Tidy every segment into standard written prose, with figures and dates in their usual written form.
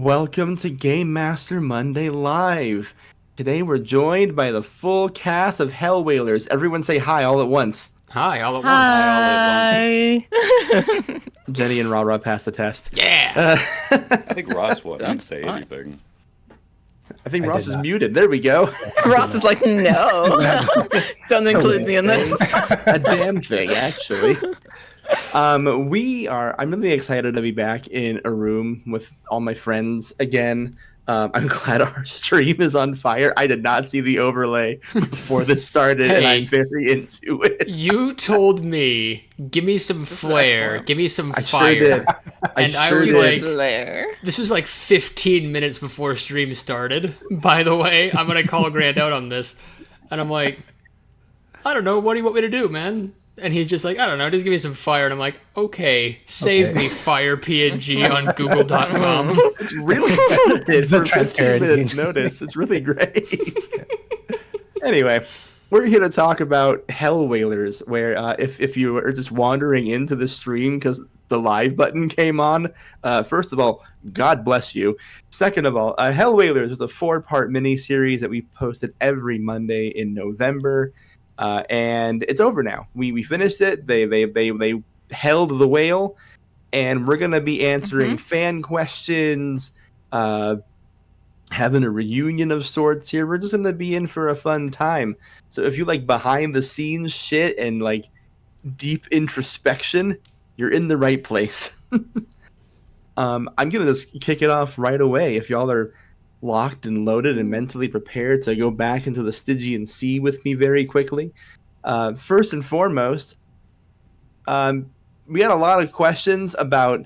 Welcome to Game Master Monday Live. Today we're joined by the full cast of Hellwhalers. Everyone say hi all at once. Hi, all at once. Hi. Jenny and Rahrah passed the test. Yeah. I think Ross wouldn't say anything. I think Ross is muted. There we go. Ross is like, no. Don't include me in this. A damn thing, actually. I'm really excited to be back in a room with all my friends again. I'm glad our stream is on fire. I did not see the overlay before this started, and I'm very into it. You told me, give me some flair, give me some fire. Sure did. I was like, this was like 15 minutes before stream started. By the way, I'm going to call Grant out on this. And I'm like, I don't know, what do you want me to do, man? And he's just like, I don't know, just give me some fire. And I'm like, okay, save me fire PNG on google.com. It's really good for 15 minutes notice. It's really great. Anyway, we're here to talk about Hellwhalers, where if you are just wandering into the stream because the live button came on, first of all, God bless you. Second of all, Hellwhalers is a 4-part mini-series that we posted every Monday in November. And it's over now. We finished it. They held the whale, and we're gonna be answering fan questions, having a reunion of sorts here. We're just gonna be in for a fun time. So if you like behind the scenes shit and like deep introspection, you're in the right place. I'm gonna just kick it off right away. If y'all are locked and loaded and mentally prepared to go back into the Stygian Sea with me very quickly. First and foremost, we had a lot of questions about,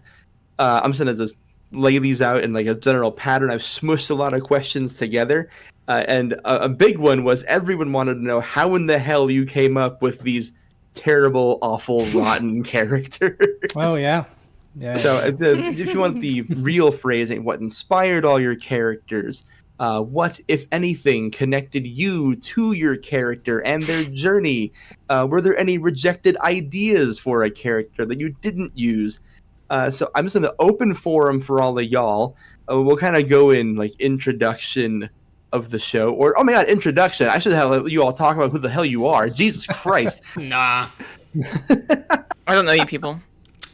I'm just going to just lay these out in like a general pattern. I've smushed a lot of questions together. And a big one was everyone wanted to know how in the hell you came up with these terrible, awful, rotten characters. Oh, yeah. So if you want the real phrasing, what inspired all your characters? What, if anything, connected you to your character and their journey? Were there any rejected ideas for a character that you didn't use? So I'm just in the open forum for all of y'all. We'll kind of go in like introduction of the show. Or, oh my god, introduction. I should have you all talk about who the hell you are. Jesus Christ. Nah. I don't know you people.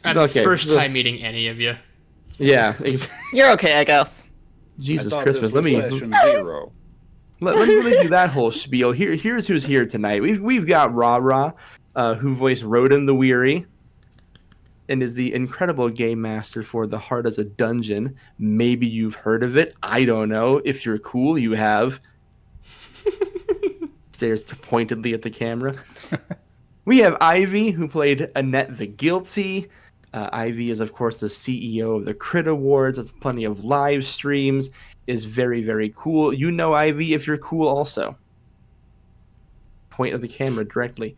First time meeting any of you. Yeah. You're okay, I guess. Jesus I Christmas. Let me do that whole spiel. Here's who's here tonight. We've got Rahrah, who voiced Roaden the Weary, and is the incredible game master for The Heart as a Dungeon. Maybe you've heard of it. I don't know. If you're cool, you have. Stares pointedly at the camera. We have Ivy, who played Annette the Guilty. Ivy is, of course, the CEO of the Crit Awards. That's plenty of live streams. Is very, very cool. You know Ivy if you're cool also. Point of the camera directly.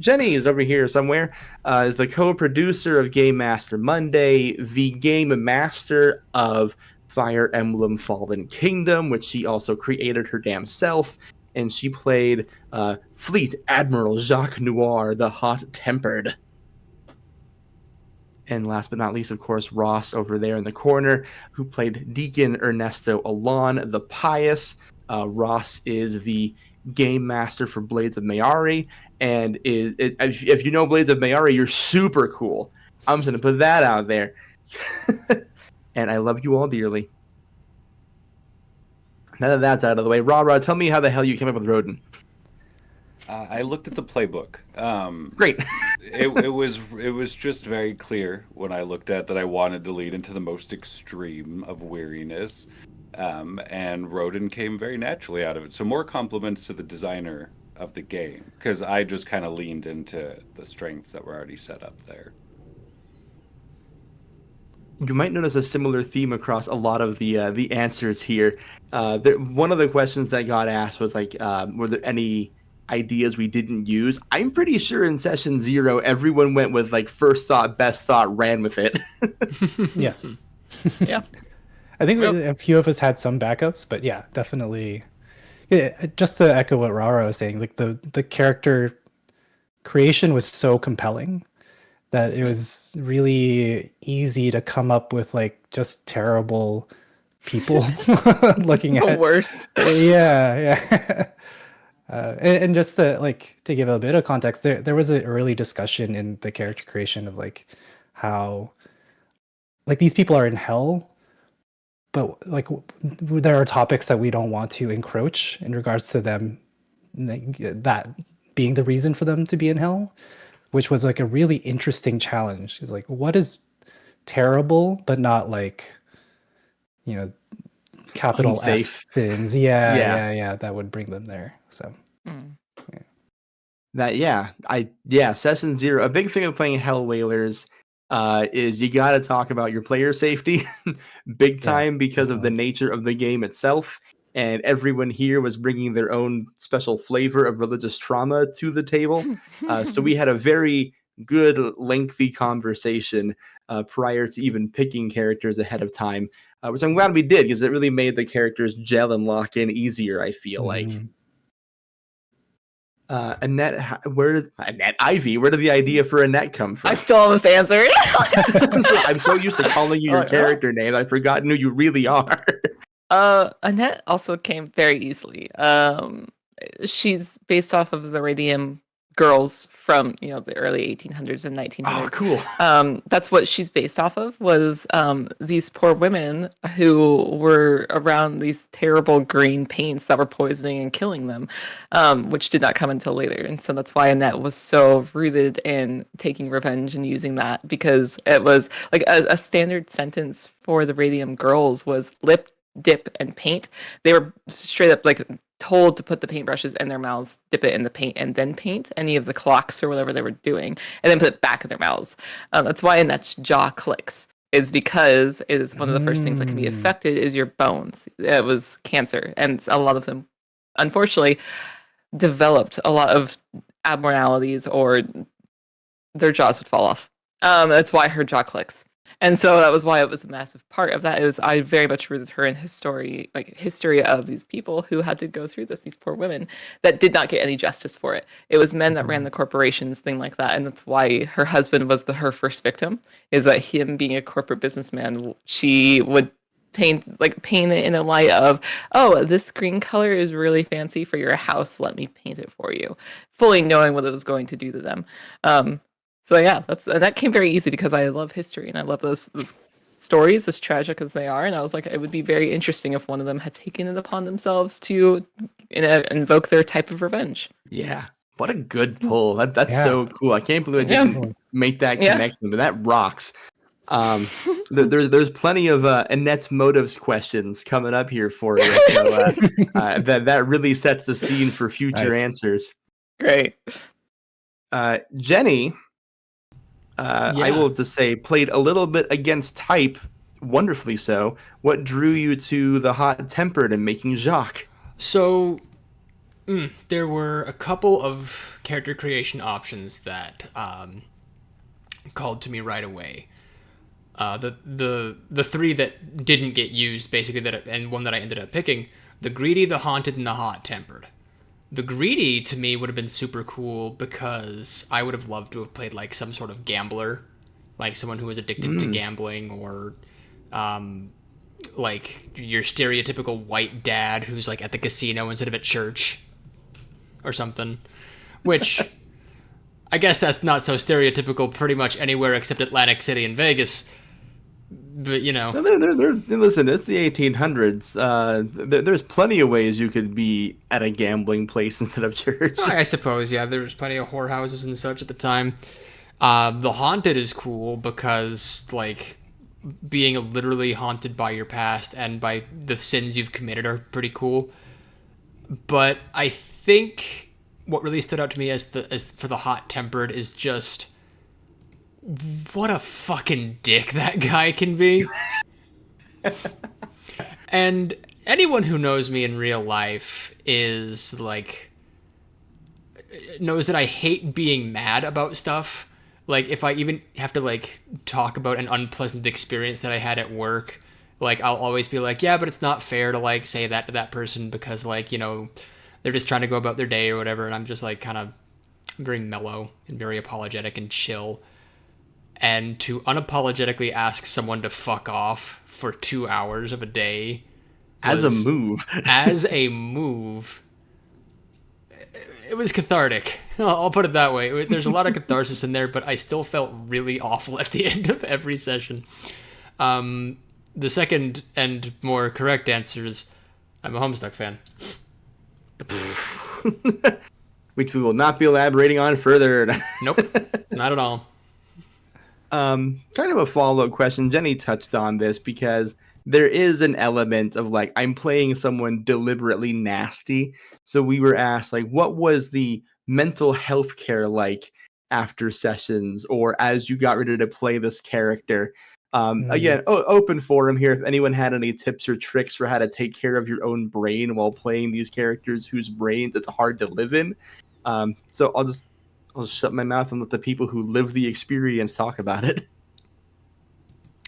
Jenny is over here somewhere. Is the co-producer of Game Master Monday, the game master of Fire Emblem Fallen Kingdom, which she also created her damn self. And she played Fleet Admiral Jacques Noire, the hot-tempered. And last but not least, of course, Ross over there in the corner, who played Deacon Ernesto Alon, the Pious. Ross is the game master for Blades of Mayari. And if you know Blades of Mayari, you're super cool. I'm just going to put that out there. And I love you all dearly. Now that that's out of the way, Rahrah, tell me how the hell you came up with Roaden. I looked at the playbook. Great. it was just very clear when I looked at that I wanted to lead into the most extreme of weariness, and Roaden came very naturally out of it. So more compliments to the designer of the game, because I just kind of leaned into the strengths that were already set up there. You might notice a similar theme across a lot of the answers here. One of the questions that got asked was like, were there any ideas we didn't use? I'm pretty sure in session 0, everyone went with like first thought, best thought, ran with it. Yes. Yeah. I think a few of us had some backups, but yeah, definitely. Yeah, just to echo what Rahrah was saying, like the character creation was so compelling that it was really easy to come up with like just terrible people looking The at worst. yeah. And just to give a bit of context, there was an early discussion in the character creation of like how like these people are in hell, but like there are topics that we don't want to encroach in regards to them, like, that being the reason for them to be in hell, which was like a really interesting challenge. Is like, what is terrible but not like, you know, capital Unsafe. S sins? Yeah, that would bring them there. So Session 0. A big thing of playing Hellwhalers is you got to talk about your player safety big time because of the nature of the game itself. And everyone here was bringing their own special flavor of religious trauma to the table. So we had a very good, lengthy conversation prior to even picking characters ahead of time, which I'm glad we did because it really made the characters gel and lock in easier, I feel like. Annette, Annette Ivy? Where did the idea for Annette come from? I still almost answered. I'm so used to calling you your character name, I've forgotten who you really are. Annette also came very easily. She's based off of the Radium girls from the early 1800s and 1900s. Oh, cool. That's what she's based off of, was these poor women who were around these terrible green paints that were poisoning and killing them, which did not come until later. And so that's why Annette was so rooted in taking revenge and using that, because it was like a standard sentence for the Radium girls was lip, dip, and paint. They were straight up like told to put the paintbrushes in their mouths, dip it in the paint, and then paint any of the clocks or whatever they were doing, and then put it back in their mouths. That's why Annette's jaw clicks, is because it is one of the first things that can be affected is your bones. It was cancer, and a lot of them, unfortunately, developed a lot of abnormalities, or their jaws would fall off. That's why her jaw clicks. And so that was why it was a massive part of that. It was, I very much rooted her in history of these people who had to go through this, these poor women that did not get any justice for it. It was men that ran the corporations, thing like that. And that's why her husband was her first victim, is that him being a corporate businessman, she would paint it in a light of, oh, this green color is really fancy for your house, let me paint it for you, fully knowing what it was going to do to them. So yeah, that came very easy because I love history and I love those stories, as tragic as they are. And I was like, it would be very interesting if one of them had taken it upon themselves to invoke their type of revenge. Yeah, what a good pull. That's so cool. I can't believe I didn't make that connection, but that rocks. There's plenty of Annette's motives questions coming up here for you. So that really sets the scene for future answers. Great. Jenny, I will just say, played a little bit against type, wonderfully so. What drew you to the hot-tempered and making Jacques? So, there were a couple of character creation options that called to me right away. The three that didn't get used, basically, and one that I ended up picking: the greedy, the haunted, and the hot-tempered. The greedy, to me, would have been super cool because I would have loved to have played, like, some sort of gambler. Like, someone who was addicted to gambling, or, like, your stereotypical white dad who's, like, at the casino instead of at church. Or something. Which, I guess that's not so stereotypical pretty much anywhere except Atlantic City and Vegas. But, listen, it's the 1800s. There's plenty of ways you could be at a gambling place instead of church. I suppose, yeah. There was plenty of whorehouses and such at the time. The haunted is cool because, like, being literally haunted by your past and by the sins you've committed are pretty cool. But I think what really stood out to me as for the hot-tempered is just what a fucking dick that guy can be. And anyone who knows me in real life is like knows that I hate being mad about stuff. Like, if I even have to, like, talk about an unpleasant experience that I had at work, like, I'll always be like, yeah, but it's not fair to, like, say that to that person because, like, they're just trying to go about their day or whatever. And I'm just, like, kind of very mellow and very apologetic and chill. and to unapologetically ask someone to fuck off for 2 hours of a day As a move. as a move, it was cathartic. I'll put it that way. There's a lot of catharsis in there, but I still felt really awful at the end of every session. The second and more correct answer is I'm a Homestuck fan. Which we will not be elaborating on further. Nope, not at all. Kind of a follow-up question. Jenny touched on this because there is an element of like, I'm playing someone deliberately nasty. So we were asked, like, what was the mental health care like after sessions or as you got ready to play this character? Again, open forum here. If anyone had any tips or tricks for how to take care of your own brain while playing these characters whose brains it's hard to live in. So I'll just shut my mouth and let the people who live the experience talk about it.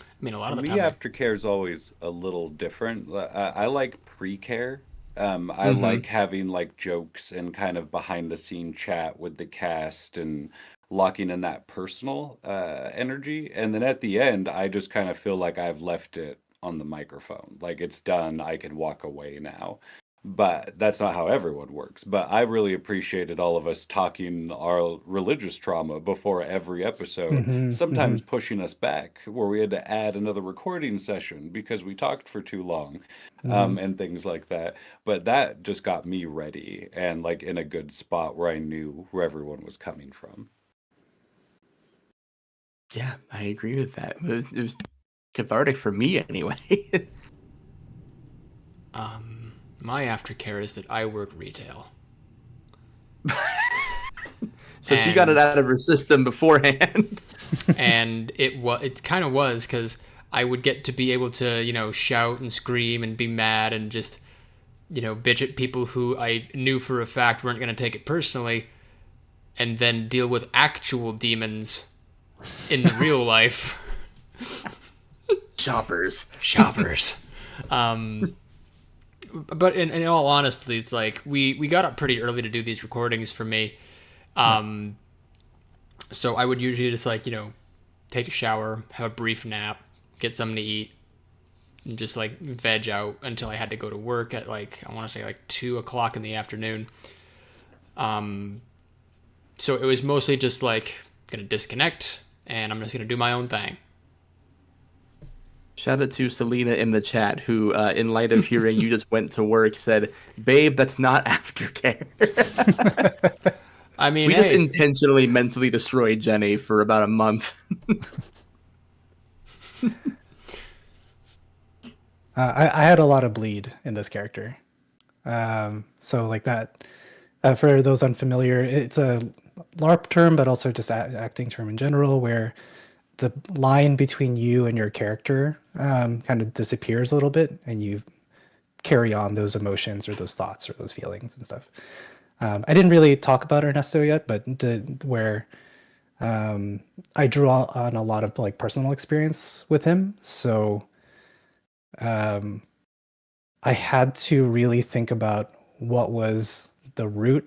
I mean, a lot of the Me, time. aftercare is always a little different. I like pre-care. I like having like jokes and kind of behind the scene chat with the cast and locking in that personal energy. And then at the end, I just kind of feel like I've left it on the microphone. Like it's done. I can walk away now. But that's not how everyone works. But I really appreciated all of us talking our religious trauma before every episode, sometimes pushing us back where we had to add another recording session because we talked for too long and things like that. But that just got me ready and like in a good spot where I knew where everyone was coming from. Yeah, I agree with that. It was cathartic for me anyway. My aftercare is that I work retail. So she got it out of her system beforehand. And it kind of was because I would get to be able to, shout and scream and be mad and just, bitch at people who I knew for a fact weren't going to take it personally, and then deal with actual demons in the real life. Shoppers. But in all honesty, it's like we got up pretty early to do these recordings for me. So I would usually just like, take a shower, have a brief nap, get something to eat, and just like veg out until I had to go to work at like, I want to say like 2:00 in the afternoon. So it was mostly just like going to disconnect and I'm just going to do my own thing. Shout out to Selena in the chat who, in light of hearing you just went to work, said, "Babe, that's not aftercare." I mean, we just intentionally mentally destroyed Jenny for about a month. I had a lot of bleed in this character. So like that, for those unfamiliar, it's a LARP term, but also just acting term in general, where the line between you and your character kind of disappears a little bit, and you carry on those emotions or those thoughts or those feelings and stuff. I didn't really talk about Ernesto yet, but where I drew on a lot of like personal experience with him. So I had to really think about what was the route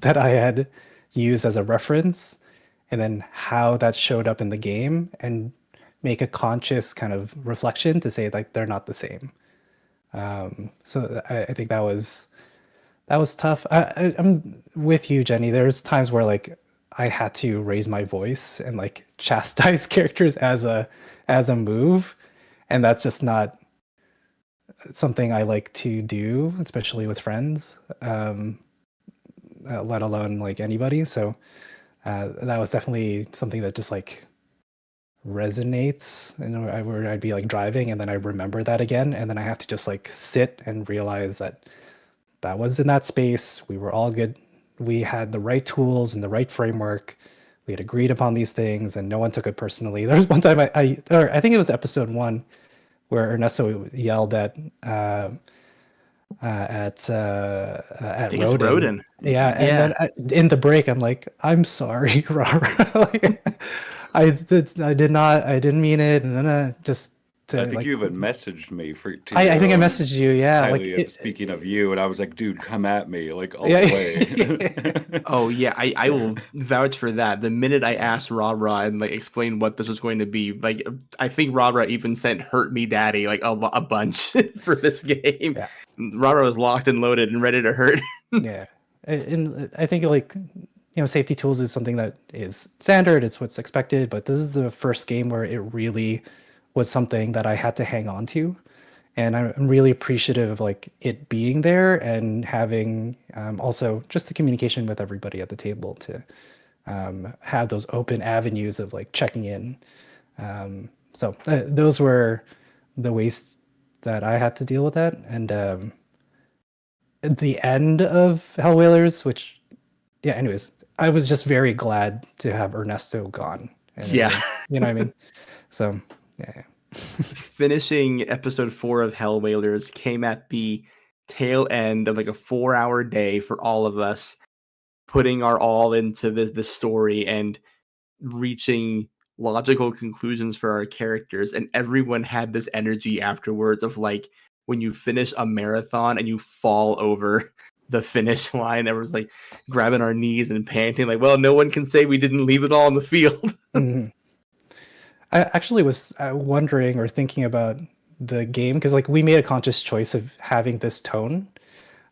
that I had used as a reference, and then how that showed up in the game, and make a conscious kind of reflection to say like they're not the same. So I think that was tough. I'm with you, Jenny. There's times where like I had to raise my voice and like chastise characters as a move, and that's just not something I like to do, especially with friends, let alone like anybody. So that was definitely something that just like resonates, where I'd be like driving and then I remember that again, and then I have to just like sit and realize that was in that space. We were all good. We had the right tools and the right framework. We had agreed upon these things, and no one took it personally. There was one time I think it was episode 1 where Ernesto yelled at Roaden. Yeah, and then in the break, I'm like, "I'm sorry, Rahrah. Like, I didn't mean it," and then just to I think like you even messaged me for. I think I messaged you, yeah. Like speaking of you, and I was like, dude, come at me, like all Yeah. the way. Oh yeah, I will vouch for that. The minute I asked Rahrah and like explained what this was going to be, like I think Rahrah even sent "Hurt Me, Daddy" like a bunch for this game. Yeah. Rahrah was locked and loaded and ready to hurt. Yeah, and I think like safety tools is something that is standard. It's what's expected. But this is the first game where it really was something that I had to hang on to, and I'm really appreciative of like it being there and having also just the communication with everybody at the table to have those open avenues of like checking in. So those were the ways that I had to deal with that, and at the end of Hellwhalers, which anyways, I was just very glad to have Ernesto gone. And Yeah. you know what I mean? So yeah. Finishing episode 4 of Hellwhalers came at the tail end of like a 4-hour day for all of us, putting our all into this story and reaching logical conclusions for our characters. And everyone had this energy afterwards of like when you finish a marathon and you fall over the finish line, everyone's like grabbing our knees and panting like, well, no one can say we didn't leave it all on the field. Mm-hmm. I actually was wondering or thinking about the game because like we made a conscious choice of having this tone.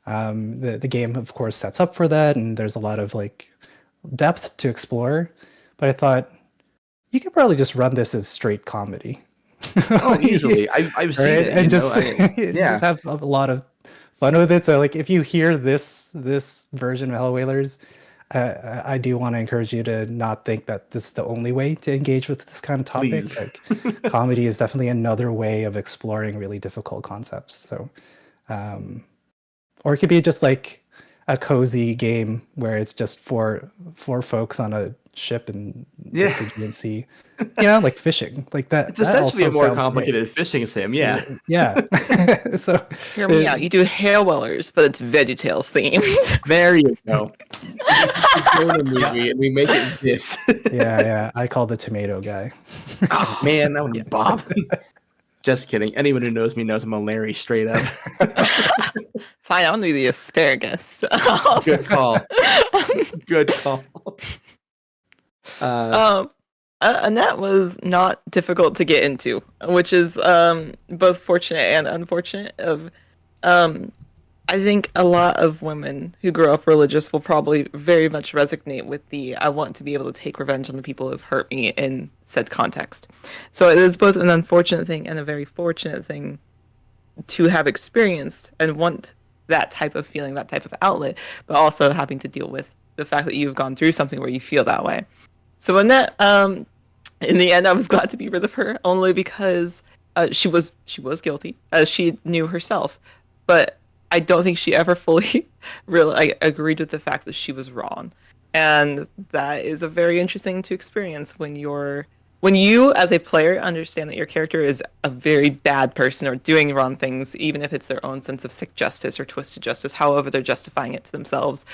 The game of course sets up for that, and there's a lot of like depth to explore, but I thought you could probably just run this as straight comedy. Oh, easily. I've seen it and just just have a lot of fun with it. So like if you hear this version of Hellwhalers, I do want to encourage you to not think that this is the only way to engage with this kind of topic. Please. Like comedy is definitely another way of exploring really difficult concepts. So or it could be just like a cozy game where it's just four folks on a ship and the sea, like fishing, like that. It's essentially a more complicated fishing sim, yeah. So hear me out. You do Hellwhalers, but it's VeggieTales themed. There you go. Movie and we make it this. yeah. I call the tomato guy. Oh man, that would Bob. Just kidding. Anyone who knows me knows I'm a Larry straight up. Fine, I'm gonna be the asparagus. Good call. Good call. Annette was not difficult to get into, which is both fortunate and unfortunate. I think a lot of women who grow up religious will probably very much resonate with the I want to be able to take revenge on the people who've hurt me in said context. So it is both an unfortunate thing and a very fortunate thing to have experienced and want that type of feeling, that type of outlet, but also having to deal with the fact that you've gone through something where you feel that way. So Annette, in the end, I was glad to be rid of her, only because she was guilty, as she knew herself. But I don't think she ever fully really agreed with the fact that she was wrong. And that is a very interesting to experience when you as a player understand that your character is a very bad person or doing wrong things, even if it's their own sense of sick justice or twisted justice, however they're justifying it to themselves,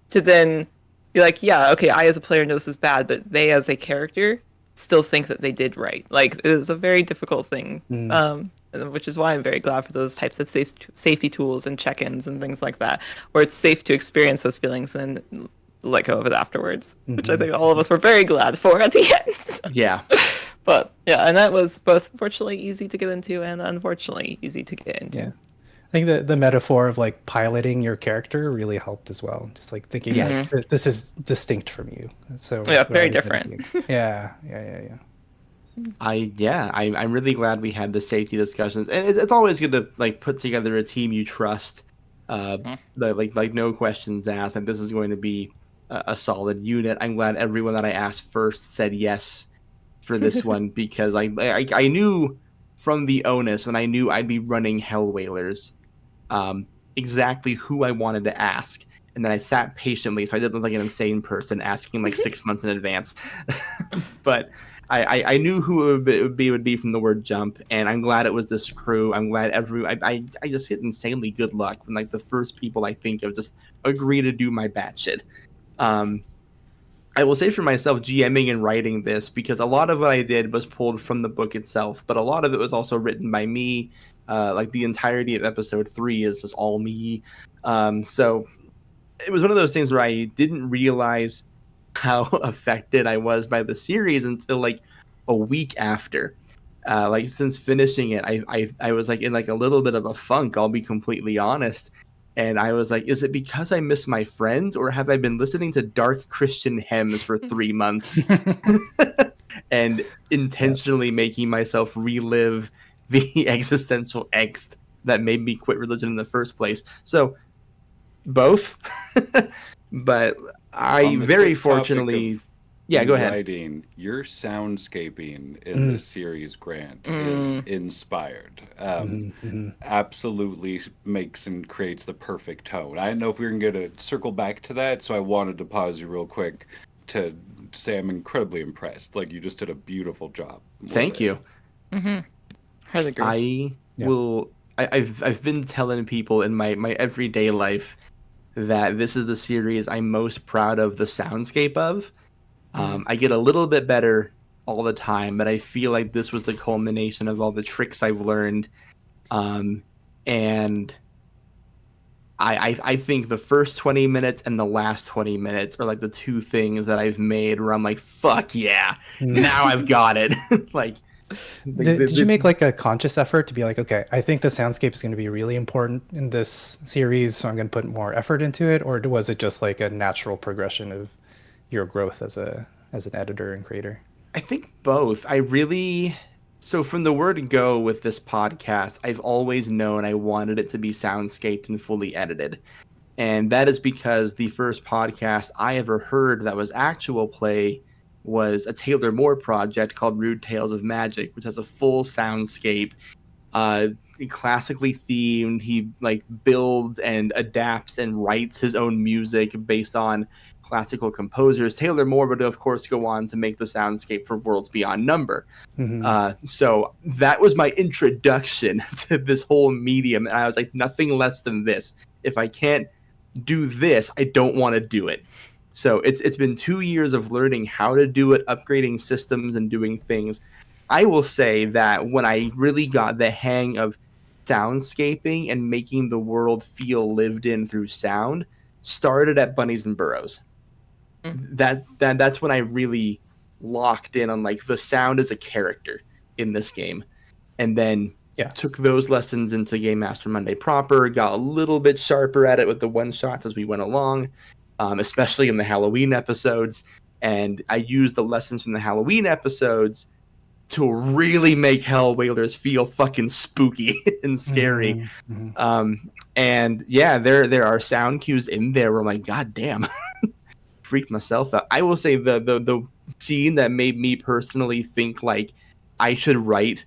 to then be like, yeah, okay, I as a player know this is bad, but they as a character still think that they did right. Like, it is a very difficult thing. Which is why I'm very glad for those types of safety tools and check-ins and things like that, where it's safe to experience those feelings and then let go of it afterwards, which I think all of us were very glad for at the end. Yeah. But yeah, and that was both fortunately easy to get into and unfortunately easy to get into. Yeah. I think the metaphor of like piloting your character really helped as well. Just like thinking, yes, this is distinct from you. So yeah, very different. Yeah. I'm really glad we had the safety discussions, and it's always good to like put together a team you trust. Like no questions asked, and this is going to be a solid unit. I'm glad everyone that I asked first said yes for this one, because I knew from the onus when I knew I'd be running Hellwhalers, exactly who I wanted to ask. And then I sat patiently, so I didn't look like an insane person asking like 6 months in advance. But I knew who it would be from the word jump, and I'm glad it was this crew. I'm glad I just get insanely good luck when like the first people I think of just agree to do my batshit. I will say for myself, GMing and writing this, because a lot of what I did was pulled from the book itself, but a lot of it was also written by me. Like the entirety of episode 3 is just all me. So it was one of those things where I didn't realize how affected I was by the series until like a week after. Like since finishing it, I was like in like a little bit of a funk. I'll be completely honest. And I was like, is it because I miss my friends, or have I been listening to dark Christian hymns for 3 months and intentionally making myself relive the existential angst that made me quit religion in the first place? So both, but I very fortunately, go ahead. Writing, your soundscaping in this series, Grant, is inspired. Absolutely makes and creates the perfect tone. I don't know if we were going to circle back to that, so I wanted to pause you real quick to say I'm incredibly impressed. Like, you just did a beautiful job. Thank you. Highly agree. I've been telling people in my everyday life that this is the series I'm most proud of the soundscape of. I get a little bit better all the time, but I feel like this was the culmination of all the tricks I've learned. And I think the first 20 minutes and the last 20 minutes are like the two things that I've made where I'm like, fuck yeah, now I've got it. Like, did you make like a conscious effort to be like, okay, I think the soundscape is going to be really important in this series, so I'm going to put more effort into it? Or was it just like a natural progression of your growth as an editor and creator? I think both. So from the word go with this podcast, I've always known I wanted it to be soundscaped and fully edited. And that is because the first podcast I ever heard that was actual play was a Taylor Moore project called Rude Tales of Magic, which has a full soundscape, classically themed. He like builds and adapts and writes his own music based on classical composers. Taylor Moore would, of course, go on to make the soundscape for Worlds Beyond Number. So that was my introduction to this whole medium. And I was like, nothing less than this. If I can't do this, I don't want to do it. So it's been 2 years of learning how to do it, upgrading systems and doing things. I will say that when I really got the hang of soundscaping and making the world feel lived in through sound, started at Bunnies and Burrows. That's when I really locked in on like the sound as a character in this game, and then took those lessons into Game Master Monday proper. Got a little bit sharper at it with the one shots as we went along, especially in the Halloween episodes. And I used the lessons from the Halloween episodes to really make Hellwhalers feel fucking spooky and scary. And yeah, there are sound cues in there where I'm like, God damn, freaked myself out. I will say the scene that made me personally think like I should write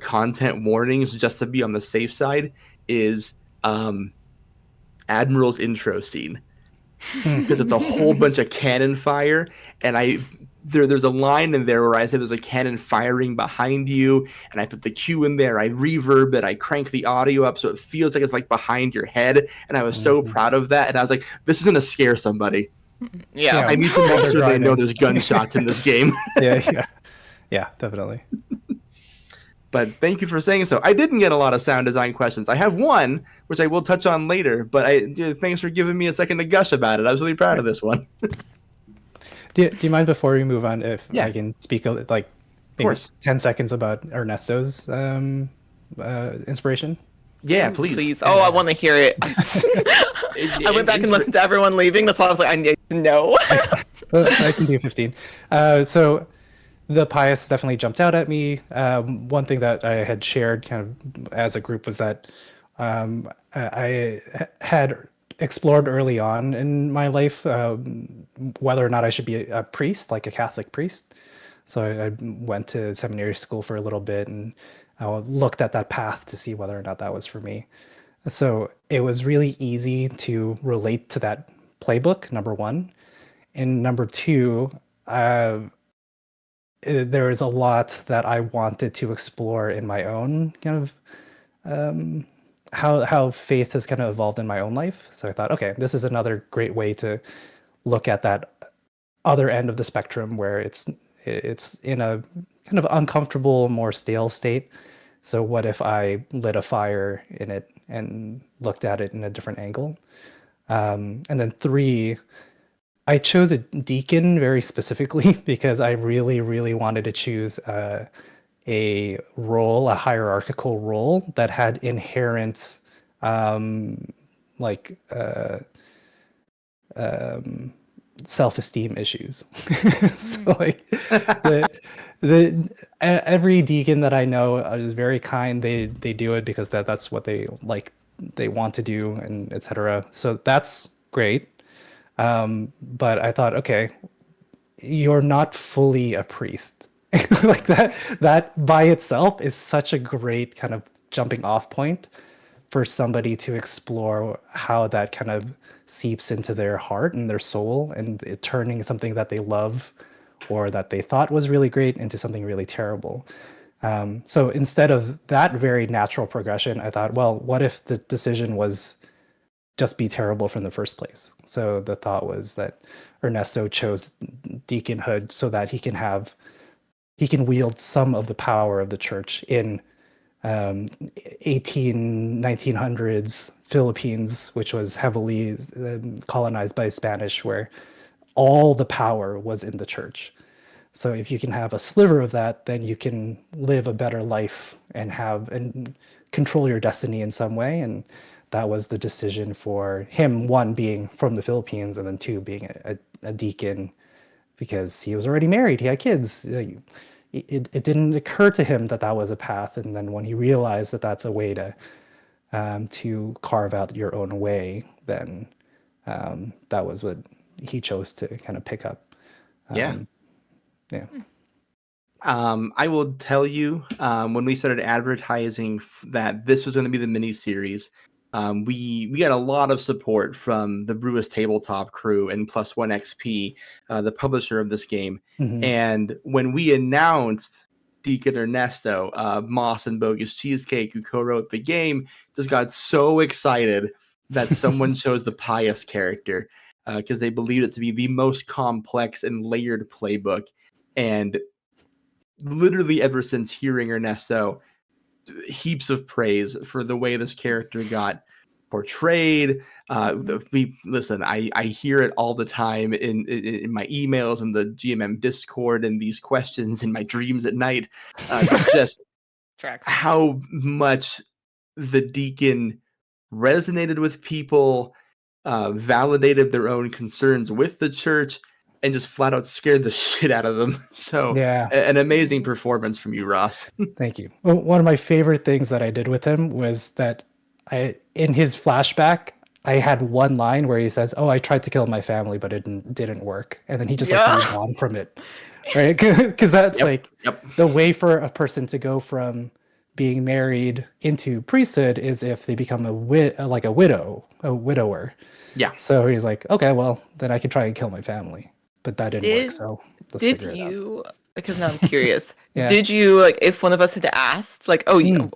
content warnings just to be on the safe side is Admiral's intro scene. Because it's a whole bunch of cannon fire, and there's a line in there where I say there's a cannon firing behind you, and I put the cue in there, I reverb it, I crank the audio up so it feels like it's like behind your head, and I was so proud of that, and I was like, this is gonna scare somebody. Yeah. I need to make sure they know there's gunshots in this game. Yeah, definitely. But thank you for saying so. I didn't get a lot of sound design questions. I have one, which I will touch on later, but thanks for giving me a second to gush about it. I was really proud of this one. Do you mind before we move on if I can speak like maybe 10 seconds about Ernesto's inspiration? Yeah, please. Oh, I want to hear it. I went back and listened to everyone leaving. That's why I was like, I need to know. I can do 15. So the Pious definitely jumped out at me. One thing that I had shared kind of as a group was that I had explored early on in my life whether or not I should be a priest, like a Catholic priest. So I went to seminary school for a little bit and I looked at that path to see whether or not that was for me. So it was really easy to relate to that playbook, number one. And number two, there is a lot that I wanted to explore in my own kind of how faith has kind of evolved in my own life. So I thought, okay, this is another great way to look at that other end of the spectrum where it's in a kind of uncomfortable, more stale state. So what if I lit a fire in it and looked at it in a different angle? And then 3, I chose a deacon very specifically because I really, really wanted to choose a role, a hierarchical role that had inherent like self-esteem issues. So like the every deacon that I know is very kind. They do it because that's what they want to do, and etc. So that's great. But I thought, okay, you're not fully a priest. Like that by itself is such a great kind of jumping off point for somebody to explore how that kind of seeps into their heart and their soul, and it turning something that they love or that they thought was really great into something really terrible. So instead of that very natural progression, I thought, well, what if the decision was just be terrible from the first place? So the thought was that Ernesto chose deaconhood so that he can wield some of the power of the church in 1900s Philippines, which was heavily colonized by Spanish, where all the power was in the church. So if you can have a sliver of that, then you can live a better life and control your destiny in some way. And that was the decision for him, 1 being from the Philippines, and then 2 being a deacon, because he was already married, he had kids. It didn't occur to him that was a path, and then when he realized that that's a way to carve out your own way, then that was what he chose to kind of pick up. Yeah. I will tell you, when we started advertising that this was going to be the mini series, we got a lot of support from the Brewis Tabletop crew and Plus One XP, the publisher of this game. Mm-hmm. And when we announced Deacon Ernesto, Moss and Bogus Cheesecake, who co-wrote the game, just got so excited that someone chose the Pious character, because they believed it to be the most complex and layered playbook. And literally ever since hearing Ernesto, heaps of praise for the way this character got portrayed. Listen, I hear it all the time in my emails and the GMM Discord and these questions in my dreams at night. Just Tracks. how much the Deacon resonated with people, validated their own concerns with the church, and just flat out scared the shit out of them. So yeah, an amazing performance from you, Ross. Thank you. Well, one of my favorite things that I did with him was that in his flashback, I had one line where he says, "Oh, I tried to kill my family, but it didn't work," and then he just like moved on from it, right? Because that's the way for a person to go from being married into priesthood is if they become a widower. Yeah. So he's like, okay, well, then I can try and kill my family. But that didn't work, so let's figure it out. Because now I'm curious, did you, like, if one of us had asked, like,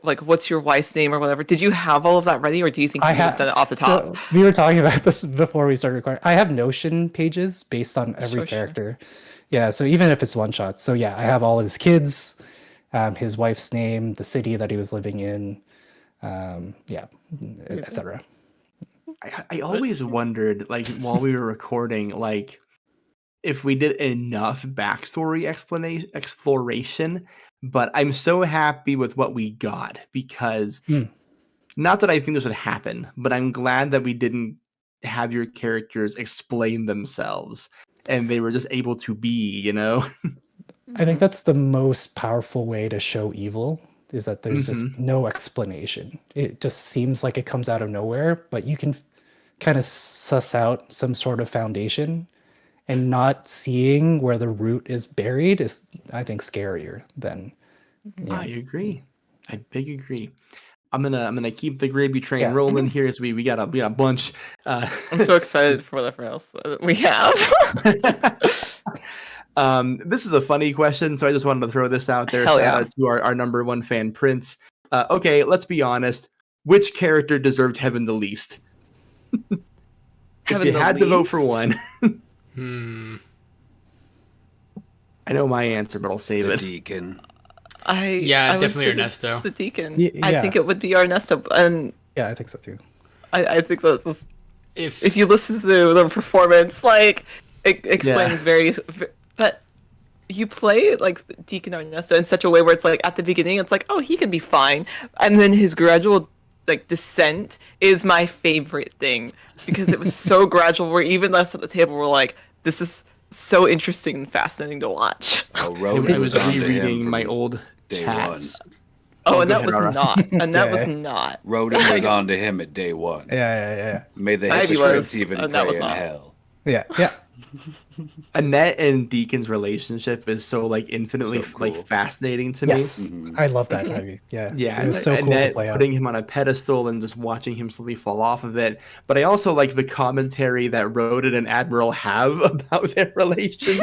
like, what's your wife's name or whatever, did you have all of that ready, or do you think you had done it off the top? So we were talking about this before we started recording. I have Notion pages based on every character. Sure. Yeah, so even if it's one shot. So yeah, I have all his kids, his wife's name, the city that he was living in, etc. I always wondered, like, while we were recording, like, if we did enough backstory exploration, but I'm so happy with what we got, because not that I think this would happen, but I'm glad that we didn't have your characters explain themselves and they were just able to be, you know? I think that's the most powerful way to show evil, is that there's just no explanation. It just seems like it comes out of nowhere, but you can kind of suss out some sort of foundation, and not seeing where the root is buried is, I think, scarier than. I agree. I big agree. I'm gonna keep the gravy train rolling here, as we got a bunch. I'm so excited for whatever else we have. This is a funny question, so I just wanted to throw this out there. Shout out to our number one fan, Prince. Okay, let's be honest. Which character deserved heaven the least? If you had to vote for one. I know my answer, but I'll save The it. Deacon. I would definitely say Ernesto. The Deacon. Yeah. I think it would be Ernesto, and Yeah, I think so too. I think that's If if you listen to the performance, like it explains but you play like Deacon Ernesto in such a way where it's like at the beginning it's like, oh, he can be fine, and then his gradual like descent is my favorite thing because it was so gradual where even us at the table were like, this is so interesting and fascinating to watch. Oh, I Roaden was was on to him rereading from my old day chats. Oh, Oh, and go that ahead, was Rahrah. not. And that was Yeah. not. Roaden was on to him at day one. Yeah. May the Ivy hypocrites was, even and that pray was in not. hell. Yeah. Annette and Deacon's relationship is so like infinitely So like cool. fascinating to Yes. me. I love that, Ivy. Yeah. Yeah, It was so cool to Annette play out. putting him on a pedestal and just watching him slowly fall off of it. But I also like the commentary that Roaden and Admiral have about their relationship.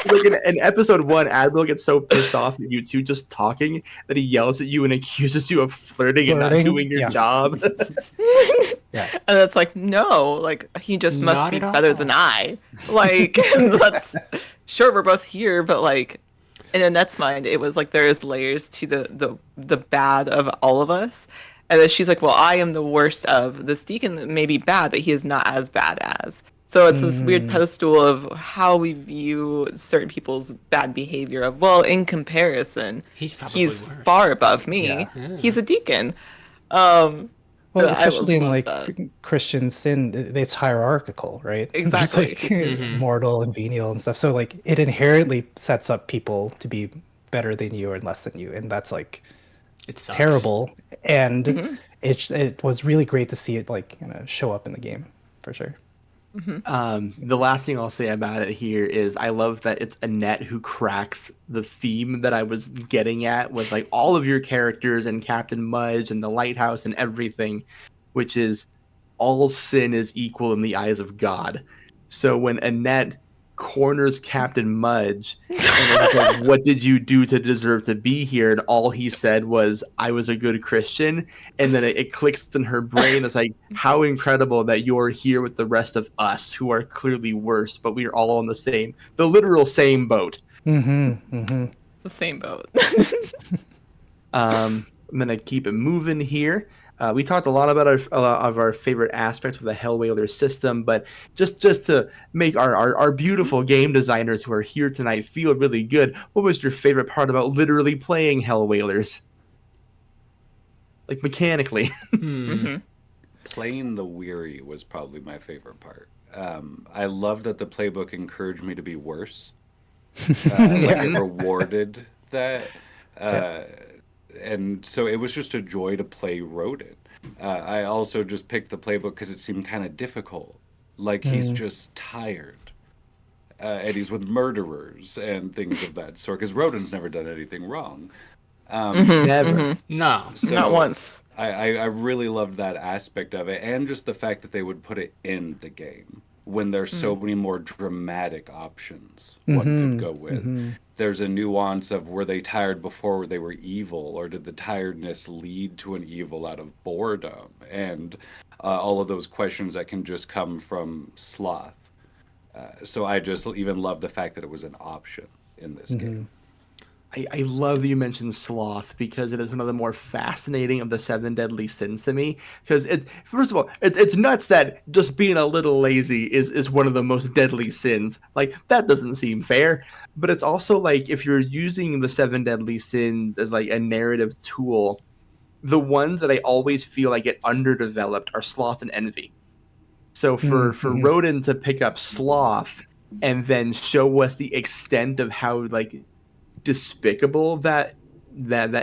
Like in episode 1, Admiral gets so pissed off at you two just talking that he yells at you and accuses you of flirting and not Flirting? doing your Yeah. job. Yeah. And it's like, no, like he just must Not be at better all. than I. Like, that's sure we're both here, but like, in Annette's mind, it was like there's layers to the bad of all of us, and then she's like, well, I am the worst of this Deacon. May be bad, but he is not as bad as. So it's this weird pedestal of how we view certain people's bad behavior. Of well, in comparison, He's probably worse. far above me. Yeah. He's a Deacon. Well, I especially in love like that. Christian sin, it's hierarchical, right? Exactly. There's like mortal and venial and stuff. So like it inherently sets up people to be better than you or less than you, and that's like it sucks. terrible. And it was really great to see it like show up in the game for sure. The last thing I'll say about it here is I love that it's Annette who cracks the theme that I was getting at with like all of your characters and Captain Mudge and the lighthouse and everything, which is all sin is equal in the eyes of God. So when Annette corners Captain Mudge and it's like, what did you do to deserve to be here? And all he said was, I was a good Christian. And then it clicks in her brain. It's like, how incredible that you're here with the rest of us who are clearly worse, but we're all on the literal same boat. The same boat. I'm gonna keep it moving here. We talked a lot about our favorite aspects of the Hellwhaler system, but just to make our beautiful game designers who are here tonight feel really good, what was your favorite part about literally playing Hellwhalers? Like mechanically. Playing the weary was probably my favorite part. I love that the playbook encouraged me to be worse. Like it rewarded that. And so it was just a joy to play Roaden. I also just picked the playbook because it seemed kind of difficult. Like he's just tired. And he's with murderers and things of that sort. Because Roden's never done anything wrong. Never. No. So Not once. I really loved that aspect of it. And just the fact that they would put it in the game. When there's so many more dramatic options one could go with. There's a nuance of were they tired before they were evil, or did the tiredness lead to an evil out of boredom? And all of those questions that can just come from sloth. So I just even love the fact that it was an option in this game. I love that you mentioned sloth because it is one of the more fascinating of the 7 deadly sins to me. Because first of all, it's nuts that just being a little lazy is one of the most deadly sins. Like that doesn't seem fair. But it's also like if you're using the 7 deadly sins as like a narrative tool, the ones that I always feel like get underdeveloped are sloth and envy. So for Roaden to pick up sloth and then show us the extent of how like despicable that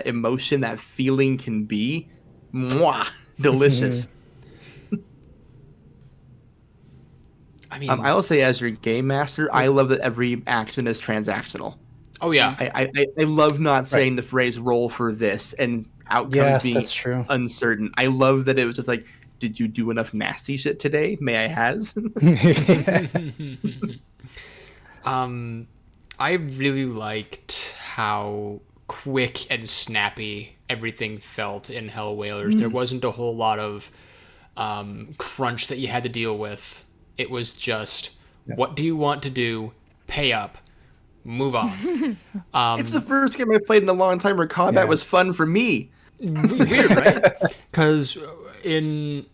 emotion, that feeling can be, mwah, delicious. I mean, I will say as your game master, I love that every action is transactional. oh yeah. I love not saying the phrase roll for this and outcomes Yes, being that's true. uncertain. I love that it was just like, did you do enough nasty shit today? May I has? I really liked how quick and snappy everything felt in Hellwhalers. There wasn't a whole lot of crunch that you had to deal with. It was just, what do you want to do? Pay up. Move on. It's the first game I played in a long time where combat was fun for me. Weird, right? Because in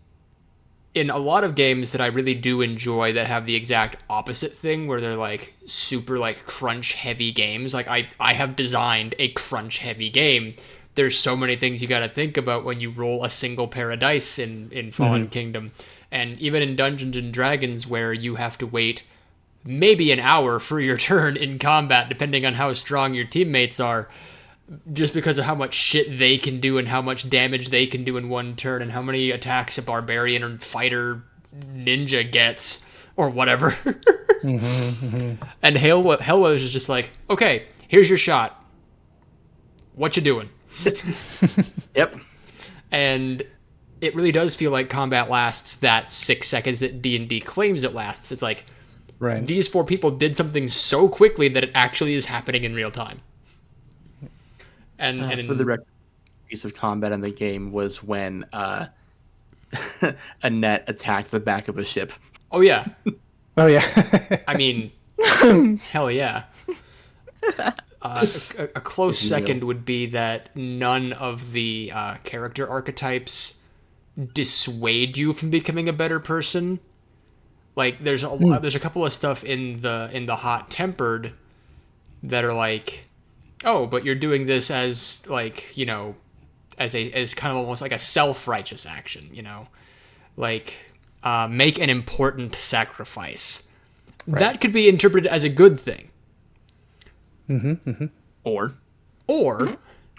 a lot of games that I really do enjoy that have the exact opposite thing, where they're like super like crunch heavy games, like I have designed a crunch heavy game. There's so many things you got to think about when you roll a single pair of dice in Fallen Kingdom, and even in Dungeons and Dragons, where you have to wait maybe an hour for your turn in combat, depending on how strong your teammates are, just because of how much shit they can do and how much damage they can do in one turn and how many attacks a barbarian or fighter ninja gets or whatever. And Hellwhalers is just like, okay, here's your shot. What you doing? Yep. And it really does feel like combat lasts that 6 seconds that D&D claims it lasts. It's like, these 4 people did something so quickly that it actually is happening in real time. And for the record, piece of combat in the game was when Annette attacked the back of a ship. Oh yeah. Oh yeah. I mean, hell yeah. A close second would be that none of the character archetypes dissuade you from becoming a better person. Like there's a couple of stuff in the hot tempered that are like, oh, but you're doing this as like, you know, as kind of almost like a self-righteous action, you know, like make an important sacrifice. That could be interpreted as a good thing. Or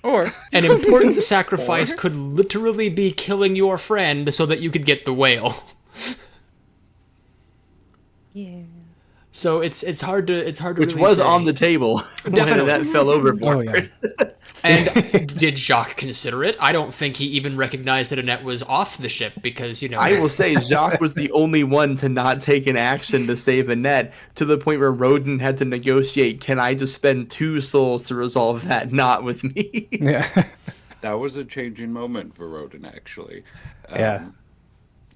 an important sacrifice could literally be killing your friend so that you could get the whale. Yeah. So it's hard to which really was say. on the table. Definitely. That fell overboard. Oh, yeah. And did Jacques consider it? I don't think he even recognized that Annette was off the ship because, you know... I will say Jacques was the only one to not take an action to save Annette, to the point where Roaden had to negotiate, can I just spend 2 souls to resolve that? Not with me. Yeah. That was a changing moment for Roaden, actually. Yeah.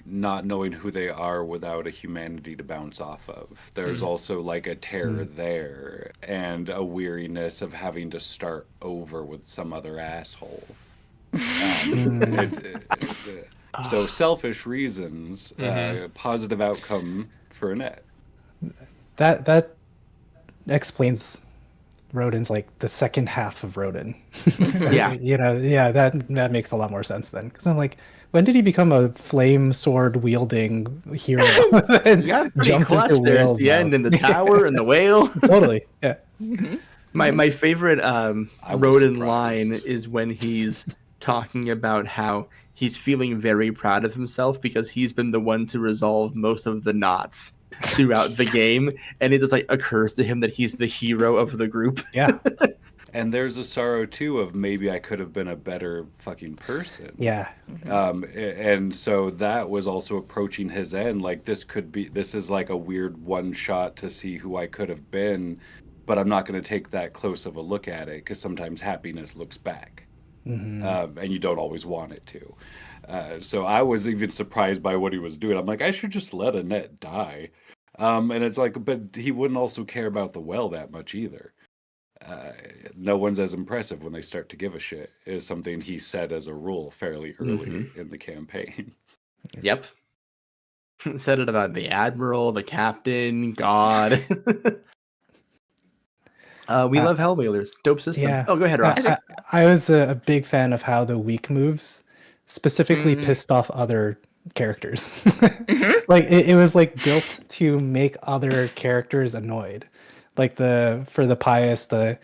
Not knowing who they are without a humanity to bounce off of. There's also like a terror there and a weariness of having to start over with some other asshole. So selfish reasons, positive outcome for Annette. That explains Roden's like the second half of Roden. Yeah. You know, yeah, that makes a lot more sense then. Because I'm like, when did he become a flame sword wielding hero? And Yeah, pretty jumps clutch into there at whales the end mode. in the tower and the whale. Totally, yeah. My favorite was Roaden surprised. line is when he's talking about how he's feeling very proud of himself because he's been the one to resolve most of the knots throughout the game, and it just like occurs to him that he's the hero of the group. Yeah, And there's a sorrow too of maybe I could have been a better fucking person. yeah. And so that was also approaching his end. Like this is like a weird one shot to see who I could have been, but I'm not going to take that close of a look at it because sometimes happiness looks back, and you don't always want it to. So I was even surprised by what he was doing. I'm like, I should just let Annette die. And it's like, but he wouldn't also care about the well that much either. No one's as impressive when they start to give a shit is something he said as a rule fairly early in the campaign. Yep. Said it about the Admiral, the Captain, God. We love Hellwhalers. Dope system. Yeah. Oh, go ahead, Ross. I was a big fan of how the weak moves specifically pissed off other characters. Like it was like built to make other characters annoyed. Like for the Pious, the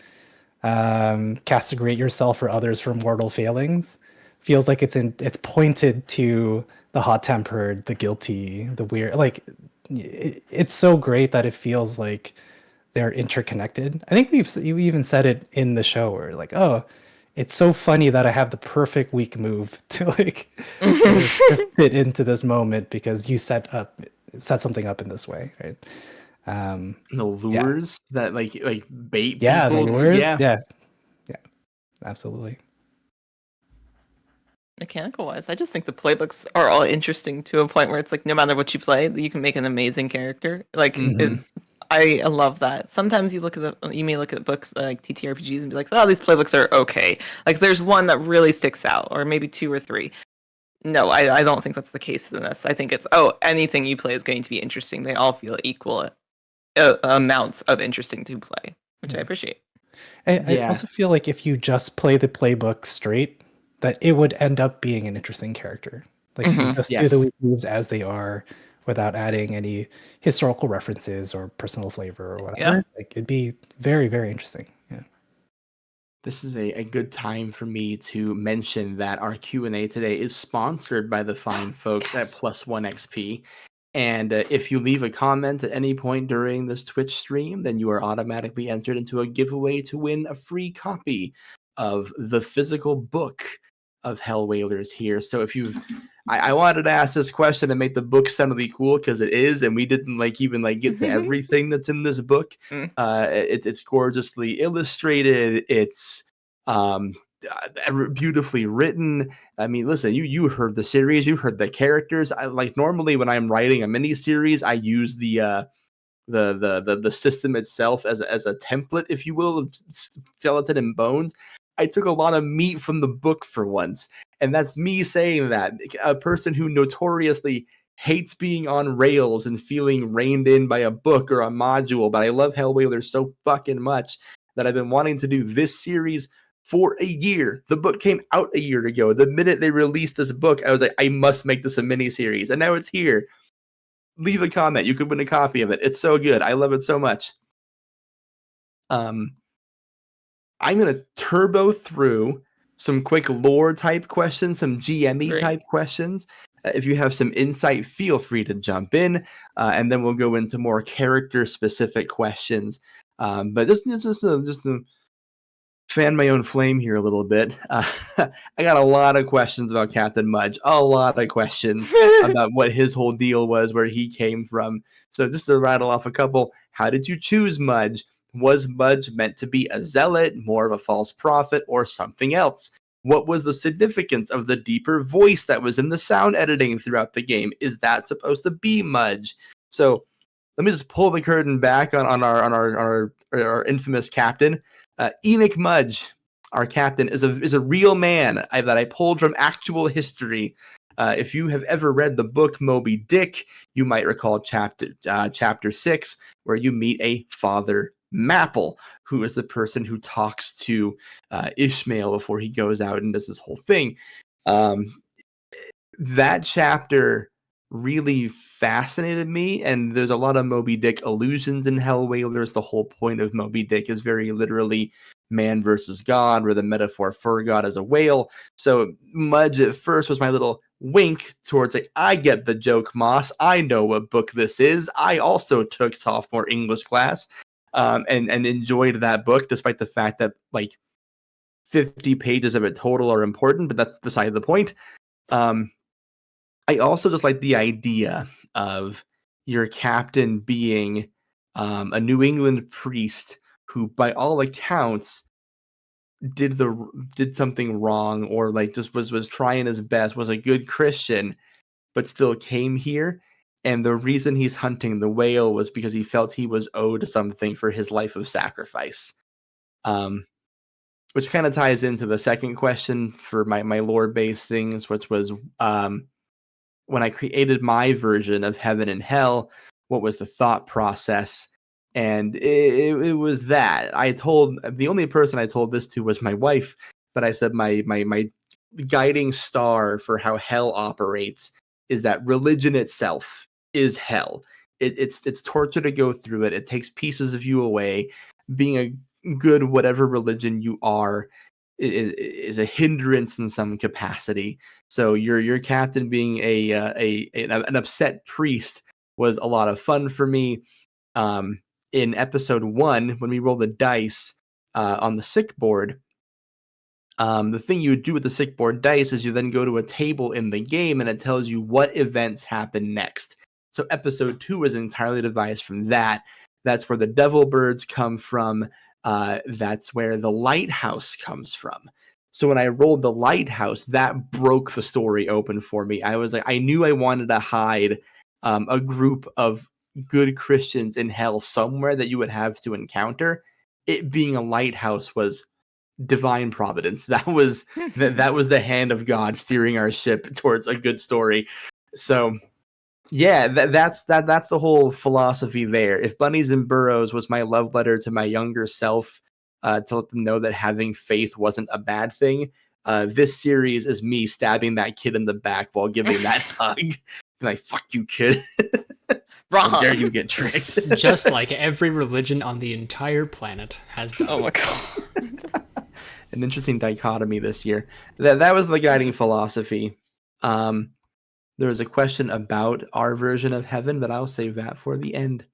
castigate yourself or others for mortal failings feels like it's pointed to the hot-tempered, the guilty, the weird. Like it's so great that it feels like they're interconnected. I think you even said it in the show where like, oh, it's so funny that I have the perfect weak move to like fit into this moment because you set something up in this way, right? The lures that like bait Yeah, people. the lures. Yeah. Yeah, absolutely. Mechanical wise, I just think the playbooks are all interesting to a point where it's like no matter what you play, you can make an amazing character. Like I love that. Sometimes you may look at books like TTRPGs and be like, oh, these playbooks are okay. Like there's one that really sticks out, or maybe two or three. No, I don't think that's the case in this. I think it's, anything you play is going to be interesting. They all feel equal amounts of interesting to play, which I appreciate. I also feel like if you just play the playbook straight, that it would end up being an interesting character. Like you just do the moves as they are without adding any historical references or personal flavor or whatever. Like it'd be very, very interesting. Yeah. This is a good time for me to mention that our Q&A today is sponsored by the fine folks at Plus One XP. And if you leave a comment at any point during this Twitch stream, then you are automatically entered into a giveaway to win a free copy of the physical book of Hellwhalers here. So if you've... I wanted to ask this question and make the book sound really cool because it is, and we didn't even get to everything that's in this book. It's gorgeously illustrated. It's beautifully written. I mean, listen, you heard the series, you heard the characters. I normally when I'm writing a mini series, I use the system itself as a template, if you will, of skeleton and bones. I took a lot of meat from the book for once, and that's me saying that. A person who notoriously hates being on rails and feeling reined in by a book or a module, but I love Hellwhalers so fucking much that I've been wanting to do this series for a year. The book came out a year ago. The minute they released this book, I was like, I must make this a mini series, and now it's here. Leave a comment. You could win a copy of it. It's so good. I love it so much. I'm going to turbo through some quick lore type questions, some GME type questions. If you have some insight, feel free to jump in, and then we'll go into more character specific questions. But just to fan my own flame here a little bit, I got a lot of questions about Captain Mudge, a lot of questions about what his whole deal was, where he came from. So just to rattle off a couple, how did you choose Mudge? Was Mudge meant to be a zealot, more of a false prophet, or something else? What was the significance of the deeper voice that was in the sound editing throughout the game? Is that supposed to be Mudge? So let me just pull the curtain back on our infamous captain. Enoch Mudge, our captain, is a real man that I pulled from actual history. If you have ever read the book Moby Dick, you might recall chapter 6, where you meet a Father Mapple, who is the person who talks to Ishmael before he goes out and does this whole thing. That chapter really fascinated me, and there's a lot of Moby Dick allusions in Hellwhalers. The whole point of Moby Dick is very literally man versus God, where the metaphor for God is a whale. So Mudge at first was my little wink towards I get the joke, Moss. I know what book this is. I also took sophomore English class. And enjoyed that book, despite the fact that 50 pages of it total are important, but that's beside the point. I also just like the idea of your captain being a New England priest who, by all accounts, did something wrong, or just was trying his best, was a good Christian, but still came here. And the reason he's hunting the whale was because he felt he was owed something for his life of sacrifice. Which kind of ties into the second question for my lore-based things, which was when I created my version of Heaven and Hell, what was the thought process? And it was that. The only person I told this to was my wife, but I said my guiding star for how hell operates is that religion itself is hell. It's torture to go through it. It takes pieces of you away. Being a good whatever religion you are is a hindrance in some capacity. So your captain being an upset priest was a lot of fun for me. In episode 1, when we roll the dice on the sick board, the thing you would do with the sick board dice is you then go to a table in the game and it tells you what events happen next. So episode 2 is entirely devised from that. That's where the devil birds come from. That's where the lighthouse comes from. So when I rolled the lighthouse, that broke the story open for me. I was like, I knew I wanted to hide a group of good Christians in hell somewhere that you would have to encounter. It being a lighthouse was divine providence. That was the hand of God steering our ship towards a good story. So yeah, that's the whole philosophy there. If Bunnies and Burrows was my love letter to my younger self, to let them know that having faith wasn't a bad thing, this series is me stabbing that kid in the back while giving that hug. Like, fuck you, kid. Wrong. How dare you get tricked? Just like every religion on the entire planet has done. Oh my god. An interesting dichotomy this year. That was the guiding philosophy. There was a question about our version of heaven, but I'll save that for the end.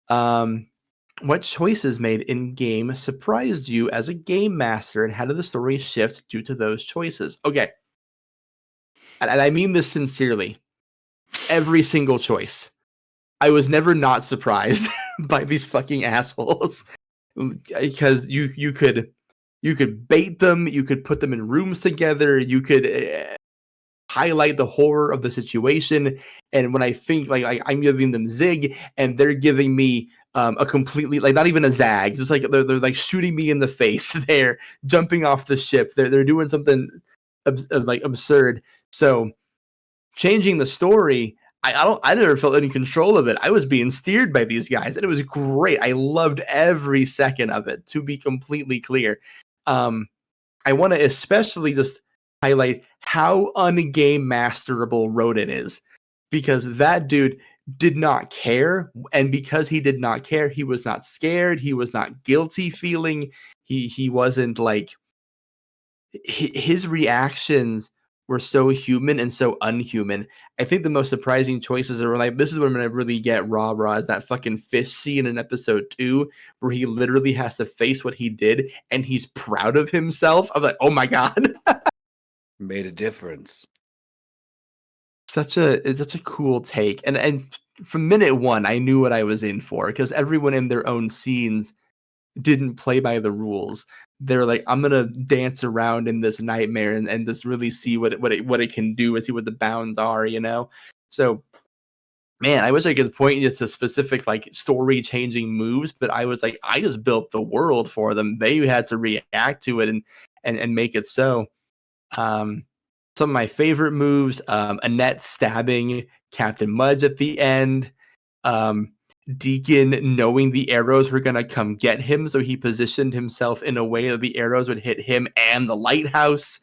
What choices made in game surprised you as a game master, and how did the story shift due to those choices? Okay, and I mean this sincerely. Every single choice. I was never not surprised by these fucking assholes, because you could bait them, you could put them in rooms together, you could highlight the horror of the situation. And when I think like I'm giving them zig and they're giving me a completely, like, not even a zag, just like they're like shooting me in the face. They're jumping off the ship, they're doing something like absurd. So changing the story, I never felt in control of it. I was being steered by these guys, and it was great. I loved every second of it, to be completely clear. I want to especially just highlight how ungame masterable Roaden is, because that dude did not care, and because he did not care, he was not scared, he was not guilty feeling, he wasn't like, his reactions were so human and so unhuman. I think the most surprising choices are like, this is when I really get Rahrah, is that fucking fish scene in episode 2 where he literally has to face what he did and he's proud of himself. I'm like, oh my god. Made a difference. It's such a cool take. And from minute 1, I knew what I was in for, because everyone in their own scenes didn't play by the rules. They're like, I'm gonna dance around in this nightmare and just really see what it can do, and see what the bounds are, you know. So, man, I wish I could point you to specific like story changing moves, but I was like, I just built the world for them. They had to react to it and make it so. Some of my favorite moves: Annette stabbing Captain Mudge at the end. Deacon knowing the arrows were going to come get him, so he positioned himself in a way that the arrows would hit him and the lighthouse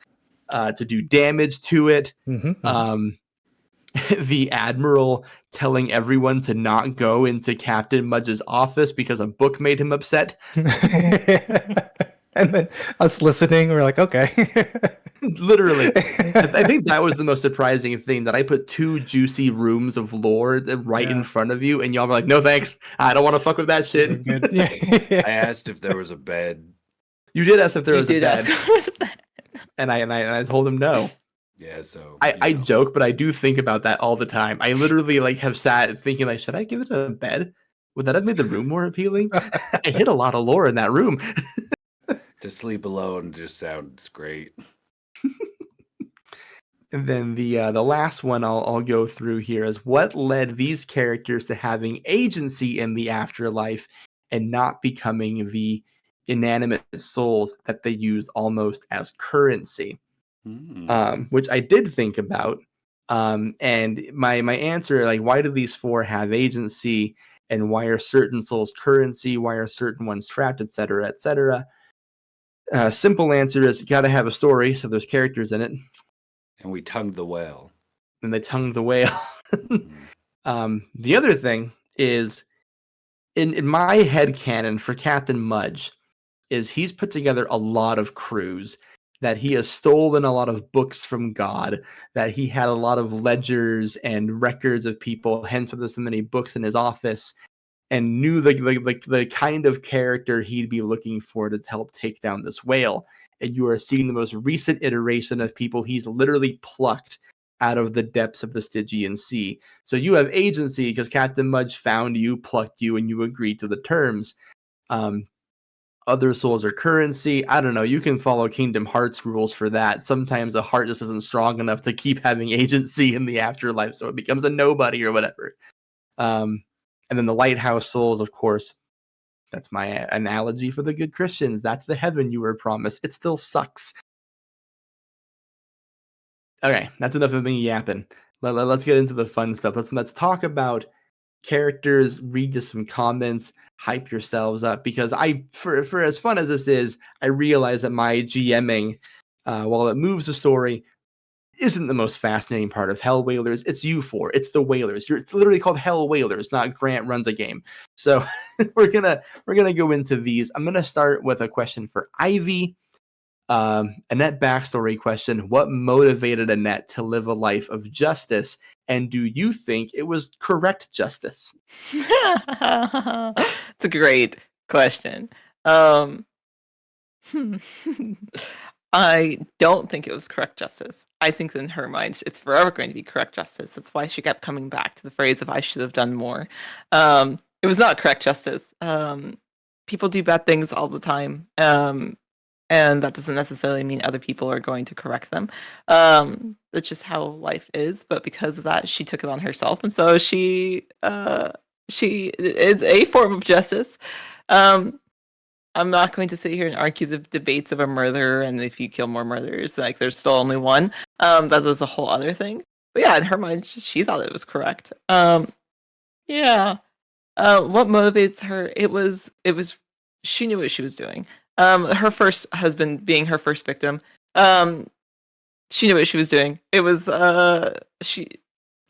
to do damage to it. The Admiral telling everyone to not go into Captain Mudge's office because a book made him upset. And then us listening, we're like, okay. Literally. I think that was the most surprising thing, that I put 2 juicy rooms of lore right in front of you, and y'all were like, no thanks, I don't want to fuck with that shit. Good. I asked if there was a bed. You did ask if there was a bed. Bed. And I told him no. Yeah, so I joke, but I do think about that all the time. I literally like have sat thinking like, should I give it a bed? Would that have made the room more appealing? I hit a lot of lore in that room. To sleep alone just sounds great. And then the last one I'll go through here is, what led these characters to having agency in the afterlife and not becoming the inanimate souls that they used almost as currency? Which I did think about. And my answer, like, why do these 4 have agency, and why are certain souls currency? Why are certain ones trapped, etc., etc.? Simple answer is, you got to have a story, so there's characters in it. And we tongued the whale. And they tongued the whale. The other thing is, in my headcanon for Captain Mudge, is he's put together a lot of crews, that he has stolen a lot of books from God, that he had a lot of ledgers and records of people, hence there's so many books in his office, and knew the kind of character he'd be looking for to help take down this whale. And you are seeing the most recent iteration of people he's literally plucked out of the depths of the Stygian Sea. So you have agency because Captain Mudge found you, plucked you, and you agreed to the terms. Other souls are currency. I don't know. You can follow Kingdom Hearts rules for that. Sometimes a heart just isn't strong enough to keep having agency in the afterlife, so it becomes a nobody or whatever. And then the lighthouse souls, of course, that's my analogy for the good Christians. That's the heaven you were promised. It still sucks. Okay, that's enough of me yapping. Let's get into the fun stuff. Let's talk about characters, read just some comments, hype yourselves up, because for as fun as this is, I realize that my GMing, while it moves the story, isn't the most fascinating part of Hellwhalers. It's you four. It's the Whalers. It's literally called Hellwhalers, not Grant runs a game. So we're gonna go into these. I'm gonna start with a question for Ivy. Annette backstory question: what motivated Annette to live a life of justice, and do you think it was correct justice? It's a great question. I don't think it was correct justice. I think in her mind, it's forever going to be correct justice. That's why she kept coming back to the phrase of "I should have done more." It was not correct justice. People do bad things all the time, and that doesn't necessarily mean other people are going to correct them. That's just how life is. But because of that, she took it on herself, and so she is a form of justice. I'm not going to sit here and argue the debates of a murderer, and if you kill more murderers, like there's still only one. That is a whole other thing. But yeah, in her mind, she thought it was correct. Yeah. What motivates her? It was. She knew what she was doing. Her first husband being her first victim. She knew what she was doing. It was. She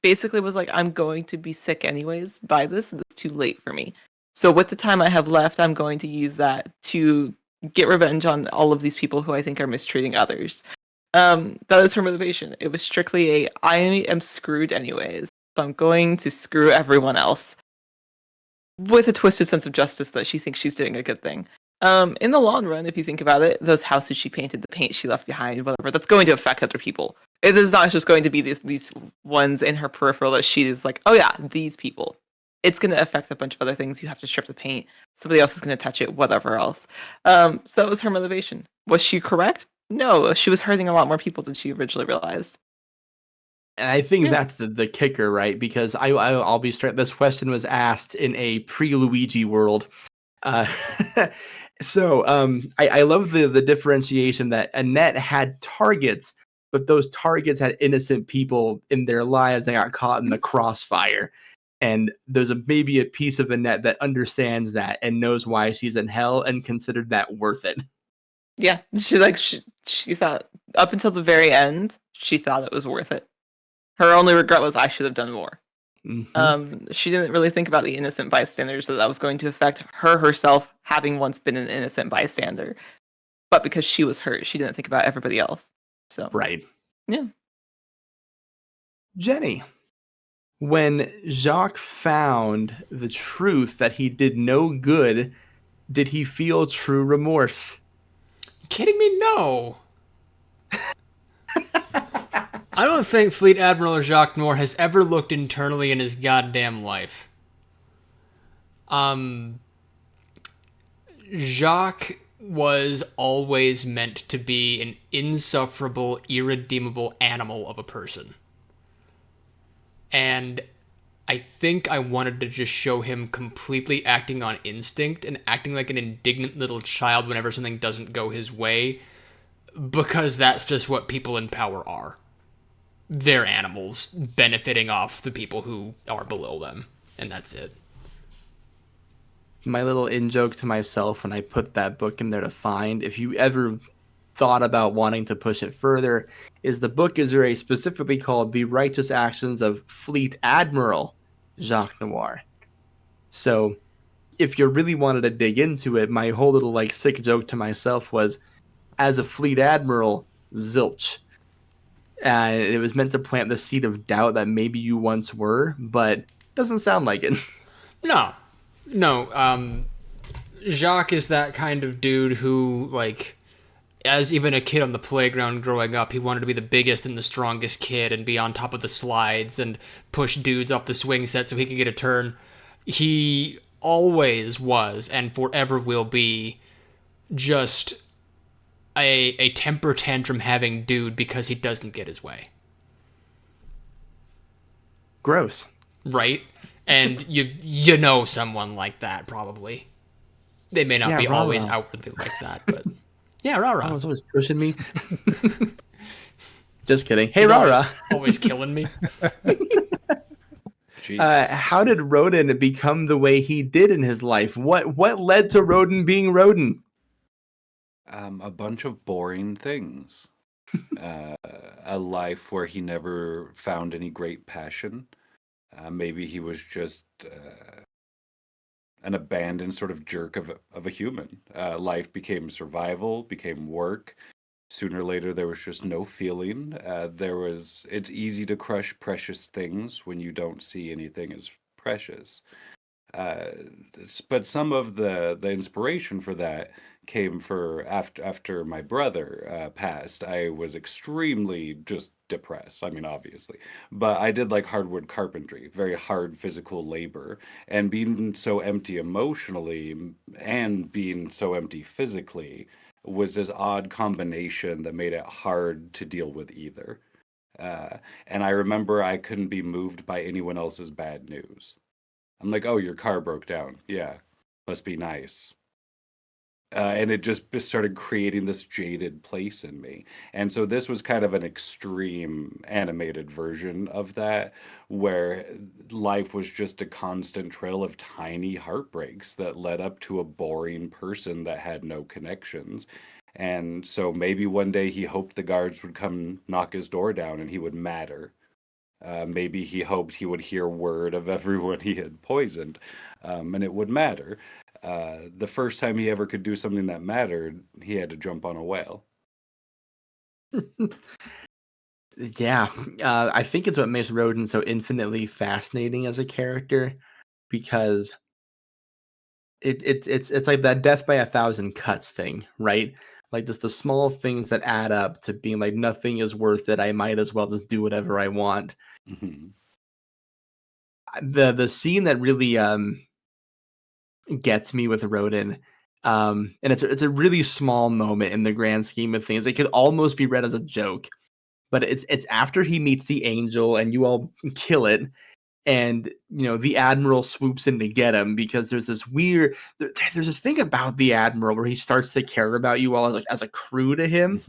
basically was like, I'm going to be sick anyways by this. It's too late for me. So with the time I have left, I'm going to use that to get revenge on all of these people who I think are mistreating others. That is her motivation. It was strictly I am screwed anyways, so I'm going to screw everyone else. With a twisted sense of justice that she thinks she's doing a good thing. In the long run, if you think about it, those houses she painted, the paint she left behind, whatever, that's going to affect other people. It is not just going to be these ones in her peripheral that she is like, oh yeah, these people. It's going to affect a bunch of other things. You have to strip the paint. Somebody else is going to touch it, whatever else. So that was her motivation. Was she correct? No, she was hurting a lot more people than she originally realized. And I think that's the kicker, right? Because I'll be straight. This question was asked in a pre-Luigi world. So I love the differentiation that Annette had targets, but those targets had innocent people in their lives that got caught in the crossfire. And there's maybe a piece of Annette that understands that and knows why she's in hell and considered that worth it. Yeah, she thought up until the very end, she thought it was worth it. Her only regret was I should have done more. Mm-hmm. She didn't really think about the innocent bystanders that was going to affect her herself, having once been an innocent bystander. But because she was hurt, she didn't think about everybody else. So right, yeah. Jenny, when Jacques found the truth that he did no good, did he feel true remorse? Kidding me? No. I don't think Fleet Admiral Jacques Noire has ever looked internally in his goddamn life. Jacques was always meant to be an insufferable, irredeemable animal of a person. And I think I wanted to just show him completely acting on instinct and acting like an indignant little child whenever something doesn't go his way, because that's just what people in power are. They're animals benefiting off the people who are below them, and that's it. My little in-joke to myself when I put that book in there to find, if you ever thought about wanting to push it further, is the book is very specifically called The Righteous Actions of Fleet Admiral Jacques Noire. So if you really wanted to dig into it, my whole little sick joke to myself was, as a Fleet Admiral, zilch. And it was meant to plant the seed of doubt that maybe you once were, but doesn't sound like it. No. Jacques is that kind of dude who, as even a kid on the playground growing up, he wanted to be the biggest and the strongest kid and be on top of the slides and push dudes off the swing set so he could get a turn. He always was and forever will be just a temper tantrum having dude because he doesn't get his way. Gross. Right? And you know someone like that, probably. They may not be always outwardly like that, but yeah, Rahrah. was always pushing me. Just kidding. Hey, He's Rahrah. always killing me. How did Roaden become the way he did in his life? What led to Roaden being Roaden? A bunch of boring things. A life where he never found any great passion. Maybe he was just an abandoned sort of jerk of a human. Life became survival, became work. Sooner or later, there was just no feeling. It's easy to crush precious things when you don't see anything as precious. But some of the inspiration for that came after my brother passed. I was extremely just depressed. I mean, obviously, but I did like hardwood carpentry, very hard physical labor, and being so empty emotionally and being so empty physically was this odd combination that made it hard to deal with either. And I remember I couldn't be moved by anyone else's bad news. I'm like, oh, your car broke down. Yeah, must be nice. And it just started creating this jaded place in me. And so this was kind of an extreme animated version of that, where life was just a constant trail of tiny heartbreaks that led up to a boring person that had no connections. And so maybe one day he hoped the guards would come knock his door down and he would matter. Maybe he hoped he would hear word of everyone he had poisoned, and it would matter. The first time he ever could do something that mattered, he had to jump on a whale. Yeah, I think it's what makes Roaden so infinitely fascinating as a character, because it's like that death by 1,000 cuts thing, right? Like just the small things that add up to being like nothing is worth it. I might as well just do whatever I want. Mhm. The scene that really gets me with Roaden, and it's a really small moment in the grand scheme of things. It could almost be read as a joke, but it's after he meets the angel and you all kill it, and the Admiral swoops in to get him, because there's this thing about the Admiral where he starts to care about you all as a crew to him.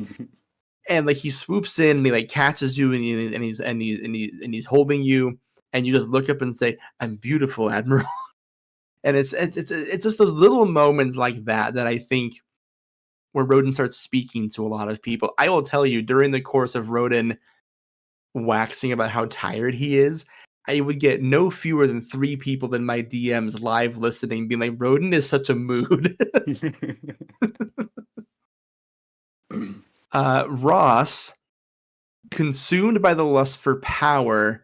And like he swoops in and he like catches you, and he's holding you, and you just look up and say, "I'm beautiful, Admiral." And it's just those little moments like that I think where Roaden starts speaking to a lot of people. I will tell you, during the course of Roaden waxing about how tired he is, I would get no fewer than 3 people in my DMs live listening, being like, "Roaden is such a mood." Ross, consumed by the lust for power,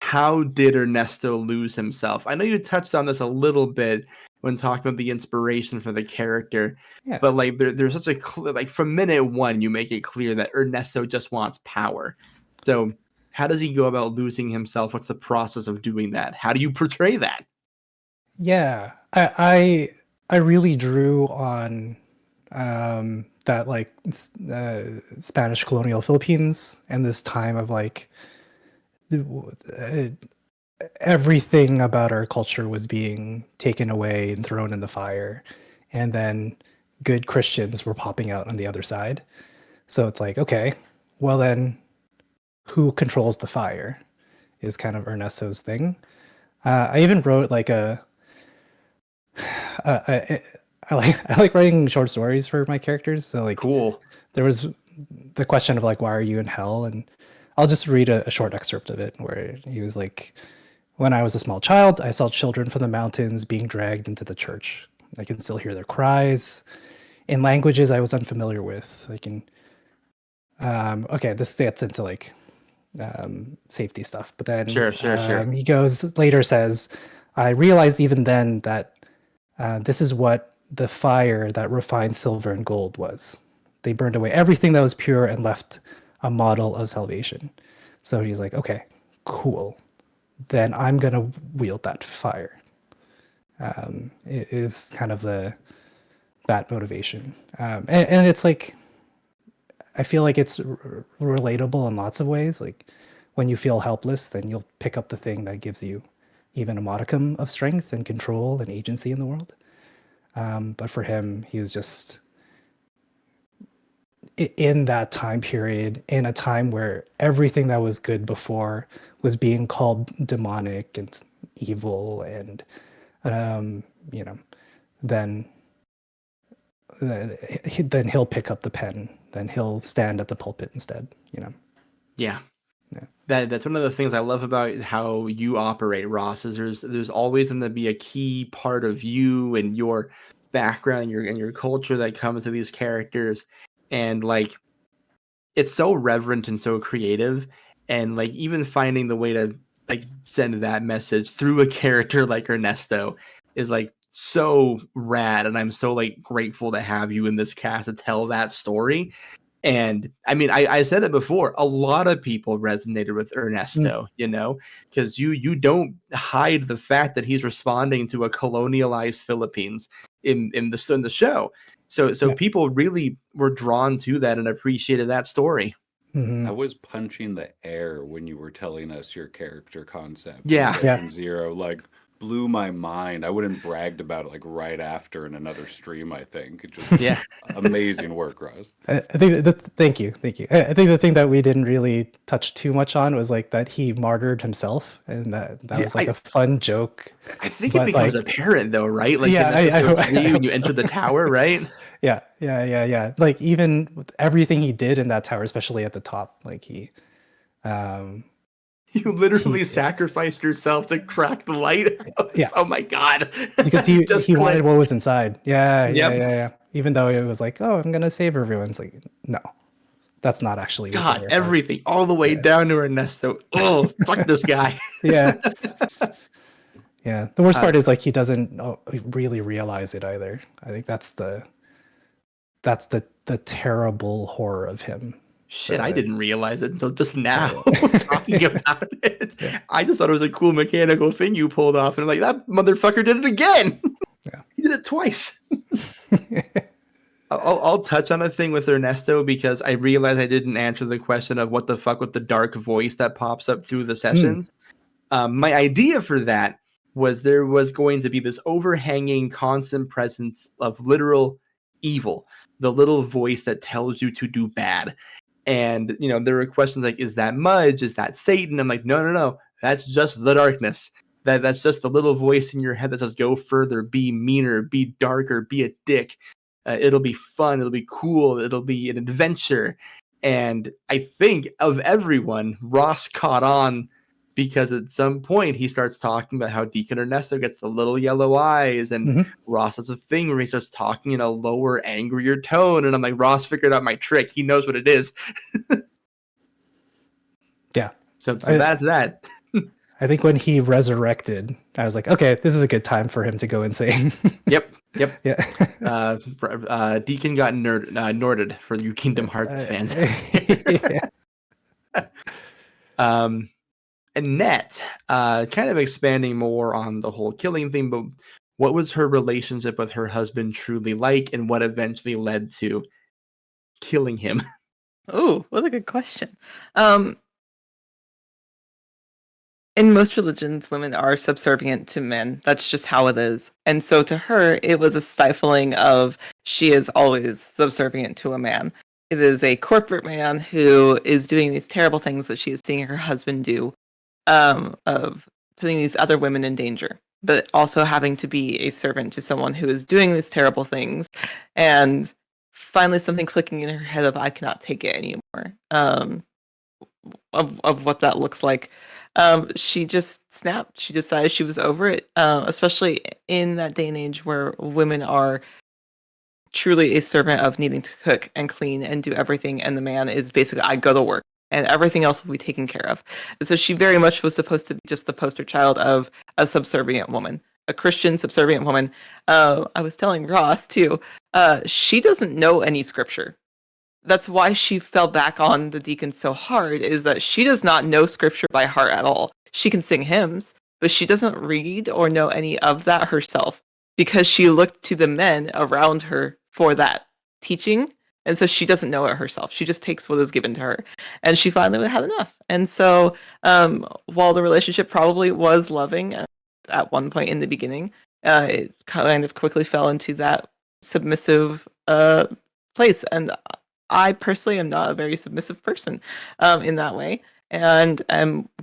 how did Ernesto lose himself? I know you touched on this a little bit when talking about the inspiration for the character, Yeah. but like there's such a like from minute 1 you make it clear that Ernesto just wants power. So how does he go about losing himself? What's the process of doing that? How do you portray that? Yeah, I really drew on that like Spanish colonial Philippines and this time of like everything about our culture was being taken away and thrown in the fire, and then good Christians were popping out on the other side. So it's like, okay, well then, who controls the fire is kind of Ernesto's thing. I even wrote like I like writing short stories for my characters. So like, Cool. there was the question of like, why are you in hell? And I'll just read a short excerpt of it where he was like, when I was a small child, I saw children from the mountains being dragged into the church. I can still hear their cries in languages I was unfamiliar with. I can. Okay, this gets into like safety stuff, but then Sure. he goes later says, I realized even then that this is what the fire that refined silver and gold was. They burned away everything that was pure and left a model of salvation. So he's like, okay, cool. Then I'm gonna wield that fire. It is kind of that motivation, and it's like, I feel like it's relatable in lots of ways. Like when you feel helpless, then you'll pick up the thing that gives you even a modicum of strength and control and agency in the world. But for him, he was just in that time period, in a time where everything that was good before was being called demonic and evil, and you know, then he'll pick up the pen, then he'll stand at the pulpit instead, you know. Yeah. That's one of the things I love about how you operate, Ross, is there's always going to be a key part of you and your background and your culture that comes to these characters, and like it's so reverent and so creative, and like even finding the way to like send that message through a character like Ernesto is like so rad, and I'm so like grateful to have you in this cast to tell that story. And I mean, I said it before, a lot of people resonated with Ernesto, you know, because you don't hide the fact that he's responding to a colonialized Philippines in the show. So people really were drawn to that and appreciated that story. Mm-hmm. I was punching the air when you were telling us your character concept. Yeah. Second Zero, like, blew my mind. I wouldn't bragged about it like right after in another stream. I think it just amazing work, Ross. I think thank you. I think the thing that we didn't really touch too much on was like that he martyred himself, and that was like a fun joke. I think it becomes apparent though, right? Like in episode 3 when you enter the tower, right? Yeah. Like even with everything he did in that tower, especially at the top, like he you literally sacrificed yourself to crack the lighthouse. Yeah. Oh my god. Because he wanted what was inside. Yeah. Even though it was like, oh, I'm gonna save everyone. It's like, no, that's not actually what's in your everything, all the way down to Ernesto. Oh, fuck this guy. Yeah. The worst part is like he doesn't really realize it either. I think that's the terrible horror of him. Shit, I didn't realize it until just now talking about it. Yeah. I just thought it was a cool mechanical thing you pulled off, and like that motherfucker did it again. Yeah, he did it twice. I'll touch on a thing with Ernesto because I realized I didn't answer the question of what the fuck with the dark voice that pops up through the sessions. My idea for that was there was going to be this overhanging constant presence of literal evil, the little voice that tells you to do bad. And, you know, there were questions like, is that Mudge? Is that Satan? I'm like, no. That's just the darkness. That's just the little voice in your head that says, go further, be meaner, be darker, be a dick. It'll be fun. It'll be cool. It'll be an adventure. And I think of everyone, Ross caught on because at some point he starts talking about how Deacon Ernesto gets the little yellow eyes, and Ross has a thing where he starts talking in a lower, angrier tone. And I'm like, Ross figured out my trick. He knows what it is. Yeah. So that's that. I think when he resurrected, I was like, okay, this is a good time for him to go insane. Yep. Yeah. Deacon got Norded for you Kingdom Hearts fans. Annette, kind of expanding more on the whole killing thing, but what was her relationship with her husband truly like, and what eventually led to killing him? Oh, what a good question. In most religions, women are subservient to men. That's just how it is. And so to her, it was a stifling of she is always subservient to a man. It is a corporate man who is doing these terrible things that she is seeing her husband do, of putting these other women in danger, but also having to be a servant to someone who is doing these terrible things. And finally something clicking in her head of, I cannot take it anymore, of what that looks like. She just snapped. She decided she was over it, especially in that day and age where women are truly a servant of needing to cook and clean and do everything, and the man is basically, I go to work and everything else will be taken care of. And so she very much was supposed to be just the poster child of a subservient woman, a Christian subservient woman. I was telling Ross too, she doesn't know any scripture. That's why she fell back on the Deacon so hard, is that she does not know scripture by heart at all. She can sing hymns, but she doesn't read or know any of that herself because she looked to the men around her for that teaching. And so she doesn't know it herself. She just takes what is given to her. And she finally had enough. And so while the relationship probably was loving, at one point in the beginning. It kind of quickly fell into that submissive place, and I personally am not a very submissive person in that way. And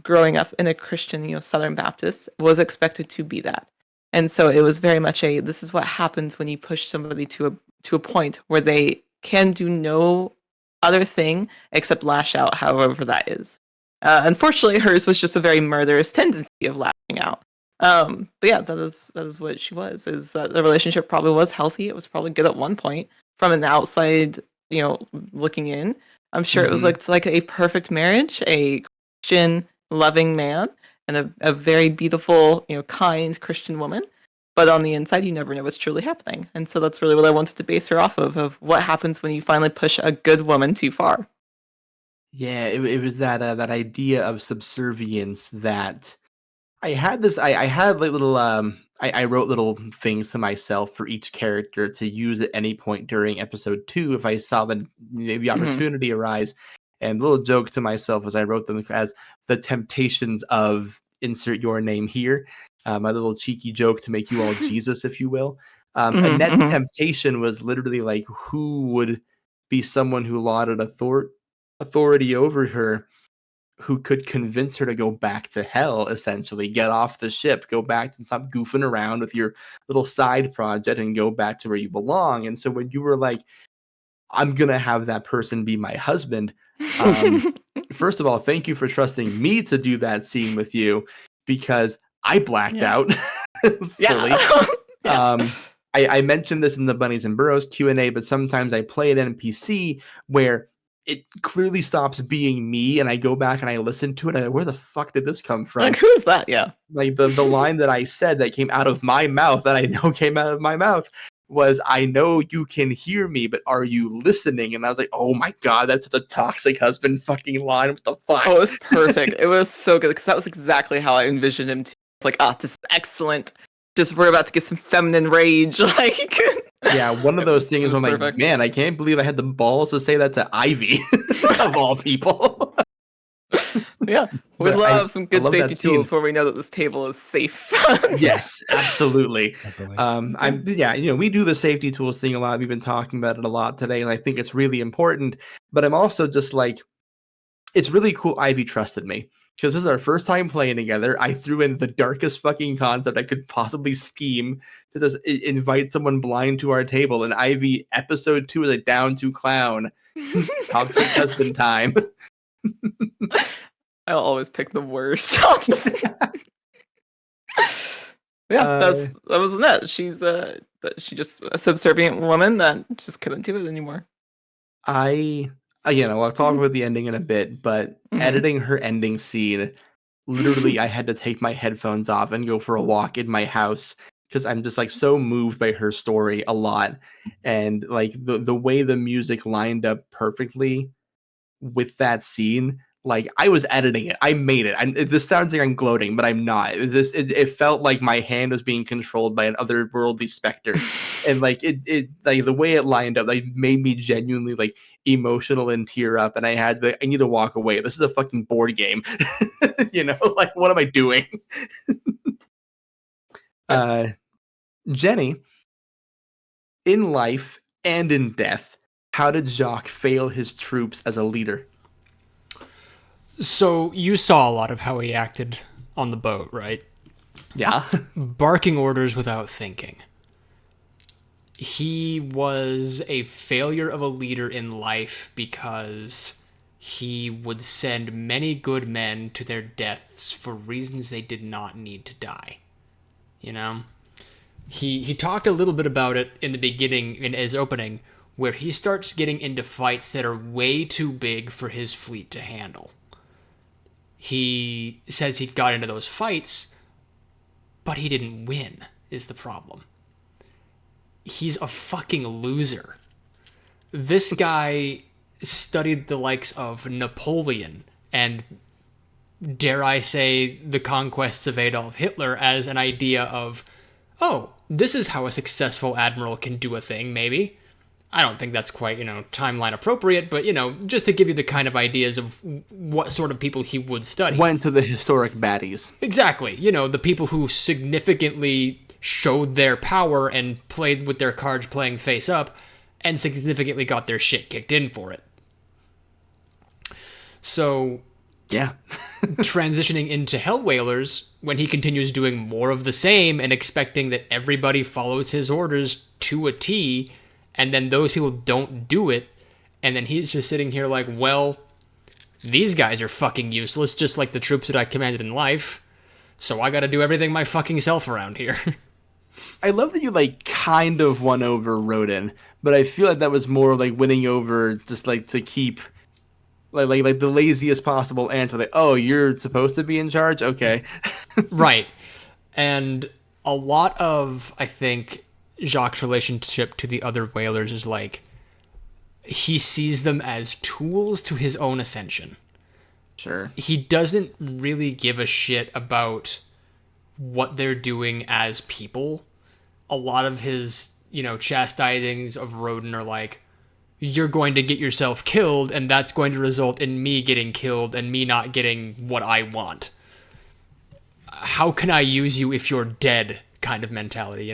growing up in a Christian, Southern Baptist, was expected to be that. And so it was very much this is what happens when you push somebody to a point where they can do no other thing except lash out, however that is. Unfortunately, hers was just a very murderous tendency of lashing out. But yeah, that is what she was. Is that the relationship probably was healthy? It was probably good at one point from an outside, looking in. I'm sure it was like a perfect marriage, a Christian loving man and a very beautiful, kind Christian woman. But on the inside, you never know what's truly happening. And so that's really what I wanted to base her off of what happens when you finally push a good woman too far. Yeah, it was that idea of subservience that I had this. I had like little I wrote little things to myself for each character to use at any point during episode 2 if I saw the opportunity arise. And a little joke to myself as I wrote them as the temptations of insert your name here. My little cheeky joke to make you all Jesus, if you will. Annette's temptation was literally like, who would be someone who lauded authority over her, who could convince her to go back to hell, essentially, get off the ship, go back and stop goofing around with your little side project and go back to where you belong. And so when you were like, I'm going to have that person be my husband, first of all, thank you for trusting me to do that scene with you, because I blacked out fully. I mentioned this in the Bunnies and Burrows Q&A, but sometimes I play an NPC where it clearly stops being me, and I go back and I listen to it, and where the fuck did this come from? Like, who's that? Yeah. Like, the line that I said that came out of my mouth, that I know came out of my mouth, was, I know you can hear me, but are you listening? And I was like, oh my god, that's such a toxic husband fucking line. What the fuck? Oh, it was perfect. It was so good, because that was exactly how I envisioned him too. It's like, this is excellent. Just we're about to get some feminine rage. Like, yeah, one of those things I'm like, man, I can't believe I had the balls to say that to Ivy, of all people. Yeah, we love some good safety tools where we know that this table is safe. Yes, absolutely. We do the safety tools thing a lot. We've been talking about it a lot today, and I think it's really important. But I'm also just like, it's really cool Ivy trusted me, because this is our first time playing together. I threw in the darkest fucking concept I could possibly scheme to just invite someone blind to our table. And Ivy, episode 2 is a down to clown. Toxic husband time. I'll always pick the worst. That was Annette. She's just a subservient woman that just couldn't do it anymore. I'll talk about the ending in a bit, but editing her ending scene, literally I had to take my headphones off and go for a walk in my house, because I'm just like so moved by her story a lot. And like the way the music lined up perfectly with that scene, like I was editing it. I made it. This sounds like I'm gloating, but I'm not. It felt like my hand was being controlled by an otherworldly specter. And like it like the way it lined up, like made me genuinely like emotional and tear up. And I need to walk away. This is a fucking board game. Like, what am I doing? Jenny, in life and in death, how did Jacques fail his troops as a leader? So you saw a lot of how he acted on the boat, right? Yeah. Barking orders without thinking. He was a failure of a leader in life because he would send many good men to their deaths for reasons they did not need to die. He talked a little bit about it in the beginning, in his opening, where he starts getting into fights that are way too big for his fleet to handle. He says he got into those fights, but he didn't win, is the problem. He's a fucking loser. This guy studied the likes of Napoleon and, dare I say, the conquests of Adolf Hitler as an idea of, oh, this is how a successful admiral can do a thing, maybe. I don't think that's quite, timeline appropriate, but, just to give you the kind of ideas of what sort of people he would study. Went to the historic baddies. Exactly. The people who significantly showed their power and played with their cards playing face up and significantly got their shit kicked in for it. So, yeah. transitioning into Hellwhalers, when he continues doing more of the same and expecting that everybody follows his orders to a T, and then those people don't do it, and then he's just sitting here like, well, these guys are fucking useless, just like the troops that I commanded in life, so I gotta do everything my fucking self around here. I love that you, kind of won over Roaden, but I feel like that was more winning over just, to keep... Like the laziest possible answer. Like, oh, you're supposed to be in charge? Okay. Right. And a lot of, I think, Jacques' relationship to the other whalers is he sees them as tools to his own ascension. Sure. He doesn't really give a shit about what they're doing as people. A lot of his, chastisings of Roaden are you're going to get yourself killed, and that's going to result in me getting killed and me not getting what I want. How can I use you if you're dead kind of mentality,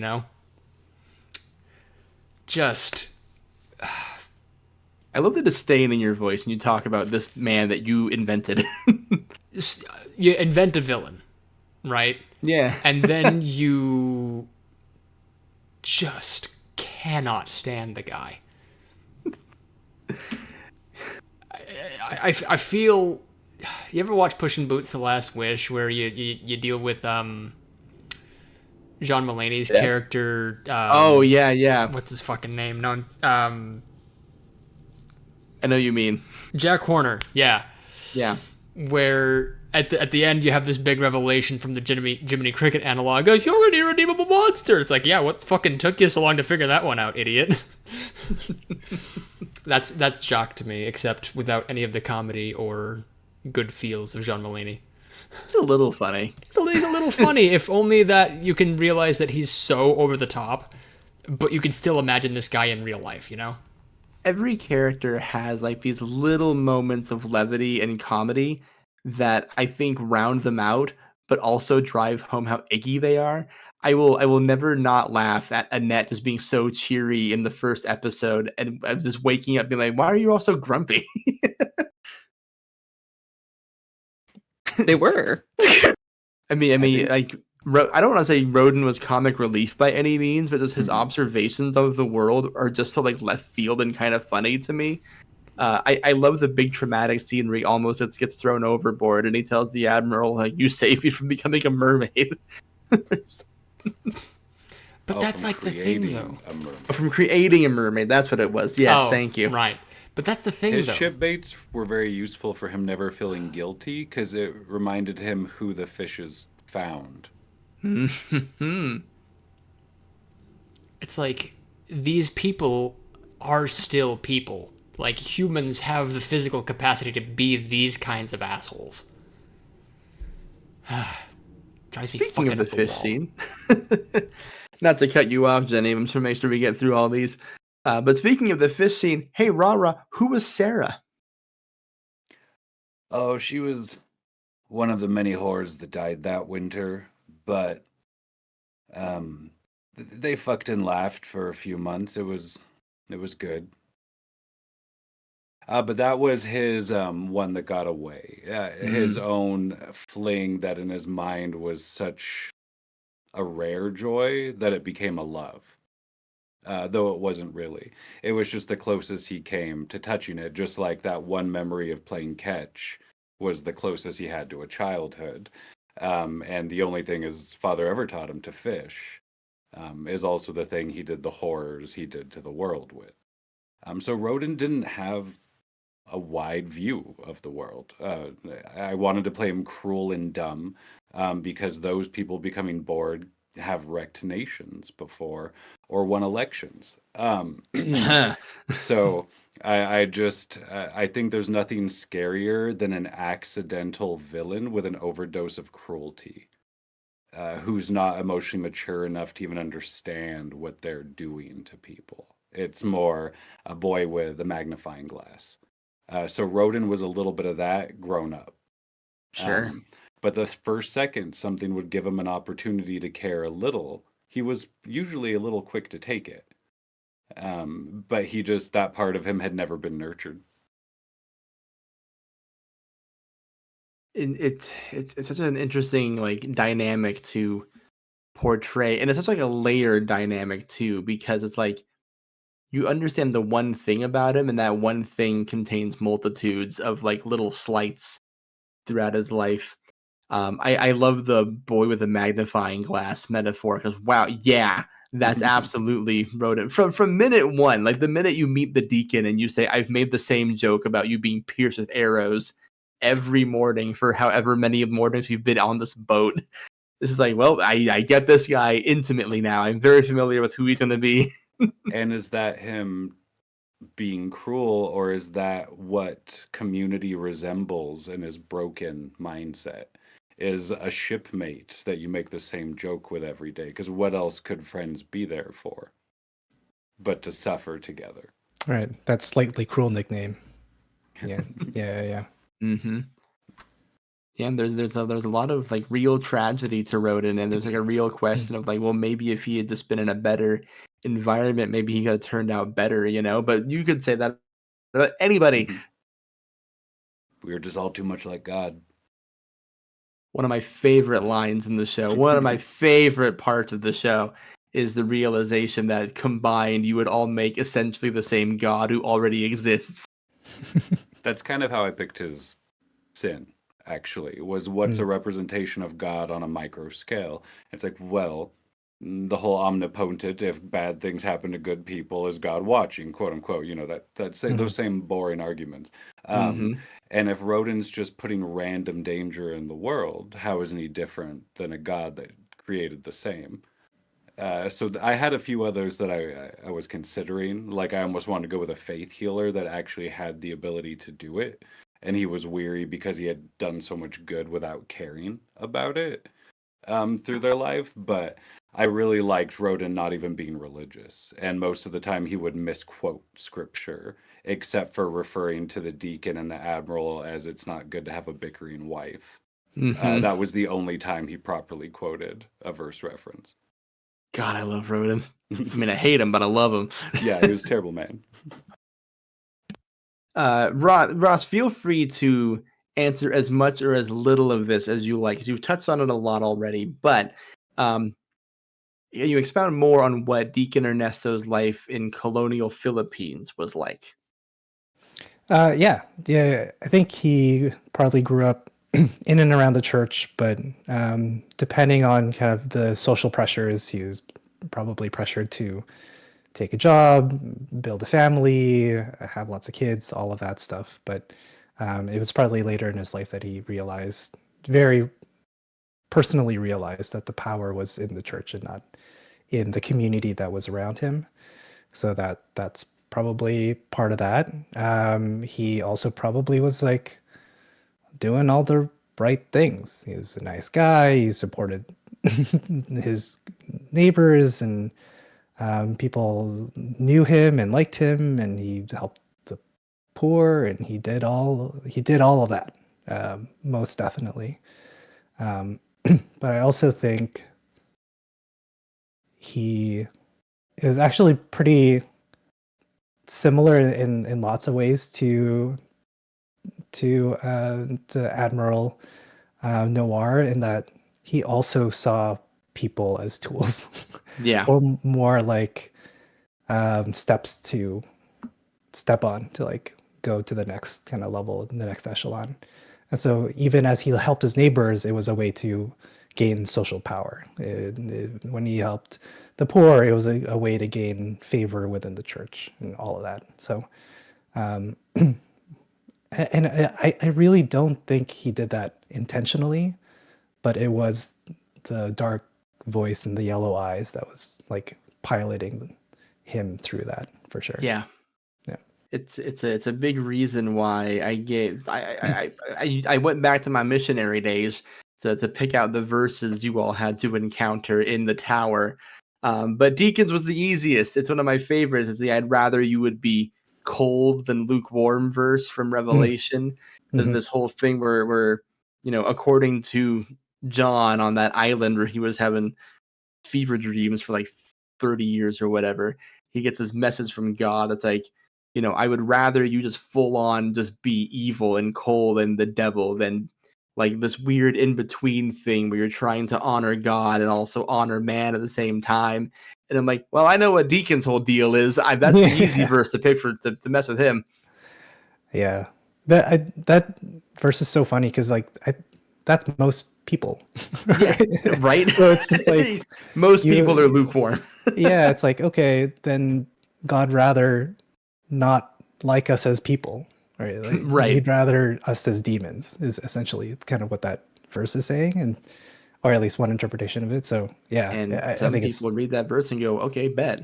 Just... I love the disdain in your voice when you talk about this man that you invented. You invent a villain, right? Yeah. And then you just cannot stand the guy. I feel... You ever watch Puss in Boots: The Last Wish, where you deal with Jean Mulaney's character? Oh yeah. What's his fucking name? No, I know you mean Jack Horner. Yeah. Where at the end you have this big revelation from the Jiminy Cricket analog. Goes, you're an irredeemable monster. It's yeah, what fucking took you so long to figure that one out, idiot? That's Jacques to me, except without any of the comedy or good feels of Jean Mulaney. It's a little funny. He's a little funny, if only that you can realize that he's so over the top, but you can still imagine this guy in real life, Every character has these little moments of levity and comedy that I think round them out, but also drive home how icky they are. I will never not laugh at Annette just being so cheery in the first episode, and I'm just waking up being like, why are you all so grumpy? They were. I mean, I don't want to say Roaden was comic relief by any means, but just his observations of the world are just so left field and kind of funny to me. I love the big traumatic scene where he almost gets thrown overboard, and he tells the Admiral, you saved me from becoming a mermaid. But that's the thing, though. From creating a mermaid, that's what it was. Yes, thank you. Right. But that's the thing, His though. shipmates were very useful for him never feeling guilty, because it reminded him who the fishes found. It's these people are still people. Humans have the physical capacity to be these kinds of assholes. Drives me Speaking fucking of the up fish wall. scene, not to cut you off, Jenny, I'm just trying to make sure we get through all these. But speaking of the fish scene, hey, Rahrah, who was Sarah? Oh, she was one of the many whores that died that winter, but they fucked and laughed for a few months. It was good. But that was his one that got away. His own fling that in his mind was such a rare joy that it became a love. Though it wasn't really. It was just the closest he came to touching it, just like that one memory of playing catch was the closest he had to a childhood. And the only thing his father ever taught him to fish is also the thing he did the horrors he did to the world with. So Roaden didn't have a wide view of the world. I wanted to play him cruel and dumb because those people becoming bored have wrecked nations before or won elections. So I think there's nothing scarier than an accidental villain with an overdose of cruelty, who's not emotionally mature enough to even understand what they're doing to people. It's more a boy with a magnifying glass. So Roaden was a little bit of that grown up. Sure. But the first second something would give him an opportunity to care a little, he was usually a little quick to take it. But that part of him had never been nurtured. It's such an interesting like dynamic to portray, and it's such like a layered dynamic too, because it's like you understand the one thing about him, and that one thing contains multitudes of like little slights throughout his life. I love the boy with the magnifying glass metaphor because wow, yeah, that's absolutely Roaden. From minute one, like the minute you meet the Deacon and you say, "I've made the same joke about you being pierced with arrows every morning for however many mornings you've been on this boat." This is like, well, I get this guy intimately now. I'm very familiar with who he's going to be. And is that him being cruel, or is that what community resembles in his broken mindset? Is a shipmate that you make the same joke with every day? Because what else could friends be there for but to suffer together? Right. That slightly cruel nickname. Yeah. Mm-hmm. Yeah, and there's a lot of like real tragedy to Roaden, and there's like a real question of like, well, maybe if he had just been in a better environment, maybe he could have turned out better, you know. But you could say that about anybody. We were just all too much like God. One of my favorite lines in the show, one of my favorite parts of the show, is the realization that combined you would all make essentially the same God who already exists. That's kind of how I picked his sin, actually, was what's a representation of God on a micro scale. It's like, well, the whole omnipotent, if bad things happen to good people, is God watching, quote unquote, those same boring arguments. And if Roden's just putting random danger in the world, how isn't he different than a God that created the same? So I had a few others that I was considering. Like I almost wanted to go with a faith healer that actually had the ability to do it, and he was weary because he had done so much good without caring about it through their life. But I really liked Roden not even being religious, and most of the time he would misquote scripture, except for referring to the Deacon and the Admiral as it's not good to have a bickering wife. That was the only time he properly quoted a verse reference. God, I love Roaden. I mean, I hate him, but I love him. Yeah, he was a terrible man. Ross, feel free to answer as much or as little of this as you like, because you've touched on it a lot already. But you expound more on what Deacon Ernesto's life in colonial Philippines was like. Yeah. I think he probably grew up in and around the church, but depending on kind of the social pressures, he was probably pressured to take a job, build a family, have lots of kids, all of that stuff. But it was probably later in his life that he very personally realized that the power was in the church and not in the community that was around him. So that's probably part of that. He also probably was like doing all the right things. He was a nice guy. He supported his neighbors, and people knew him and liked him, and he helped the poor, and he did all of that, most definitely. But I also think he is actually pretty similar in lots of ways to Admiral Noire, in that he also saw people as tools. Yeah. Or more like steps to step on to like go to the next kind of level, the next echelon. And so even as he helped his neighbors, it was a way to gain social power. When he helped the poor, it was a way to gain favor within the church and all of that. So and I really don't think he did that intentionally, but it was the dark voice and the yellow eyes that was like piloting him through that, for sure. Yeah. It's a big reason why I went back to my missionary days to pick out the verses you all had to encounter in the tower. But Deacons was the easiest. It's one of my favorites. It's the I'd rather you would be cold than lukewarm verse from Revelation. There's this whole thing where according to John on that island where he was having fever dreams for like 30 years or whatever, he gets this message from God that's like, I would rather you just full on just be evil and cold and the devil than like this weird in-between thing where you're trying to honor God and also honor man at the same time. And I'm like, well, I know what Deacon's whole deal is. That's the easy verse to pick to mess with him. Yeah. That verse is so funny because that's most people. Yeah, right? So it's just like most people are lukewarm. Yeah, it's like, okay, then God rather not like us as people. Right. Like, right. He'd rather us as demons is essentially kind of what that verse is saying, or at least one interpretation of it. So yeah, and I some think people read that verse and go, "Okay, bet."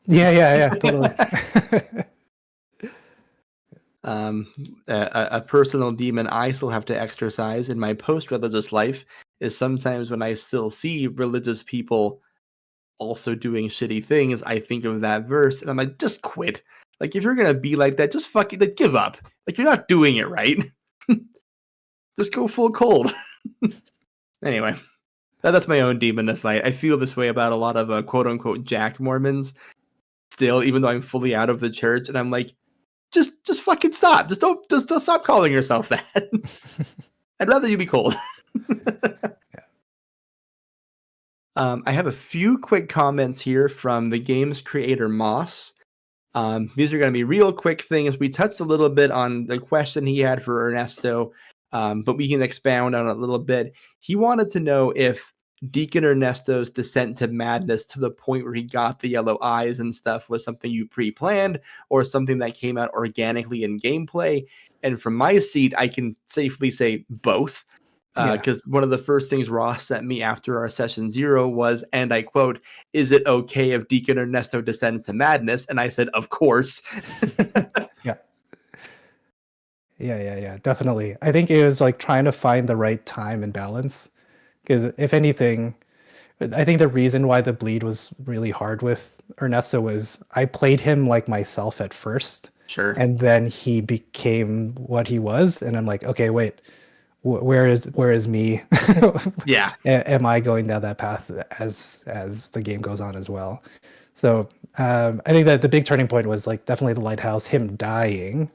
Yeah, totally. A personal demon I still have to exercise in my post-religious life is sometimes when I still see religious people also doing shitty things, I think of that verse and I'm like, just quit. Like, if you're gonna be like that, just fucking give up. Like, you're not doing it right. Just go full cold. Anyway, that's my own demon to fight. I feel this way about a lot of quote-unquote Jack Mormons still, even though I'm fully out of the church, and I'm like, just fucking stop. Just don't stop calling yourself that. I'd rather you be cold. I have a few quick comments here from the game's creator, Moss. These are going to be real quick things. We touched a little bit on the question he had for Ernesto, but we can expound on it a little bit. He wanted to know if Deacon Ernesto's descent to madness to the point where he got the yellow eyes and stuff was something you pre-planned or something that came out organically in gameplay. And from my seat, I can safely say both. Because one of the first things Ross sent me after our session 0 was, and I quote, "Is it okay if Deacon Ernesto descends to madness?" And I said, "Of course." Yeah, definitely. I think it was like trying to find the right time and balance. Because if anything, I think the reason why the bleed was really hard with Ernesto was I played him like myself at first. Sure. And then he became what he was. And I'm like, okay, wait. Where is me? Yeah. Am I going down that path as the game goes on as well? So I think that the big turning point was like definitely the lighthouse, him dying.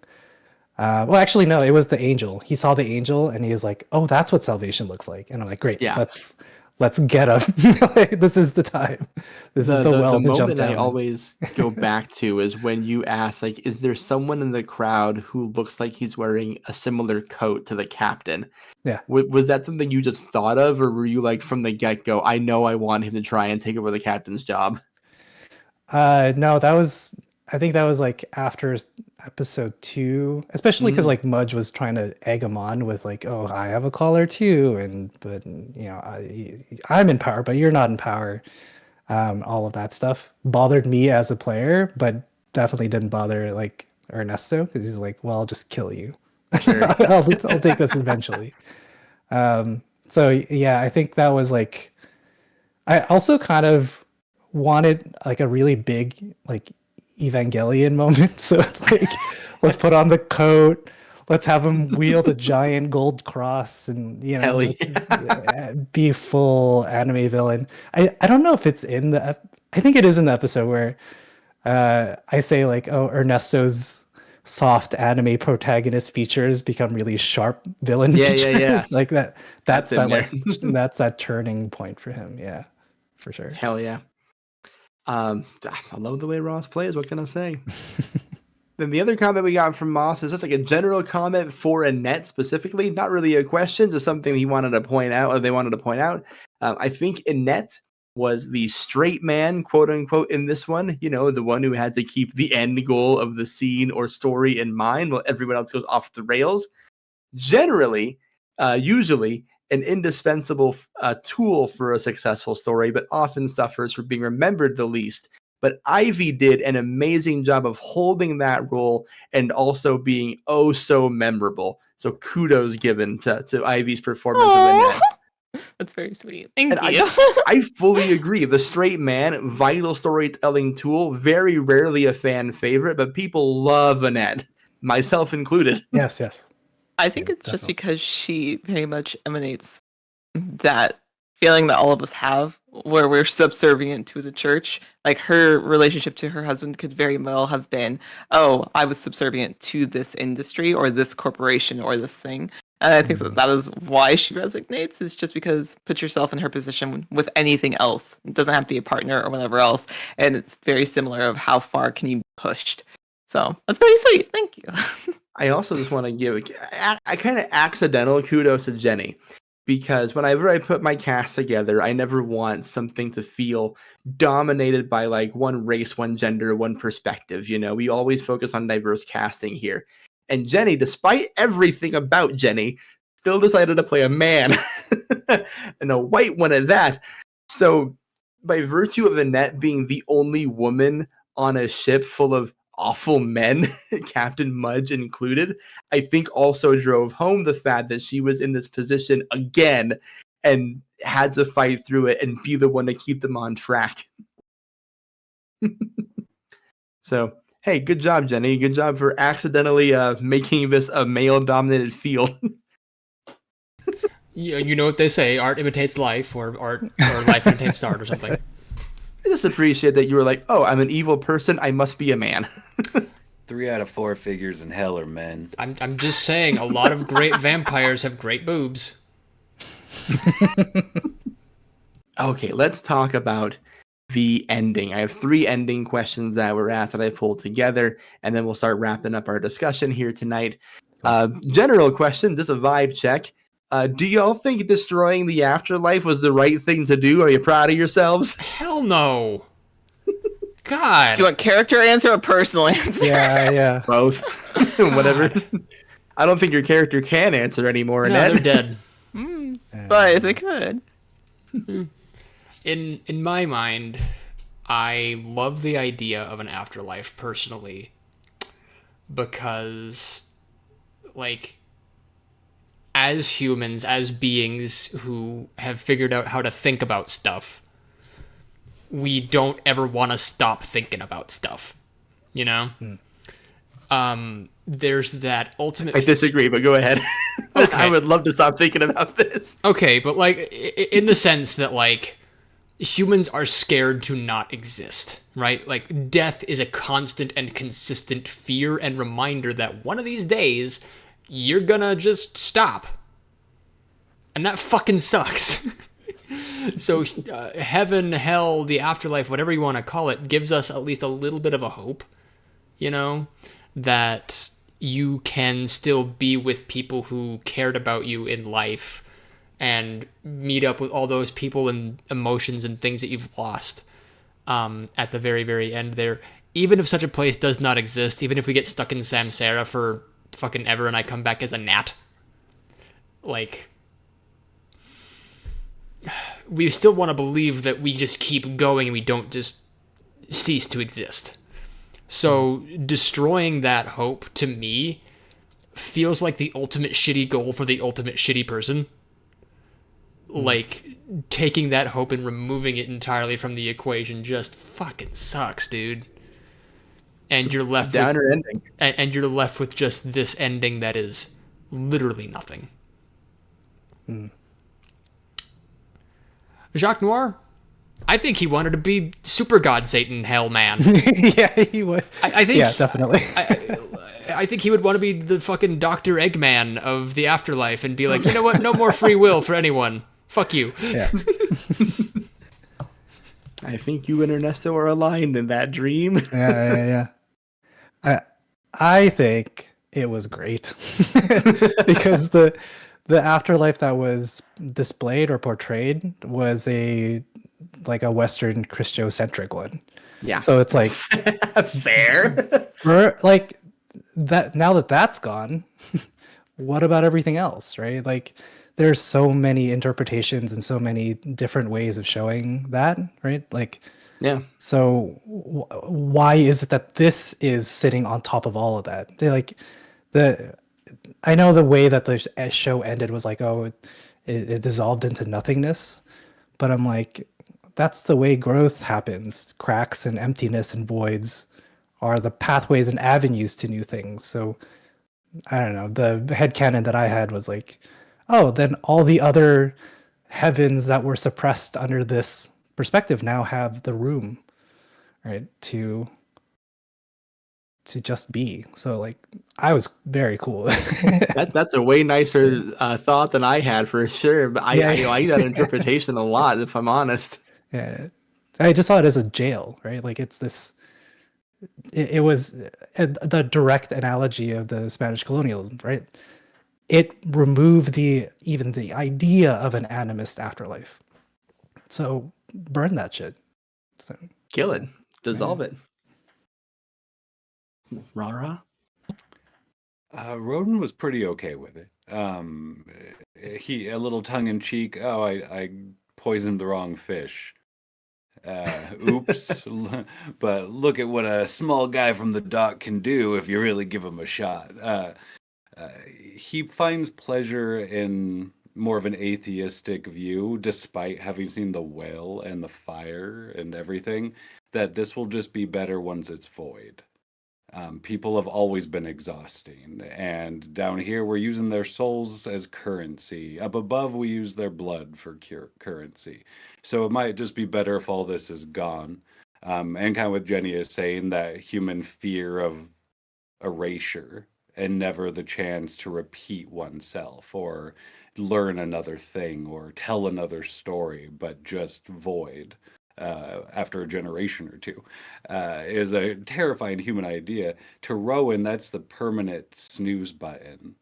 Well, actually, no, it was the angel. He saw the angel and he was like, "Oh, that's what salvation looks like." And I'm like, "Great, yeah. Let's get him. This is the time. This is the well to jump down." I always go back to is when you ask, like, is there someone in the crowd who looks like he's wearing a similar coat to the captain? Yeah. Was that something you just thought of, or were you like from the get-go, I know I want him to try and take over the captain's job? No, I think that was like after episode 2, especially because like Mudge was trying to egg him on with like, "Oh, I have a collar too," but I'm in power, but you're not in power. All of that stuff bothered me as a player, but definitely didn't bother like Ernesto because he's like, "Well, I'll just kill you. Sure. I'll take this eventually." So yeah, I think that was like. I also kind of wanted like a really big like Evangelion moment. So it's like, let's put on the coat, let's have him wield a giant gold cross, and be full anime villain. I don't know if it's in the. I think it is in the episode where I say like, "Oh, Ernesto's soft anime protagonist features become really sharp villain features." Yeah. Like that. That's that like that's that turning point for him. Yeah, for sure. Hell yeah. I love the way Ross plays. What can I say? Then the other comment we got from Moss is just like a general comment for Annette specifically, not really a question, just something he wanted to point out, or they wanted to point out. I think Annette was the straight man, quote unquote, in this one. The one who had to keep the end goal of the scene or story in mind while everyone else goes off the rails. Generally, usually, an indispensable tool for a successful story, but often suffers from being remembered the least. But Ivy did an amazing job of holding that role and also being oh so memorable. So kudos given to Ivy's performance of Annette. That's very sweet. Thank And you. I fully agree. The straight man, vital storytelling tool, very rarely a fan favorite, but people love Annette, myself included. Yes, yes. I think Yeah, it's just definitely. because she very much emanates that feeling that all of us have where we're subservient to the church. Like her relationship to her husband could very well have been, oh, I was subservient to this industry or this corporation or this thing. And I think that is why she resignates, is just because put yourself in her position with anything else. It doesn't have to be a partner or whatever else. And it's very similar of how far can you be pushed. So that's pretty sweet. Thank you. I also just want to give a kind of accidental kudos to Jenny, because whenever I put my cast together, I never want something to feel dominated by like one race, one gender, one perspective. You know, we always focus on diverse casting here. And Jenny, despite everything about Jenny, still decided to play a man and a white one at that. So, by virtue of Annette being the only woman on a ship full of awful men, Captain Mudge included, I think also drove home the fact that she was in this position again and had to fight through it and be the one to keep them on track. So, hey, good job, Jenny. Good job for accidentally making this a male-dominated field. You know what they say: art imitates life, or life imitates art, or something. I just appreciate that you were like, oh, I'm an evil person. I must be a man. 3 out of 4 figures in hell are men. I'm just saying, a lot of great vampires have great boobs. Okay, let's talk about the ending. I have 3 ending questions that were asked that I pulled together, and then we'll start wrapping up our discussion here tonight. General question, just a vibe check. Do y'all think destroying the afterlife was the right thing to do? Are you proud of yourselves? Hell no. God. Do you want character answer or personal answer? Yeah. Both. Whatever. I don't think your character can answer anymore, No, Annette. they're dead. But if they could. In my mind, I love the idea of an afterlife personally, because, like, as humans, as beings who have figured out how to think about stuff, we don't ever want to stop thinking about stuff, you know? There's that ultimate... I disagree, but go ahead. Okay. I would love to stop thinking about this. Okay, but, like, in the sense that, like, humans are scared to not exist, right? Like, death is a constant and consistent fear and reminder that one of these days, you're gonna just stop. And that fucking sucks. So, heaven, hell, the afterlife, whatever you want to call it, gives us at least a little bit of a hope, you know? That you can still be with people who cared about you in life and meet up with all those people and emotions and things that you've lost at the very, very end there. Even if such a place does not exist, even if we get stuck in Samsara for fucking ever and I come back as a gnat, like, we still want to believe that we just keep going and we don't just cease to exist. So destroying that hope, to me, feels like the ultimate shitty goal for the ultimate shitty person. Like, taking that hope and removing it entirely from the equation just fucking sucks, dude. And you're left with Downer ending. and you're left with just this ending that is literally nothing. Jacques Noire, I think he wanted to be super god Satan hell man. Yeah, he would. I think. Yeah, definitely. I think he would want to be the fucking Dr. Eggman of the afterlife and be like, you know what? No more free will for anyone. Fuck you. Yeah. I think you and Ernesto are aligned in that dream. Yeah. I think it was great because the afterlife that was displayed or portrayed was a Western Christocentric one. Yeah. So it's like fair. we're like that now that that's gone. What about everything else, right? Like there's so many interpretations and so many different ways of showing that, right? Like, Yeah. so why is it that this is sitting on top of all of that? Like I know the way that the show ended was like, oh, it dissolved into nothingness. But I'm like, that's the way growth happens. Cracks and emptiness and voids are the pathways and avenues to new things. So I don't know. The headcanon that I had was like, oh, then all the other heavens that were suppressed under this perspective now have the room, right, to just be. So like, I was very cool. That's a way nicer thought than I had for sure. But Yeah. I like that interpretation a lot, if I'm honest. Yeah, I just saw it as a jail, right? Like it's this. It was the direct analogy of the Spanish colonialism, right? It removed even the idea of an animist afterlife. So burn that shit. So Kill it. Dissolve it. Rahrah? Roaden was pretty okay with it. He a little tongue in cheek. Oh, I poisoned the wrong fish. Oops. But look at what a small guy from the dock can do if you really give him a shot. He finds pleasure in more of an atheistic view, despite having seen the whale and the fire and everything, that this will just be better once it's void. People have always been exhausting, and down here we're using their souls as currency. Up above, we use their blood for currency. So it might just be better if all this is gone. And kind of what Jenny is saying, that human fear of erasure and never the chance to repeat oneself or learn another thing or tell another story, but just void after a generation or two, is a terrifying human idea. To Rowan, that's the permanent snooze button.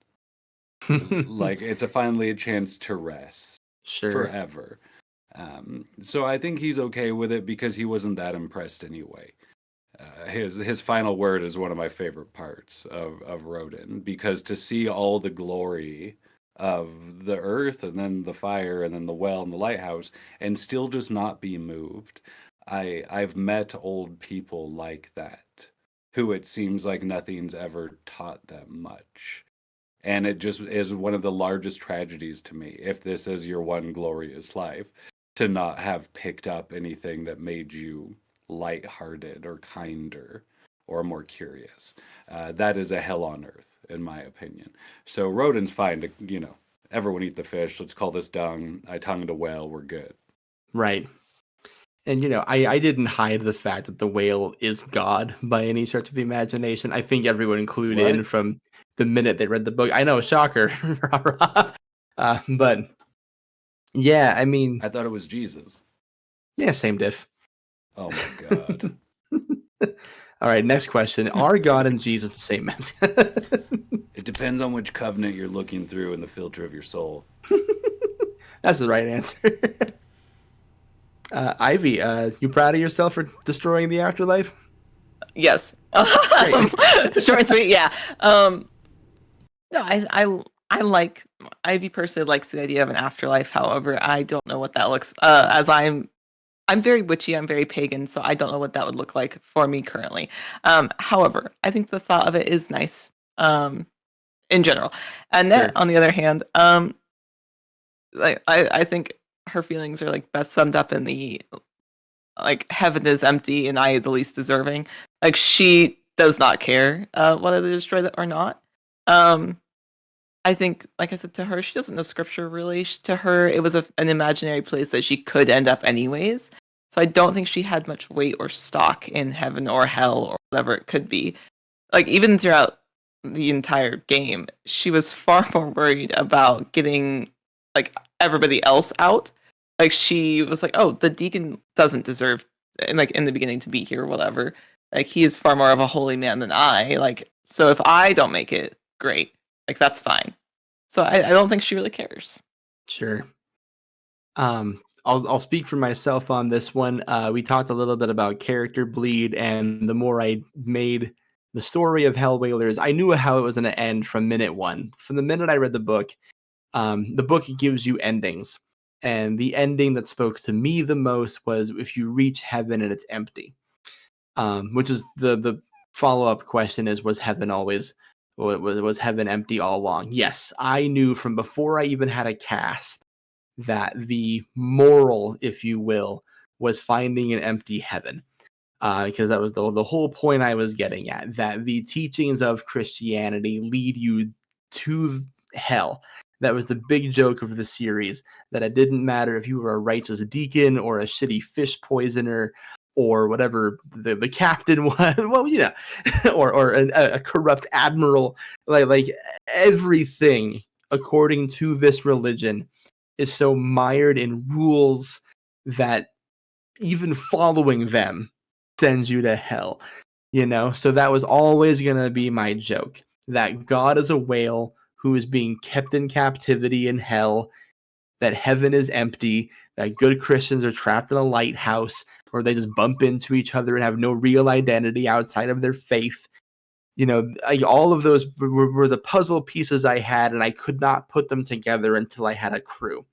Like it's finally a chance to rest forever. So I think he's okay with it because he wasn't that impressed anyway. His final word is one of my favorite parts of Roaden, because to see all the glory of the earth and then the fire and then the well and the lighthouse and still just not be moved. I've met old people like that who it seems like nothing's ever taught them much. And it just is one of the largest tragedies to me, if this is your one glorious life, to not have picked up anything that made you lighthearted or kinder or more curious. That is a hell on earth, in my opinion. So Roaden's fine to, everyone eat the fish. Let's call this dung. I tongued a whale. We're good. Right. And, I didn't hide the fact that the whale is God by any stretch of the imagination. I think everyone clued in from the minute they read the book. I know, shocker. But, yeah, I mean... I thought it was Jesus. Yeah, same diff. Oh, my God. All right, next question. Are God and Jesus the same man? It depends on which covenant you're looking through in the filter of your soul. That's the right answer. Ivy, you proud of yourself for destroying the afterlife? Yes. Short and sweet, yeah. No, I like, Ivy personally likes the idea of an afterlife. However, I don't know what that looks, as I'm very witchy, I'm very pagan, so I don't know what that would look like for me currently. However, I think the thought of it is nice, in general. Annette, on the other hand, I think her feelings are like best summed up in the like, heaven is empty and I am the least deserving. Like, she does not care whether they destroy it or not. I think, like I said, to her, she doesn't know scripture really. To her, it was an imaginary place that she could end up anyways. So I don't think she had much weight or stock in heaven or hell or whatever it could be. Like, even throughout the entire game, she was far more worried about getting, like, everybody else out. Like, she was like, oh, the Deacon doesn't deserve, and like, in the beginning, to be here or whatever. Like, he is far more of a holy man than I. Like, so if I don't make it, great. Like, that's fine. So I don't think she really cares. Sure. I'll speak for myself on this one. We talked a little bit about character bleed, and the more I made the story of Hellwhalers, I knew how it was going to end from minute one. From the minute I read the book gives you endings. And the ending that spoke to me the most was if you reach heaven and it's empty. Which is the follow-up question is, was heaven heaven empty all along? Yes, I knew from before I even had a cast that the moral, if you will, was finding an empty heaven. Because that was the whole point I was getting at, that the teachings of Christianity lead you to hell. That was the big joke of the series, that it didn't matter if you were a righteous deacon or a shitty fish poisoner or whatever the captain was, well, you know, or a corrupt admiral, like everything according to this religion is so mired in rules that even following them sends you to hell, you know? So that was always going to be my joke, that God is a whale who is being kept in captivity in hell, that heaven is empty, that good Christians are trapped in a lighthouse where they just bump into each other and have no real identity outside of their faith. You know, all of those were the puzzle pieces I had, and I could not put them together until I had a crew.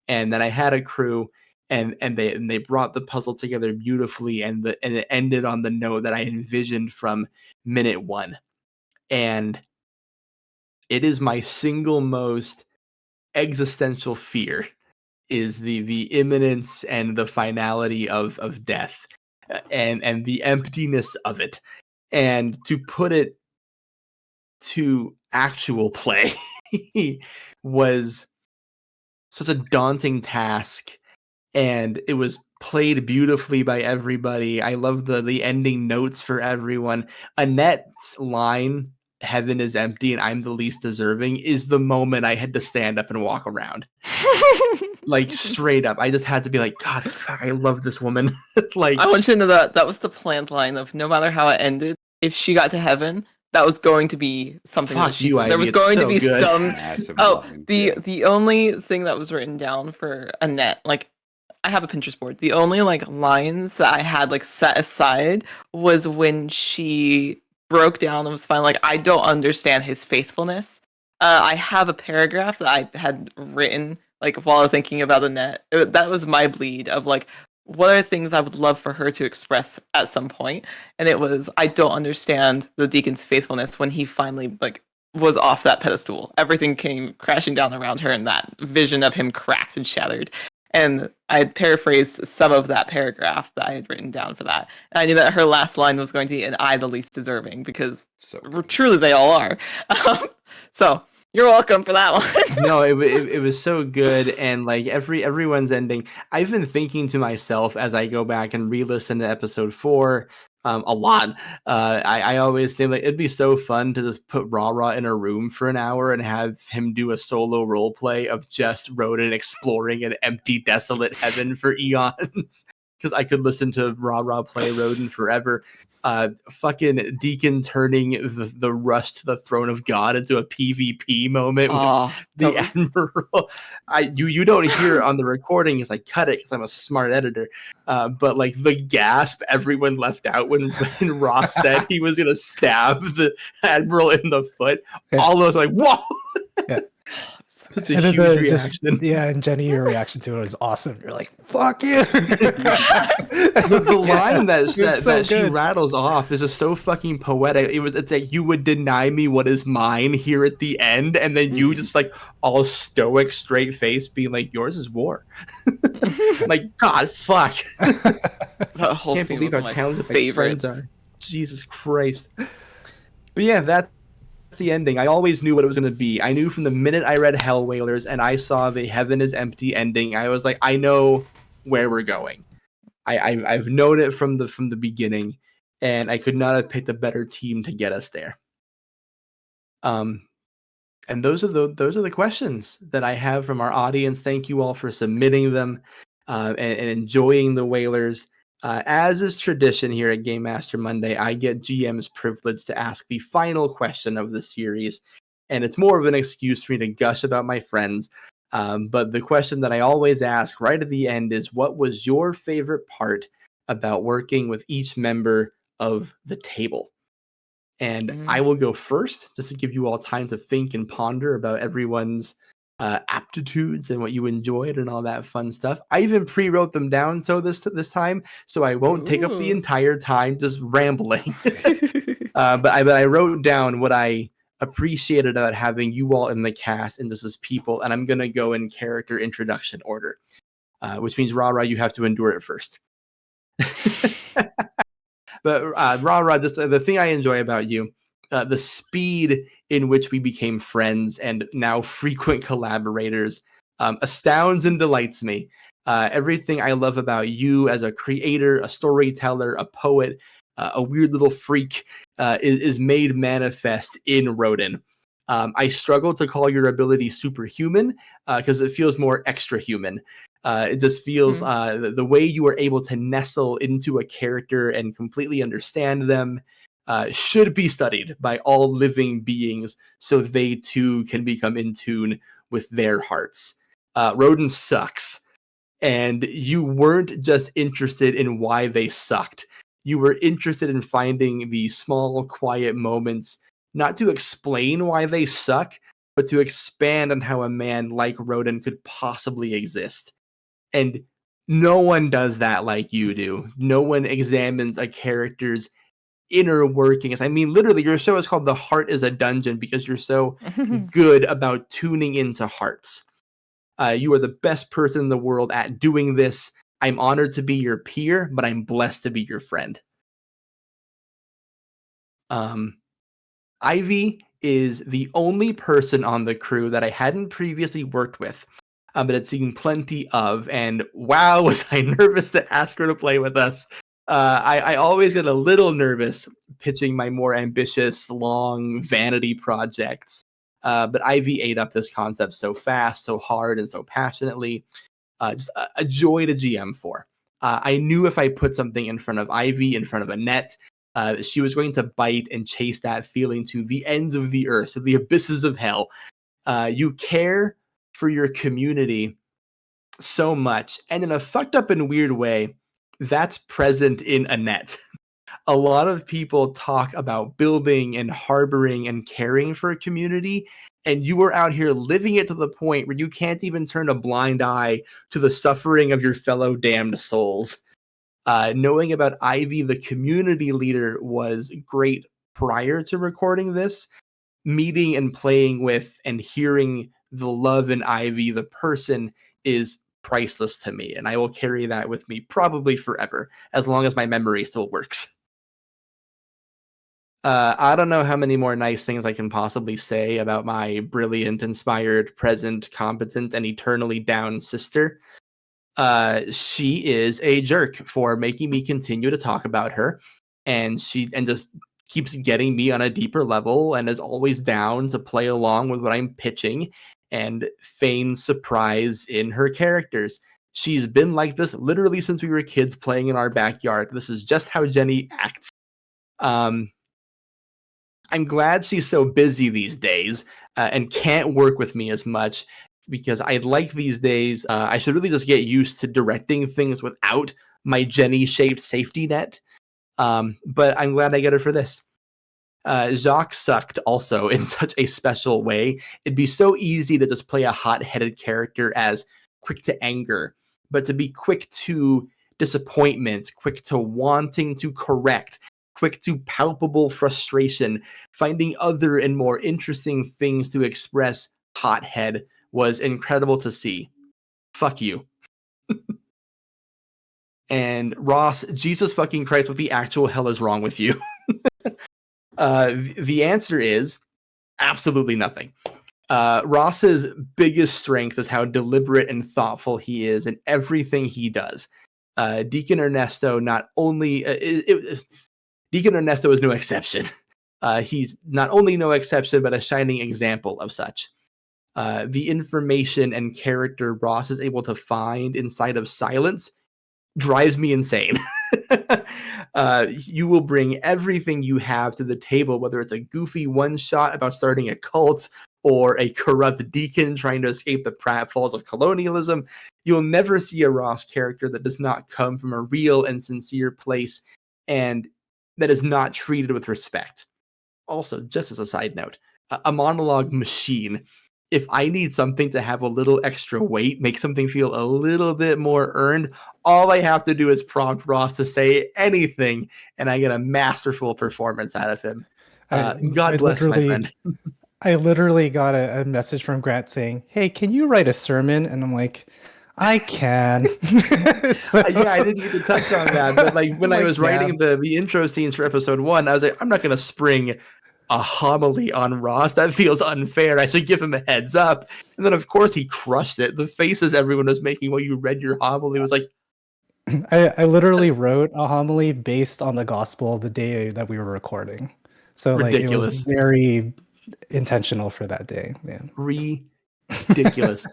And then I had a crew, and they brought the puzzle together beautifully, and it ended on the note that I envisioned from minute one. And it is my single most existential fear, is the imminence and the finality of death, and the emptiness of it. And to put it to actual play was such a daunting task, and it was played beautifully by everybody. I love the ending notes for everyone. Annette's line, "Heaven is empty and I'm the least deserving," is the moment I had to stand up and walk around. Like, straight up. I just had to be like, God, fuck, I love this woman. Like, I want you to know that was the planned line of, no matter how it ended, if she got to heaven, that was going to be something fuck that she you, said. There Ivy, was it's going so to be good. some. Massive Oh, line, the only thing that was written down for Annette, like, I have a Pinterest board. The only like lines that I had like set aside was when she broke down and was finally like, I don't understand his faithfulness. I have a paragraph that I had written like while I was thinking about Annette. That was my bleed of like, what are things I would love for her to express at some point? And it was, I don't understand the Deacon's faithfulness when he finally like was off that pedestal. Everything came crashing down around her, and that vision of him cracked and shattered. And I had paraphrased some of that paragraph that I had written down for that. And I knew that her last line was going to be, "And I the least deserving," because truly they all are. So you're welcome for that one. No, it was so good, and like everyone's ending. I've been thinking to myself as I go back and re-listen to episode 4 a lot. I always say, like, it'd be so fun to just put Rahrah in a room for an hour and have him do a solo role play of just Roaden exploring an empty, desolate heaven for eons. Because I could listen to Rahrah play Roaden forever. Fucking Deacon turning the rush to the throne of God into a PvP moment with the Admiral. You don't hear it on the recording because I cut it because I'm a smart editor. But like the gasp everyone left out when Ross said he was gonna stab the Admiral in the foot. Yeah. All of us like, whoa! Yeah. Such a huge reaction. And Jenny, your reaction to it was awesome. You're like, fuck you. The line that she rattles off is just so fucking poetic. It's like, you would deny me what is mine here at the end, and then you just like all stoic, straight face being like, yours is war. Like, God, fuck. That whole Can't believe how talented my friends are. Jesus Christ. But yeah, that's the ending. I always knew what it was going to be. I knew from the minute I read Hellwhalers and I saw the Heaven is Empty ending, I was like, I know where we're going. I've known it from the beginning, and I could not have picked a better team to get us there. And those are the questions that I have from our audience. Thank you all for submitting them and enjoying the Whalers. As is tradition here at Game Master Monday, I get GM's privilege to ask the final question of the series, and it's more of an excuse for me to gush about my friends. But the question that I always ask right at the end is, what was your favorite part about working with each member of the table? And I will go first, just to give you all time to think and ponder about everyone's aptitudes and what you enjoyed and all that fun stuff. I even pre-wrote them down so this time, so I won't take up the entire time just rambling. But I wrote down what I appreciated about having you all in the cast and just as people. And I'm going to go in character introduction order, which means Rahrah, you have to endure it first. But Rahrah, just the thing I enjoy about you, the speed in which we became friends and now frequent collaborators, astounds and delights me. Everything I love about you as a creator, a storyteller, a poet, a weird little freak is made manifest in Roaden. I struggle to call your ability superhuman because it feels more extra human. It just feels the way you are able to nestle into a character and completely understand them should be studied by all living beings so they too can become in tune with their hearts. Roaden sucks. And you weren't just interested in why they sucked. You were interested in finding the small, quiet moments, not to explain why they suck, but to expand on how a man like Roaden could possibly exist. And no one does that like you do. No one examines a character's inner workings. I mean, literally, your show is called The Heart is a Dungeon because you're so good about tuning into hearts. You are the best person in the world at doing this. I'm honored to be your peer, but I'm blessed to be your friend. Ivy is the only person on the crew that I hadn't previously worked with, but had seen plenty of, and wow, was I nervous to ask her to play with us. I always get a little nervous pitching my more ambitious, long vanity projects. But Ivy ate up this concept so fast, so hard, and so passionately. Just a joy to GM for. I knew if I put something in front of Ivy, in front of Annette, she was going to bite and chase that feeling to the ends of the earth, to the abysses of hell. You care for your community so much, and in a fucked up and weird way, that's present in Annette. A lot of people talk about building and harboring and caring for a community, and you are out here living it to the point where you can't even turn a blind eye to the suffering of your fellow damned souls. Knowing about Ivy, the community leader, was great prior to recording this. Meeting and playing with and hearing the love in Ivy, the person, is priceless to me, and I will carry that with me probably forever, as long as my memory still works. I don't know how many more nice things I can possibly say about my brilliant, inspired, present, competent, and eternally down sister. She is a jerk for making me continue to talk about her, and just keeps getting me on a deeper level and is always down to play along with what I'm pitching and feign surprise in her characters. She's been like this literally since we were kids playing in our backyard. This is just how Jenny acts. I'm glad she's so busy these days and can't work with me as much, because I'd like these days, I should really just get used to directing things without my Jenny-shaped safety net. But I'm glad I get her for this. Jacques sucked also in such a special way. It'd be so easy to just play a hot-headed character as quick to anger, but to be quick to disappointment, quick to wanting to correct, quick to palpable frustration, finding other and more interesting things to express hothead was incredible to see. Fuck you. And Ross, Jesus fucking Christ, what the actual hell is wrong with you? The answer is absolutely nothing. Ross's biggest strength is how deliberate and thoughtful he is in everything he does. Deacon Ernesto Deacon Ernesto is no exception. He's not only no exception, but a shining example of such. The information and character Ross is able to find inside of silence drives me insane. You will bring everything you have to the table, whether it's a goofy one-shot about starting a cult or a corrupt deacon trying to escape the pratfalls of colonialism. You'll never see a Ross character that does not come from a real and sincere place and that is not treated with respect. Also, just as a side note, a monologue machine. If I need something to have a little extra weight, make something feel a little bit more earned, all I have to do is prompt Ross to say anything, and I get a masterful performance out of him. God bless, my friend. I literally got a message from Grant saying, "Hey, can you write a sermon?" And I'm like, I can. Yeah, I didn't get to touch on that, but like when I was writing the intro scenes for episode 1, I was like, I'm not going to spring a homily on Ross. That feels unfair. I should give him a heads up. And then, of course, he crushed it. The faces everyone was making while you read your homily was like... I literally wrote a homily based on the gospel the day that we were recording. So ridiculous. Like, it was very intentional for that day. Yeah. Ridiculous.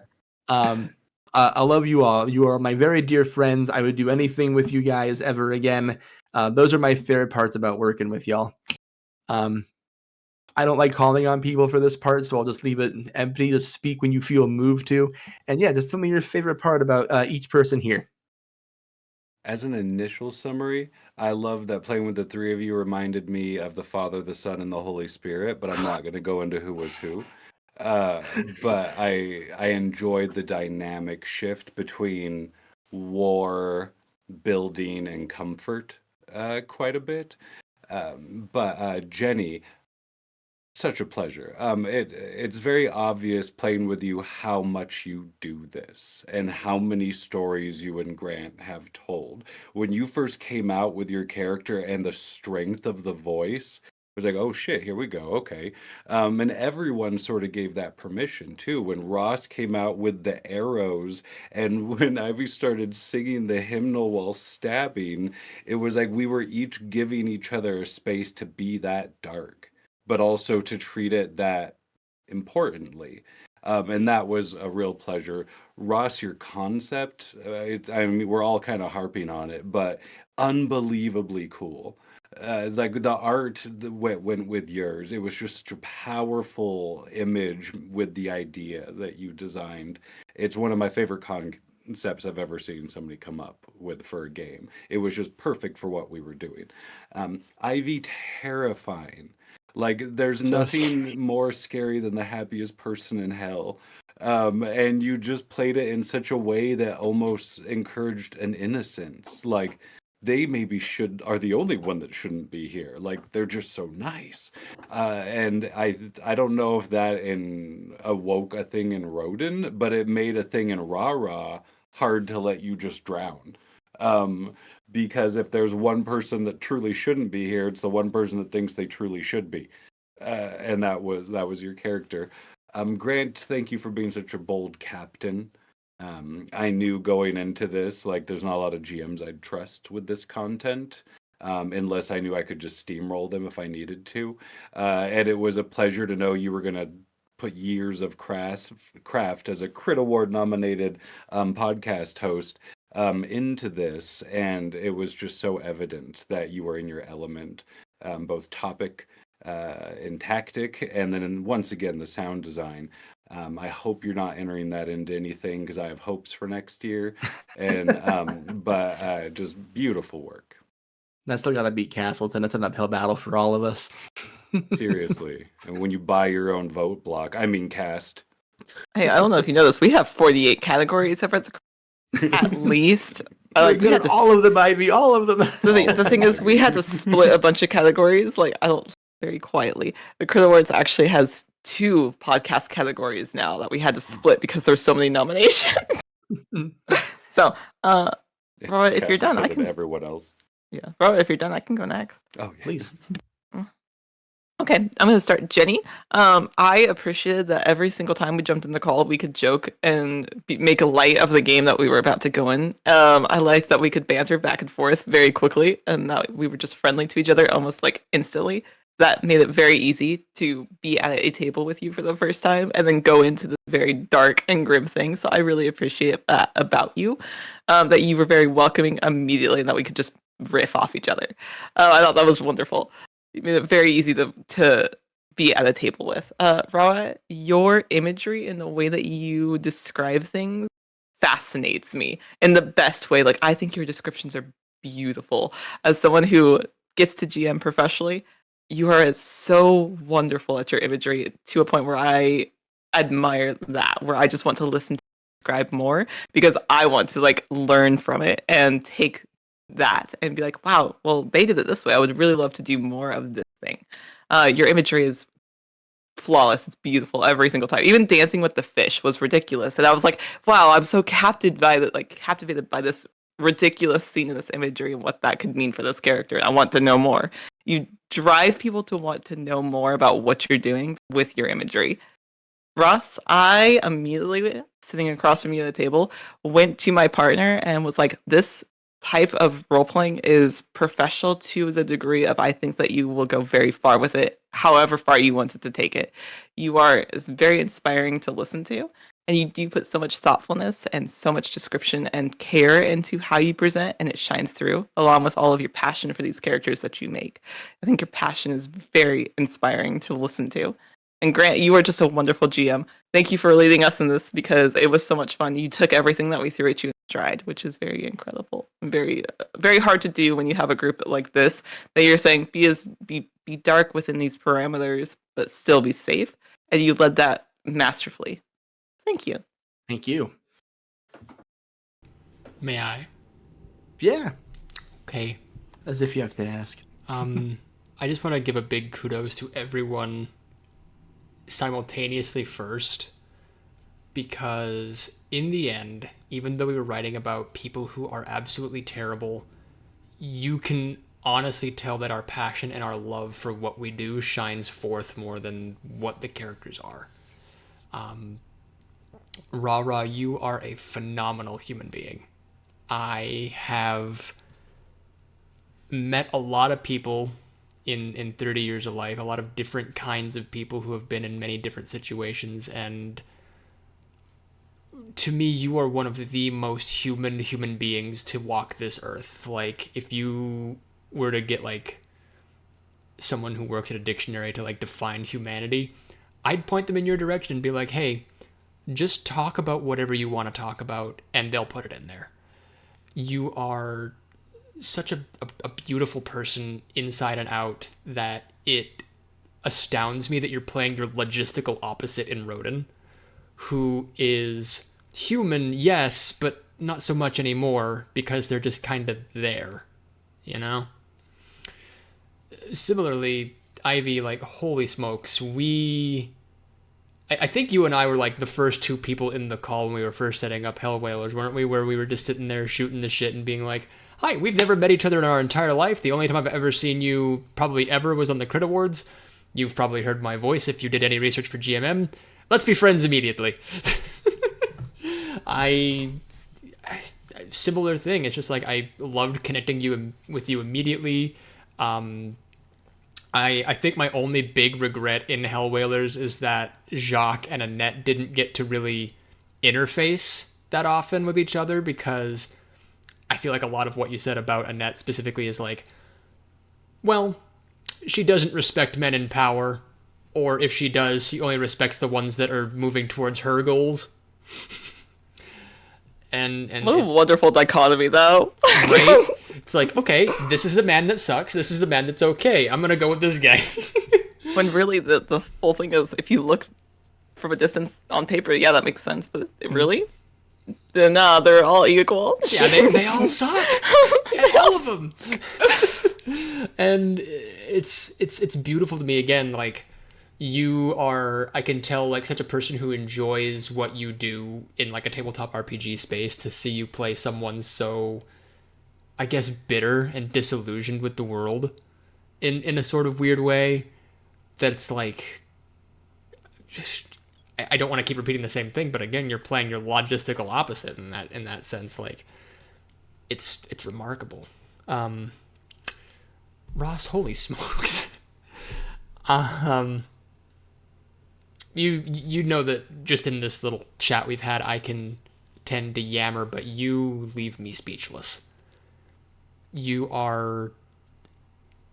I love you all. You are my very dear friends. I would do anything with you guys ever again. Those are my favorite parts about working with y'all. I don't like calling on people for this part, so I'll just leave it empty. Just speak when you feel moved to. And yeah, just tell me your favorite part about each person here. As an initial summary, I love that playing with the three of you reminded me of the Father, the Son, and the Holy Spirit, but I'm not going to go into who was who. But I enjoyed the dynamic shift between war, building, and comfort quite a bit. But Jenny, such a pleasure. It's very obvious playing with you how much you do this and how many stories you and Grant have told. When you first came out with your character and the strength of the voice, it was like, oh shit, here we go, okay. And everyone sort of gave that permission too. When Ross came out with the arrows and when Ivy started singing the hymnal while stabbing, it was like we were each giving each other a space to be that dark, but also to treat it that importantly. And that was a real pleasure. Ross, your concept, we're all kind of harping on it, but unbelievably cool. Like the art went with yours. It was just such a powerful image with the idea that you designed. It's one of my favorite concepts I've ever seen somebody come up with for a game. It was just perfect for what we were doing. Ivy, terrifying. Like, there's nothing more scary than the happiest person in hell. And you just played it in such a way that almost encouraged an innocence. Like, they maybe are the only one that shouldn't be here. Like, they're just so nice. And I don't know if that awoke a thing in Roaden, but it made a thing in Rahrah hard to let you just drown. Because if there's one person that truly shouldn't be here, it's the one person that thinks they truly should be. And that was your character. Grant, thank you for being such a bold captain. I knew going into this, like, there's not a lot of GMs I'd trust with this content, unless I knew I could just steamroll them if I needed to. And it was a pleasure to know you were going to put years of craft as a Crit Award nominated podcast host into this, and it was just so evident that you were in your element, both topic and tactic, and then once again the sound design. I hope you're not entering that into anything because I have hopes for next year, and but just beautiful work. I still gotta beat Castleton. It's an uphill battle for all of us. Seriously, and when you buy your own vote block, I mean cast. Hey, I don't know if you know this. We have 48 categories at least. We had all of them, Ivy. All of them. The thing is, we had to split a bunch of categories. Like, I don't very quietly. The Crit Awards actually has 2 podcast categories now that we had to split because there's so many nominations. So, Roaden, if you're done, I can. Everyone else. Yeah, Roaden, if you're done, I can go next. Oh, yeah. Please. Okay, I'm going to start. Jenny, I appreciated that every single time we jumped in the call, we could joke and make a light of the game that we were about to go in. I liked that we could banter back and forth very quickly and that we were just friendly to each other almost like instantly. That made it very easy to be at a table with you for the first time and then go into the very dark and grim thing. So I really appreciate that about you, that you were very welcoming immediately and that we could just riff off each other. I thought that was wonderful. It made it very easy to be at a table with. Rahrah, your imagery and the way that you describe things fascinates me in the best way. Like, I think your descriptions are beautiful. As someone who gets to GM professionally, you are so wonderful at your imagery to a point where I admire that, where I just want to listen to describe more because I want to like learn from it and take that and be like, wow, well, they did it this way. I would really love to do more of this thing. Your imagery is flawless. It's beautiful every single time. Even dancing with the fish was ridiculous, and I was like, wow, I'm so captivated by this ridiculous scene in this imagery and what that could mean for this character. I want to know more. You drive people to want to know more about what you're doing with your imagery. Ross, I immediately, sitting across from you at the table, went to my partner and was like, this type of role playing is professional to the degree of I think that you will go very far with it, however far you want it to take it. It's very inspiring to listen to, and you do put so much thoughtfulness and so much description and care into how you present, and it shines through, along with all of your passion for these characters that you make. I think your passion is very inspiring to listen to. And Grant, you are just a wonderful GM. Thank you for leading us in this because it was so much fun. You took everything that we threw at you in stride, which is very incredible and very, very hard to do when you have a group like this. That you're saying be dark within these parameters, but still be safe, and you led that masterfully. Thank you. Thank you. May I? Yeah. Okay. As if you have to ask. I just want to give a big kudos to everyone simultaneously first, because in the end, even though we were writing about people who are absolutely terrible, you can honestly tell that our passion and our love for what we do shines forth more than what the characters are. Rahrah, you are a phenomenal human being. I have met a lot of people in 30 years of life, a lot of different kinds of people who have been in many different situations, and to me, you are one of the most human beings to walk this earth. Like, if you were to get, like, someone who works at a dictionary to, like, define humanity, I'd point them in your direction and be like, hey, just talk about whatever you want to talk about, and they'll put it in there. You are such a beautiful person inside and out that it astounds me that you're playing your logistical opposite in Roaden, who is human, yes, but not so much anymore because they're just kind of there, you know? Similarly, Ivy, like, holy smokes, I think you and I were like the first two people in the call when we were first setting up Hellwhalers, weren't we? Where we were just sitting there shooting the shit and being like, hi, we've never met each other in our entire life. The only time I've ever seen you probably ever was on the Crit Awards. You've probably heard my voice if you did any research for GMM. Let's be friends immediately. Similar thing. It's just like I loved connecting with you immediately. I think my only big regret in Hellwhalers is that Jacques and Annette didn't get to really interface that often with each other, because I feel like a lot of what you said about Annette specifically is like, well, she doesn't respect men in power, or if she does, she only respects the ones that are moving towards her goals. and what a wonderful dichotomy, though. Right? It's like, okay, this is the man that sucks, this is the man that's okay. I'm gonna go with this guy. When really the whole thing is, if you look from a distance on paper, yeah, that makes sense. But really, then they're all equal. Yeah, they all suck. Yeah, all of them. And it's beautiful to me again. Like, you are, I can tell, like, such a person who enjoys what you do in, like, a tabletop RPG space, to see you play someone so, I guess, bitter and disillusioned with the world in a sort of weird way. That's like, I don't want to keep repeating the same thing, but again, you're playing your logistical opposite in that sense. Like, it's remarkable. Ross, holy smokes. You know that just in this little chat we've had, I can tend to yammer, but you leave me speechless. You are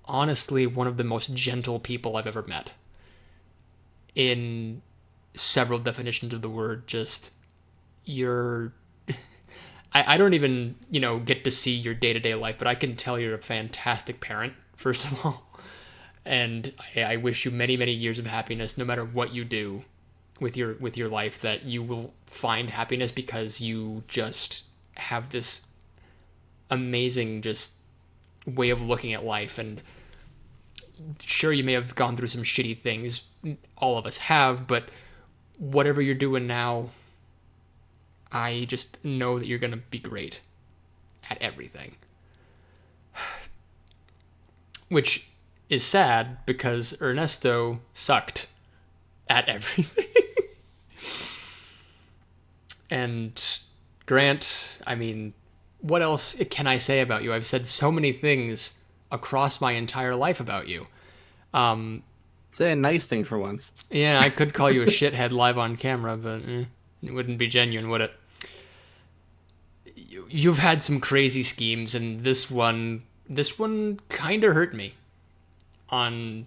honestly one of the most gentle people I've ever met. In several definitions of the word, just, you're... I don't even, get to see your day-to-day life, but I can tell you're a fantastic parent, first of all. And I wish you many, many years of happiness, no matter what you do with your life, that you will find happiness because you just have this amazing just way of looking at life. And sure, you may have gone through some shitty things. All of us have, but whatever you're doing now, I just know that you're going to be great at everything. Which is sad because Ernesto sucked at everything. And Grant, I mean, what else can I say about you? I've said so many things across my entire life about you. Say a nice thing for once. Yeah, I could call you a shithead live on camera, but it wouldn't be genuine, would it? You've had some crazy schemes, and this one kind of hurt me on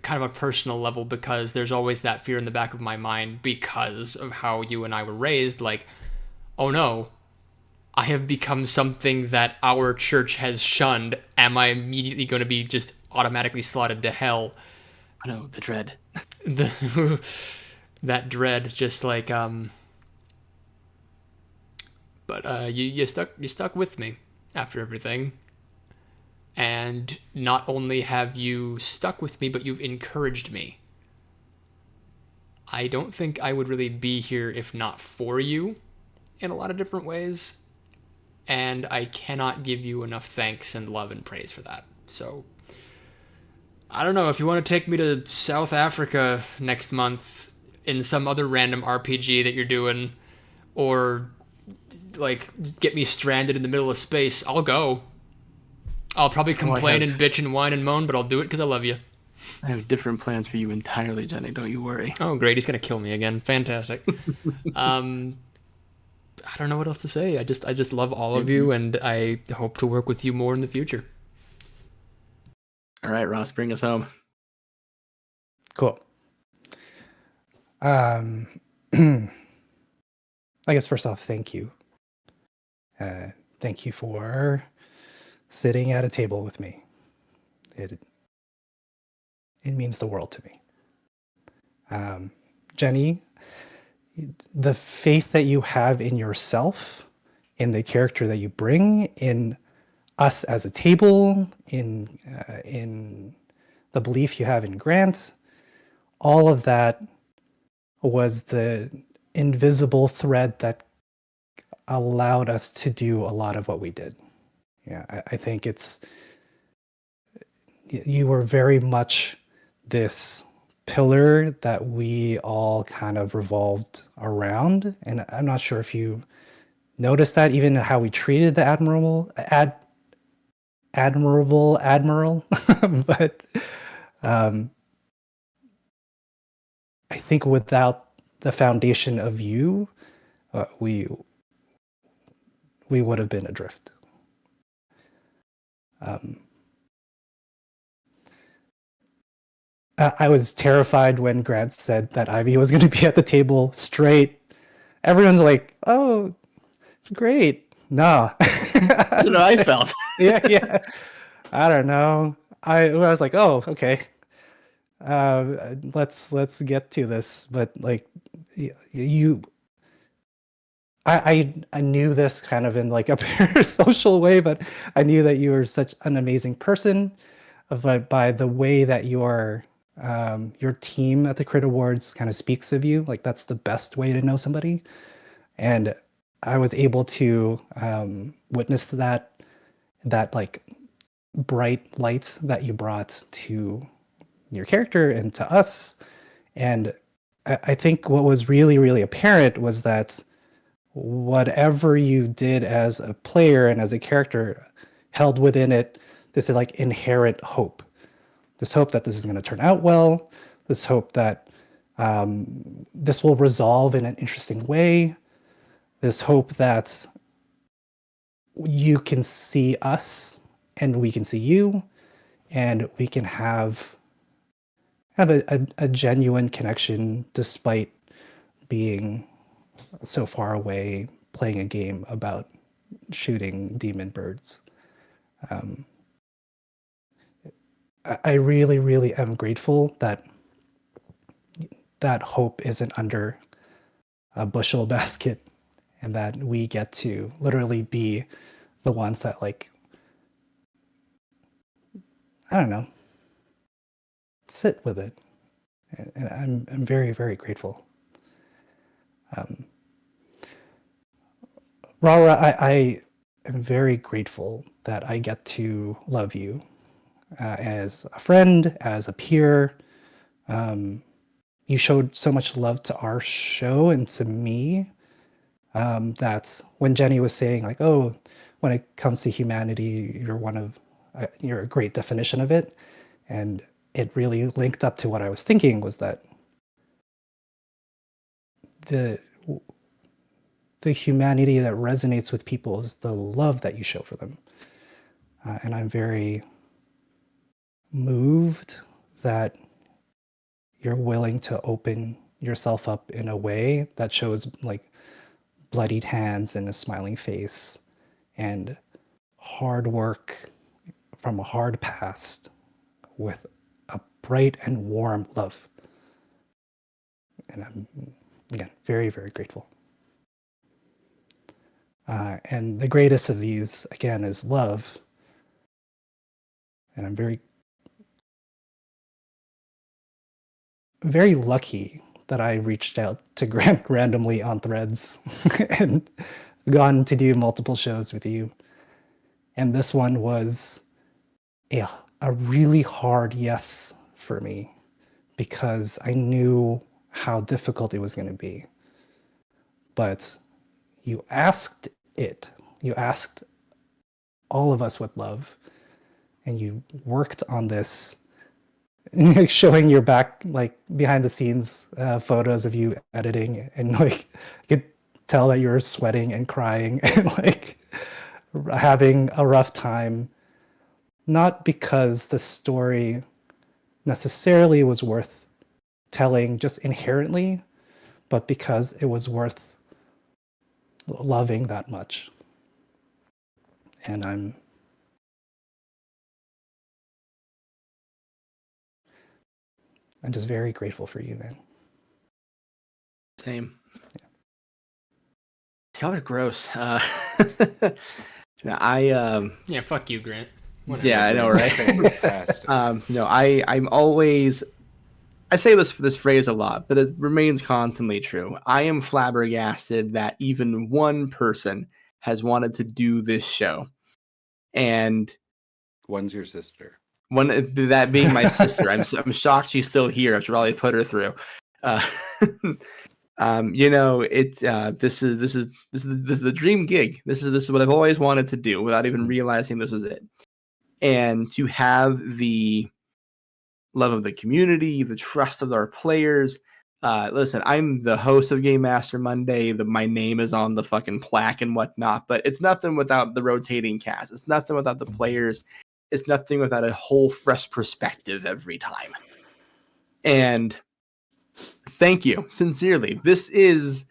kind of a personal level, because there's always that fear in the back of my mind because of how you and I were raised. Like, oh no, I have become something that our church has shunned. Am I immediately going to be just automatically slotted to hell? I know, the dread. That dread, just like But you stuck with me after everything. And not only have you stuck with me, but you've encouraged me. I don't think I would really be here if not for you in a lot of different ways. And I cannot give you enough thanks and love and praise for that. So, I don't know, if you want to take me to South Africa next month in some other random RPG that you're doing, or like get me stranded in the middle of space, I'll go. I'll probably complain and bitch and whine and moan, but I'll do it because I love you. I have different plans for you entirely, Jenny. Don't you worry. Oh, great. He's going to kill me again. Fantastic. I don't know what else to say. I just love all of you, and I hope to work with you more in the future. All right, Ross, bring us home. Cool. I guess first off, thank you. Thank you for sitting at a table with me. It means the world to me. Jenny, the faith that you have in yourself, in the character that you bring, in us as a table, in the belief you have in Grant, all of that was the invisible thread that allowed us to do a lot of what we did. Yeah, I think you were very much this pillar that we all kind of revolved around. And I'm not sure if you noticed that, even how we treated the admirable, but I think without the foundation of you, we would have been adrift. I was terrified when Grant said that Ivy was going to be at the table straight. Everyone's like, "Oh, it's great." No, That's what I felt. yeah. I don't know. I was like, "Oh, okay. Let's get to this." But like, I knew this kind of in like a parasocial way, but I knew that you were such an amazing person, by the way that your team at the Crit Awards kind of speaks of you. Like, that's the best way to know somebody. And I was able to witness that like bright lights that you brought to your character and to us. And I think what was really, really apparent was that whatever you did as a player and as a character held within it this like inherent hope. This hope that this is going to turn out well. This hope that this will resolve in an interesting way. This hope that you can see us and we can see you, and we can have a genuine connection despite being so far away, playing a game about shooting demon birds. I really, really am grateful that hope isn't under a bushel basket, and that we get to literally be the ones that, like, I don't know, sit with it, and I'm very, very grateful. Rahrah, I am very grateful that I get to love you as a friend, as a peer. You showed so much love to our show and to me. That's when Jenny was saying, like, oh, when it comes to humanity, you're a great definition of it. And it really linked up to what I was thinking, was that the humanity that resonates with people is the love that you show for them. And I'm very moved that you're willing to open yourself up in a way that shows like bloodied hands and a smiling face and hard work from a hard past with a bright and warm love. And I'm, again, very, very grateful. And the greatest of these, again, is love. And I'm very, very lucky that I reached out to Grant randomly on Threads and gone to do multiple shows with you. And this one was a really hard yes for me, because I knew how difficult it was going to be. But you asked it. You asked all of us with love, and you worked on this, showing your back, like behind the scenes photos of you editing, and like I could tell that you were sweating and crying and like having a rough time, not because the story necessarily was worth telling just inherently, but because it was worth loving that much. And I'm just very grateful for you, man. Same. Y'all are gross. Yeah, fuck you, Grant. Whatever. Yeah, I know, right? No, I'm always, I say this phrase a lot, but it remains constantly true. I am flabbergasted that even one person has wanted to do this show. And one's your sister. One, that being my sister. I'm shocked she's still here after all I put her through. You know, this is the dream gig. This is what I've always wanted to do without even realizing this was it. And to have the love of the community, the trust of our players. Listen, I'm the host of Game Master Monday. My name is on the fucking plaque and whatnot, but it's nothing without the rotating cast. It's nothing without the players. It's nothing without a whole fresh perspective every time. And thank you, sincerely. This is,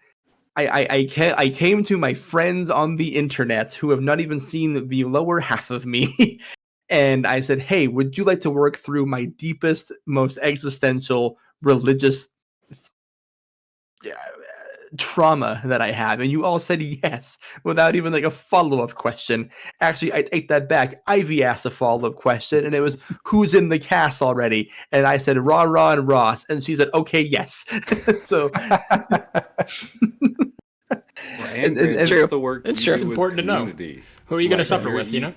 I came to my friends on the internet who have not even seen the lower half of me. And I said, hey, would you like to work through my deepest, most existential, religious trauma that I have? And you all said yes, without even like a follow-up question. Actually, I take that back. Ivy asked a follow-up question, and it was, who's in the cast already? And I said, Rahrah and Ross. And she said, okay, yes. So... and the work it's important to know. Who are you going to suffer with, you know?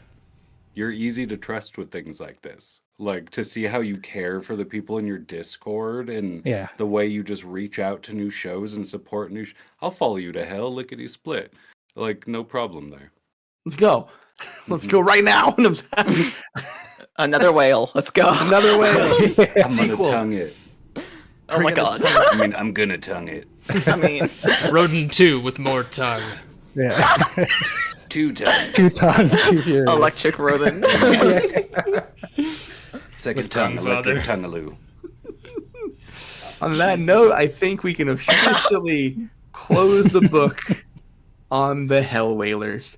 You're easy to trust with things like this. Like, to see how you care for the people in your Discord and the way you just reach out to new shows and support new I'll follow you to hell, lickety split. Like, no problem there. Let's go. Let's go right now. Another whale. Let's go. Another whale. I'm going to tongue it. Oh my god. I mean, I'm going to tongue it. I mean... Roaden 2 with more tongue. Yeah. 2 tongue. 2 tongue. 2 furious. Electric Roaden. Second tongue, electric tongaloo. On that note, I think we can officially close the book on the Hellwhalers.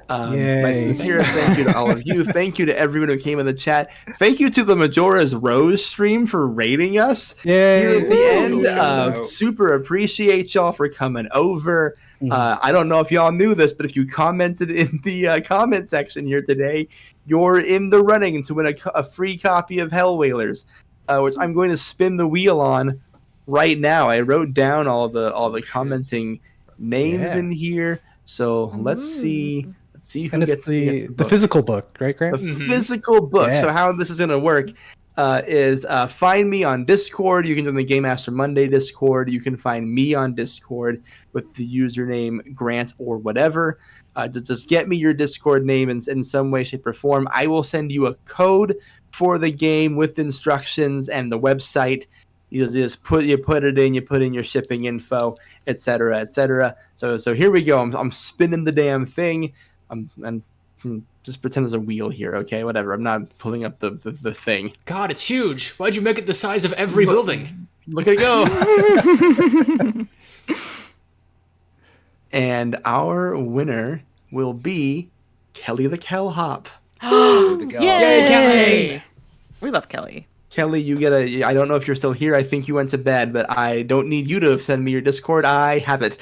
My sincere thank you to all of you. Thank you to everyone who came in the chat. Thank you to the Majora's Rose stream for rating us here at the end. Super appreciate y'all for coming over. I don't know if y'all knew this, but if you commented in the comment section here today, you're in the running to win a free copy of Hellwhalers. which I'm going to spin the wheel on right now. I wrote down all the commenting names in here. So let's see who And it's gets the book. physical book, right, Grant? The physical book. Yeah. So how this is going to work is find me on Discord. You can join the Game Master Monday Discord. You can find me on Discord with the username Grant or whatever. Just get me your Discord name in some way, shape, or form. I will send you a code for the game with instructions and the website. You just put it in. You put in your shipping info, etc., etc. So here we go. I'm spinning the damn thing. I'm just pretend there's a wheel here, okay? Whatever. I'm not pulling up the thing. God, it's huge. Why'd you make it the size of every building? Look at it go. And our winner will be Kelly the Kellhop. Yay! Kelly! We love Kelly. Kelly, you get I don't know if you're still here. I think you went to bed, but I don't need you to send me your Discord. I have it.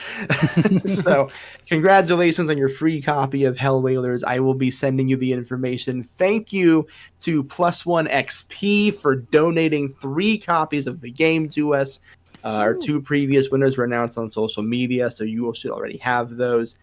So congratulations on your free copy of Hellwhalers. I will be sending you the information. Thank you to +1 XP for donating 3 copies of the game to us. Our 2 previous winners were announced on social media, so you should already have those.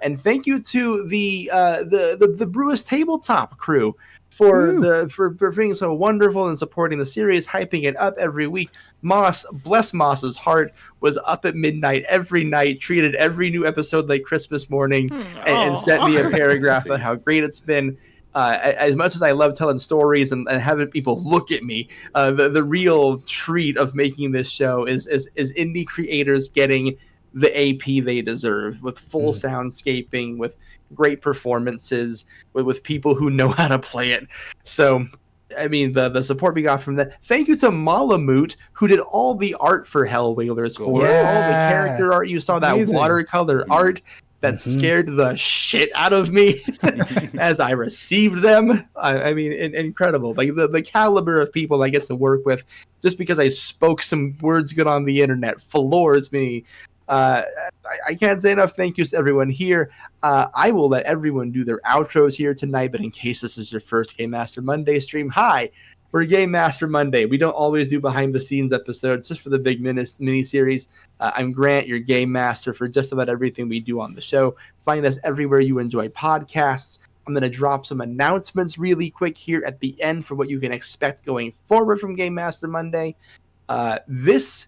And thank you to the Brewers Tabletop crew for being so wonderful and supporting the series, hyping it up every week. Moss, bless Moss's heart, was up at midnight every night, treated every new episode like Christmas morning, and sent me a paragraph about how great it's been. As much as I love telling stories and having people look at me, the real treat of making this show is indie creators getting the AP they deserve, with full soundscaping, with great performances, with people who know how to play it. So, I mean, the support we got from that. Thank you to Malamute, who did all the art for Hellwhalers for us. All the character art. You saw that Amazing. Watercolor art that scared the shit out of me as I received them. I mean, incredible. Like the caliber of people I get to work with, just because I spoke some words good on the internet, floors me. I can't say enough thank yous to everyone here. I will let everyone do their outros here tonight, but in case this is your first Game Master Monday stream, hi, we're Game Master Monday. We don't always do behind the scenes episodes, just for the big mini-series. I'm Grant, your Game Master for just about everything we do on the show. Find us everywhere you enjoy podcasts. I'm going to drop some announcements really quick here at the end for what you can expect going forward from Game Master Monday. This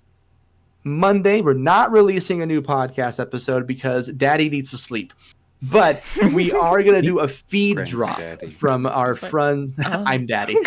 Monday, we're not releasing a new podcast episode because Daddy needs to sleep. But we are going to do a feed drop from our friend. I'm Daddy.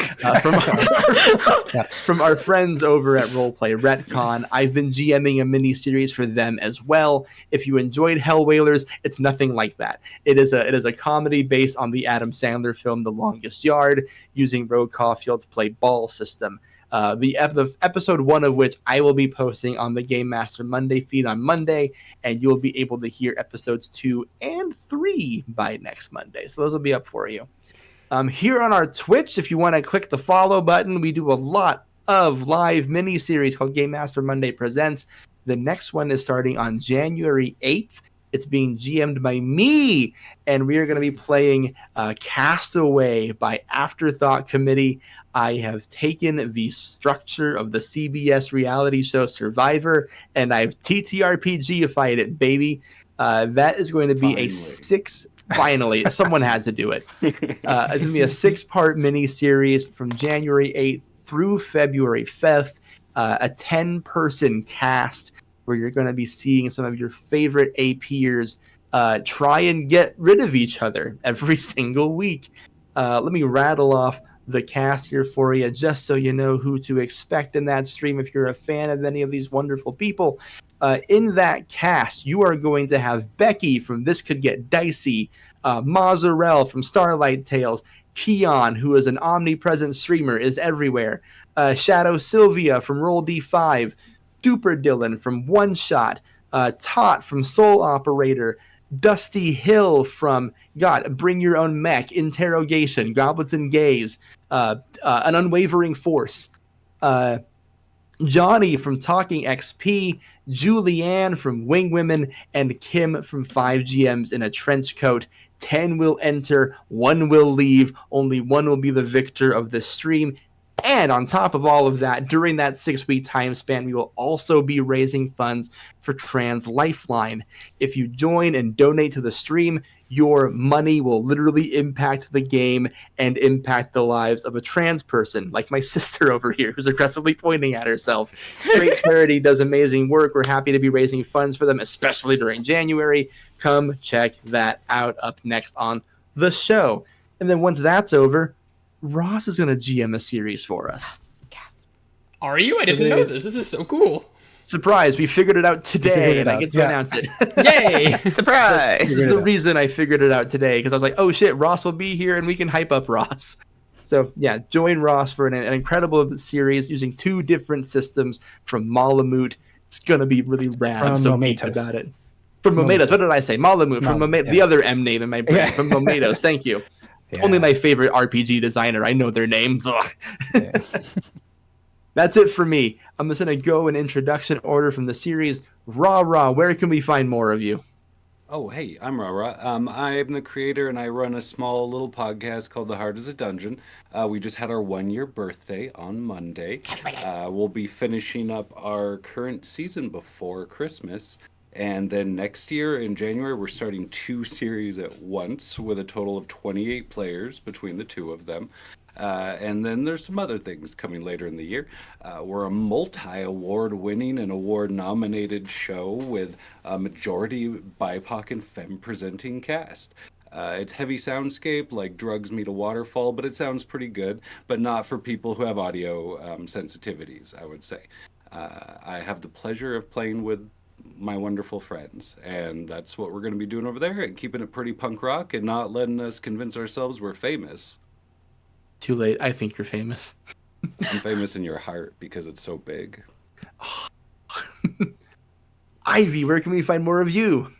From our friends over at Roleplay Retcon. I've been GMing a mini-series for them as well. If you enjoyed Hellwhalers, it's nothing like that. It is a comedy based on the Adam Sandler film The Longest Yard, using Rogue Caulfield's play ball system. The episode 1 of which I will be posting on the Game Master Monday feed on Monday, and you'll be able to hear episodes 2 and 3 by next Monday. So those will be up for you. Here on our Twitch, if you want to click the follow button, we do a lot of live mini-series called Game Master Monday Presents. The next one is starting on January 8th. It's being GM'd by me, and we are going to be playing Castaway by Afterthought Committee. I have taken the structure of the CBS reality show Survivor, and I've TTRPG-ified it, baby. That is going to be finally, someone had to do it. It's going to be a 6-part mini-series from January 8th through February 5th, a 10-person cast where you're going to be seeing some of your favorite APers try and get rid of each other every single week. Let me rattle off the cast here for you, just so you know who to expect in that stream if you're a fan of any of these wonderful people. In that cast, you are going to have Becky from This Could Get Dicey, Mozzarella from Starlight Tales, Keon, who is an omnipresent streamer, is everywhere, Shadow Sylvia from Roll D5, Duper Dylan from One Shot, Tot from Soul Operator, Dusty Hill from Bring Your Own Mech, Interrogation, Goblins and Gays, An Unwavering Force, Johnny from Talking XP, Julianne from Wing Women, and Kim from 5GMs in a Trench Coat. 10 will enter, 1 will leave, only 1 will be the victor of this stream. And on top of all of that, during that 6-week time span, we will also be raising funds for Trans Lifeline. If you join and donate to the stream, your money will literally impact the game and impact the lives of a trans person, like my sister over here, who's aggressively pointing at herself. Great charity, does amazing work. We're happy to be raising funds for them, especially during January. Come check that out up next on the show. And then once that's over, Ross is going to GM a series for us. Are you? I didn't know this. This is so cool. Surprise, we figured it out today, and I get to announce it. Yay! Surprise! This is the reason I figured it out today, because I was like, oh shit, Ross will be here, and we can hype up Ross. So yeah, join Ross for an incredible series using 2 different systems from Malamute. It's going to be really rad. I'm so geeked about it. From Mometos. What did I say? Malamute. From Mometos. Yeah. The other M name in my brain. Yeah. From Mometos. Thank you. Yeah. Only my favorite RPG designer. I know their names. Yeah. That's it for me. I'm just going to go in introduction order from the series. Rahrah, where can we find more of you? Oh, hey, I'm Rahrah. I'm the creator, and I run a small little podcast called The Heart is a Dungeon. We just had our 1-year birthday on Monday. We'll be finishing up our current season before Christmas. And then next year in January, we're starting 2 series at once with a total of 28 players between the 2 of them. And then there's some other things coming later in the year. We're a multi-award-winning and award-nominated show with a majority BIPOC and femme-presenting cast. It's heavy soundscape, like drugs meet a waterfall, but it sounds pretty good, but not for people who have audio sensitivities, I would say. I have the pleasure of playing with my wonderful friends, and that's what we're going to be doing over there, and keeping it pretty punk rock and not letting us convince ourselves we're famous. Too late. I think you're famous. I'm famous in your heart because it's so big. Ivy, where can we find more of you?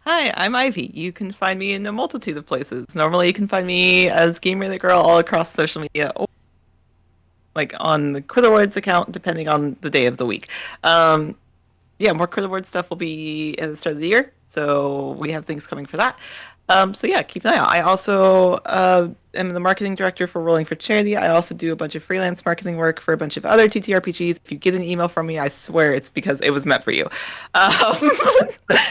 Hi, I'm Ivy. You can find me in a multitude of places. Normally, you can find me as Gamer the Girl all across social media, or like on the Quillaroids account, depending on the day of the week. More Quillaroid stuff will be at the start of the year, so we have things coming for that. So yeah, keep an eye out. I also am the marketing director for Rolling for Charity. I also do a bunch of freelance marketing work for a bunch of other TTRPGs. If you get an email from me, I swear it's because it was meant for you.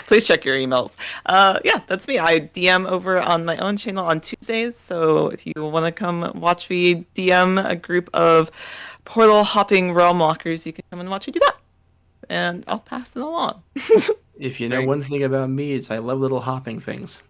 Please check your emails. That's me. I DM over on my own channel on Tuesdays. So if you want to come watch me DM a group of portal hopping realm walkers, you can come and watch me do that. And I'll pass it along. If you know one thing about me, it's I love little hopping things.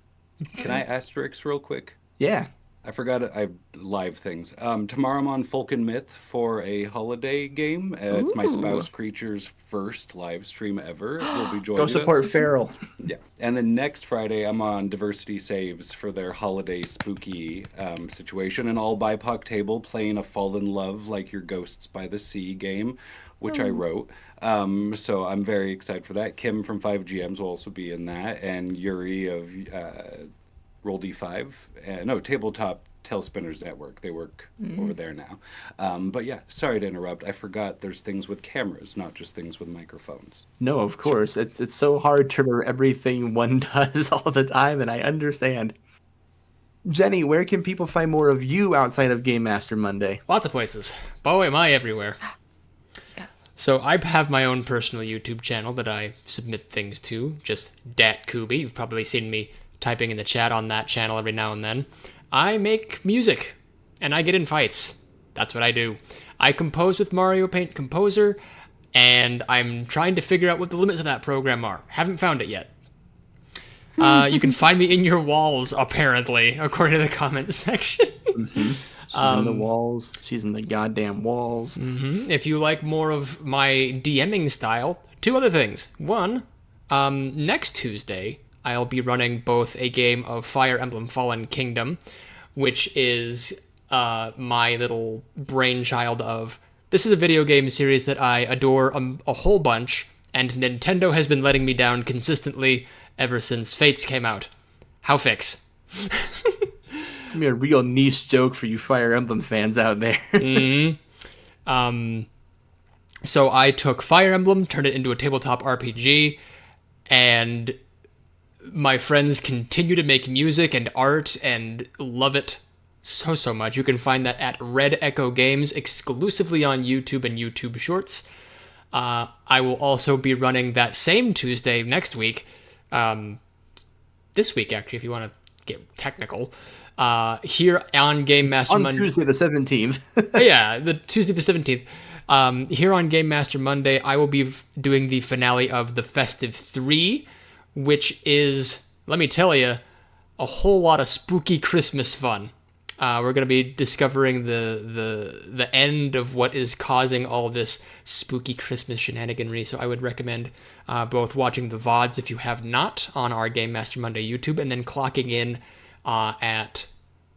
Can I asterisk real quick? Yeah. I forgot it. I have live things. Tomorrow I'm on Folk and Myth for a holiday game. It's my spouse creature's first live stream ever. We'll be joining Go support Feral. Yeah. And then next Friday I'm on Diversity Saves for their holiday spooky situation. An all BIPOC table playing a Fall in Love Like Your Ghosts by the Sea game, which I wrote. So I'm very excited for that. Kim from 5GMs will also be in that, and Yuri of Roll D5. Tabletop Tailspinners Network. They work over there now. But yeah, sorry to interrupt. I forgot there's things with cameras, not just things with microphones. No, of course. It's so hard to remember everything one does all the time, and I understand. Jenny, where can people find more of you outside of Game Master Monday? Lots of places. Boy, am I everywhere. So I have my own personal YouTube channel that I submit things to, just Dat Kubi. You've probably seen me typing in the chat on that channel every now and then. I make music, and I get in fights. That's what I do. I compose with Mario Paint Composer, and I'm trying to figure out what the limits of that program are. Haven't found it yet. You can find me in your walls, apparently, according to the comment section. Mm-hmm. She's in the walls. She's in the goddamn walls. Mm-hmm. If you like more of my DMing style, 2 other things. One, next Tuesday, I'll be running both a game of Fire Emblem Fallen Kingdom, which is my little brainchild of, this is a video game series that I adore a whole bunch, and Nintendo has been letting me down consistently ever since Fates came out. How fix? It's gonna be a real niche joke for you Fire Emblem fans out there. Mm-hmm. So I took Fire Emblem, turned it into a tabletop RPG, and my friends continue to make music and art and love it so much. You can find that at Red Echo Games, exclusively on YouTube and YouTube Shorts. I will also be running that same Tuesday next week, this week actually, if you want to get technical, here on Game Master Monday. On Tuesday the 17th. Yeah, the Tuesday the 17th. Here on Game Master Monday, I will be doing the finale of the Festive 3, which is, let me tell you, a whole lot of spooky Christmas fun. We're going to be discovering the end of what is causing all this spooky Christmas shenaniganry. So I would recommend both watching the VODs if you have not on our Game Master Monday YouTube, and then clocking in at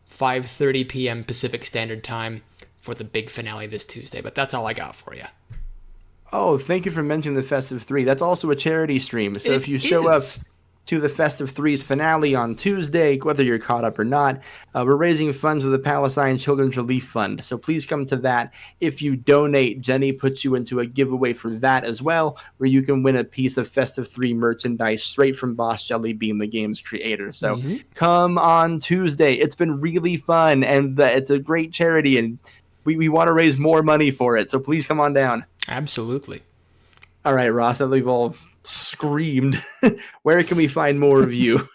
5:30 p.m. Pacific Standard Time for the big finale this Tuesday. But that's all I got for you. Oh, thank you for mentioning the Festive 3. That's also a charity stream. So if you show up to the Festive 3's finale on Tuesday, whether you're caught up or not, we're raising funds for the Palestine Children's Relief Fund. So please come to that. If you donate, Jenny puts you into a giveaway for that as well, where you can win a piece of Festive 3 merchandise straight from Boss Jelly Bean, the game's creator. So come on Tuesday. It's been really fun, and it's a great charity, and we want to raise more money for it. So please come on down. Absolutely. All right, Ross, that we've all screamed. Where can we find more of you?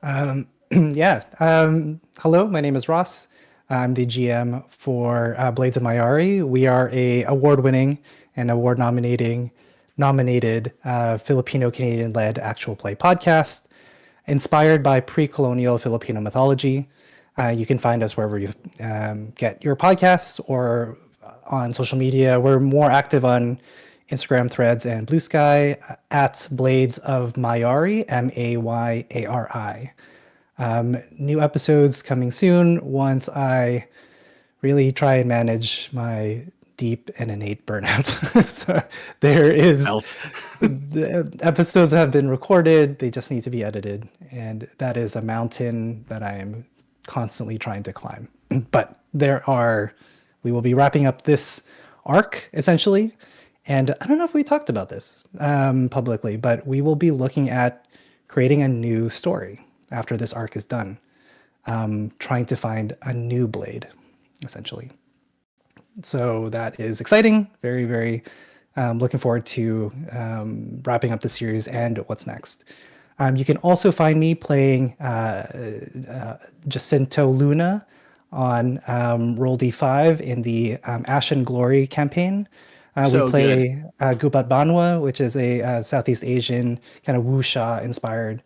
Hello, my name is Ross. I'm the GM for Blades of Mayari. We are a award-winning and award-nominated Filipino-Canadian-led actual play podcast inspired by pre-colonial Filipino mythology. You can find us wherever you get your podcasts or on social media. We're more active on Instagram, Threads, and Blue Sky at Blades of Mayari, Mayari. New episodes coming soon once I really try and manage my deep and innate burnout. So there is the episodes have been recorded, they just need to be edited, and that is a mountain that I am constantly trying to climb. But we will be wrapping up this arc essentially. And I don't know if we talked about this publicly, but we will be looking at creating a new story after this arc is done, trying to find a new blade, essentially. So that is exciting. Very, very looking forward to wrapping up the series and what's next. You can also find me playing Jacinto Luna on Roll D5 in the Ashen Glory campaign. We play Gubat Banwa, which is a Southeast Asian kind of wuxia inspired,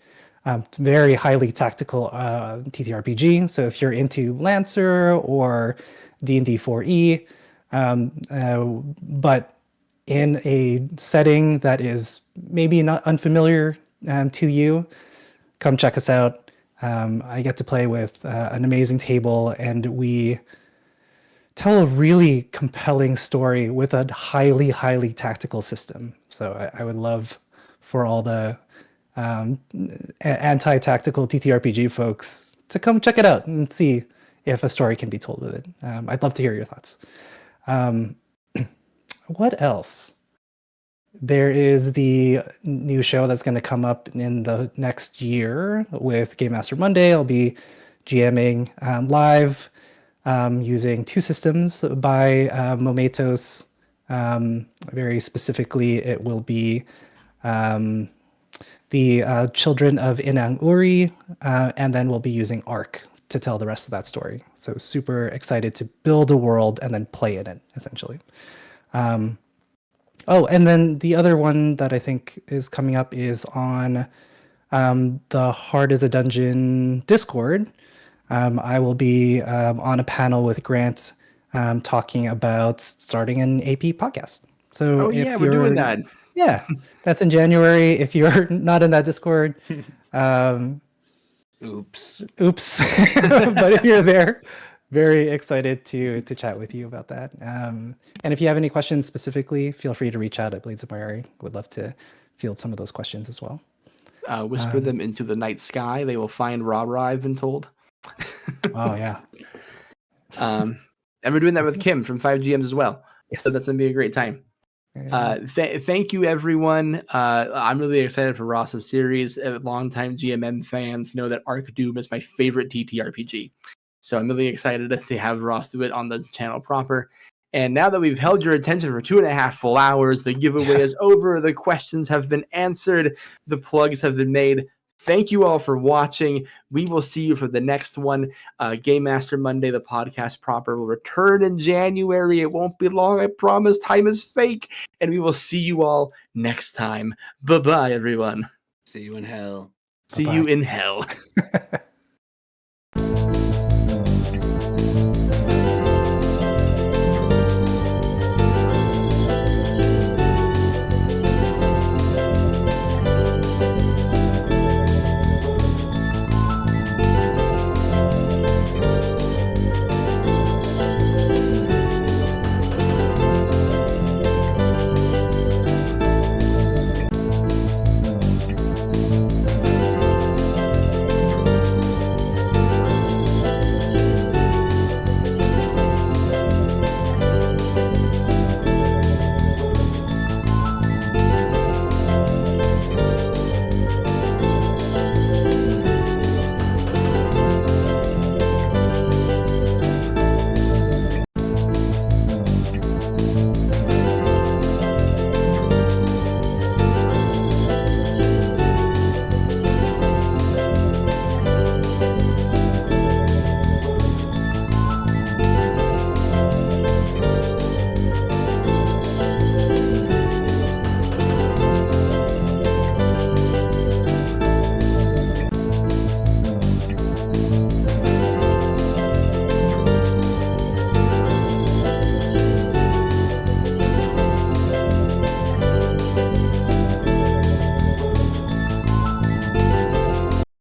very highly tactical TTRPG. So if you're into Lancer or D&D 4E, but in a setting that is maybe not unfamiliar to you, come check us out. I get to play with an amazing table, and we tell a really compelling story with a highly, highly tactical system. So I would love for all the anti-tactical TTRPG folks to come check it out and see if a story can be told with it. I'd love to hear your thoughts. What else? There is the new show that's going to come up in the next year with Game Master Monday. I'll be GMing live using two systems by Momentos. Very specifically, it will be the Children of Inang Uri, and then we'll be using Arc to tell the rest of that story. So super excited to build a world and then play in it, essentially. And then the other one that I think is coming up is on the Hard as a Dungeon Discord. I will be on a panel with Grant talking about starting an AP podcast. So we're doing that. Yeah, that's in January. If you're not in that Discord, oops. But if you're there, very excited to chat with you about that. And if you have any questions specifically, feel free to reach out at Blades of Mayari. Would love to field some of those questions as well. Whisper them into the night sky. They will find Rahrah, I've been told. Oh, yeah. And we're doing that with Kim from 5GMs as well. Yes. So that's going to be a great time. Thank you, everyone. I'm really excited for Ross's series. Longtime GMM fans know that Arc Doom is my favorite TTRPG. So I'm really excited to have Ross do it on the channel proper. And now that we've held your attention for 2.5 full hours, the giveaway is over, the questions have been answered, the plugs have been made. Thank you all for watching. We will see you for the next one. Game Master Monday, the podcast proper, will return in January. It won't be long, I promise. Time is fake. And we will see you all next time. Bye-bye, everyone. See you in hell. See you in hell.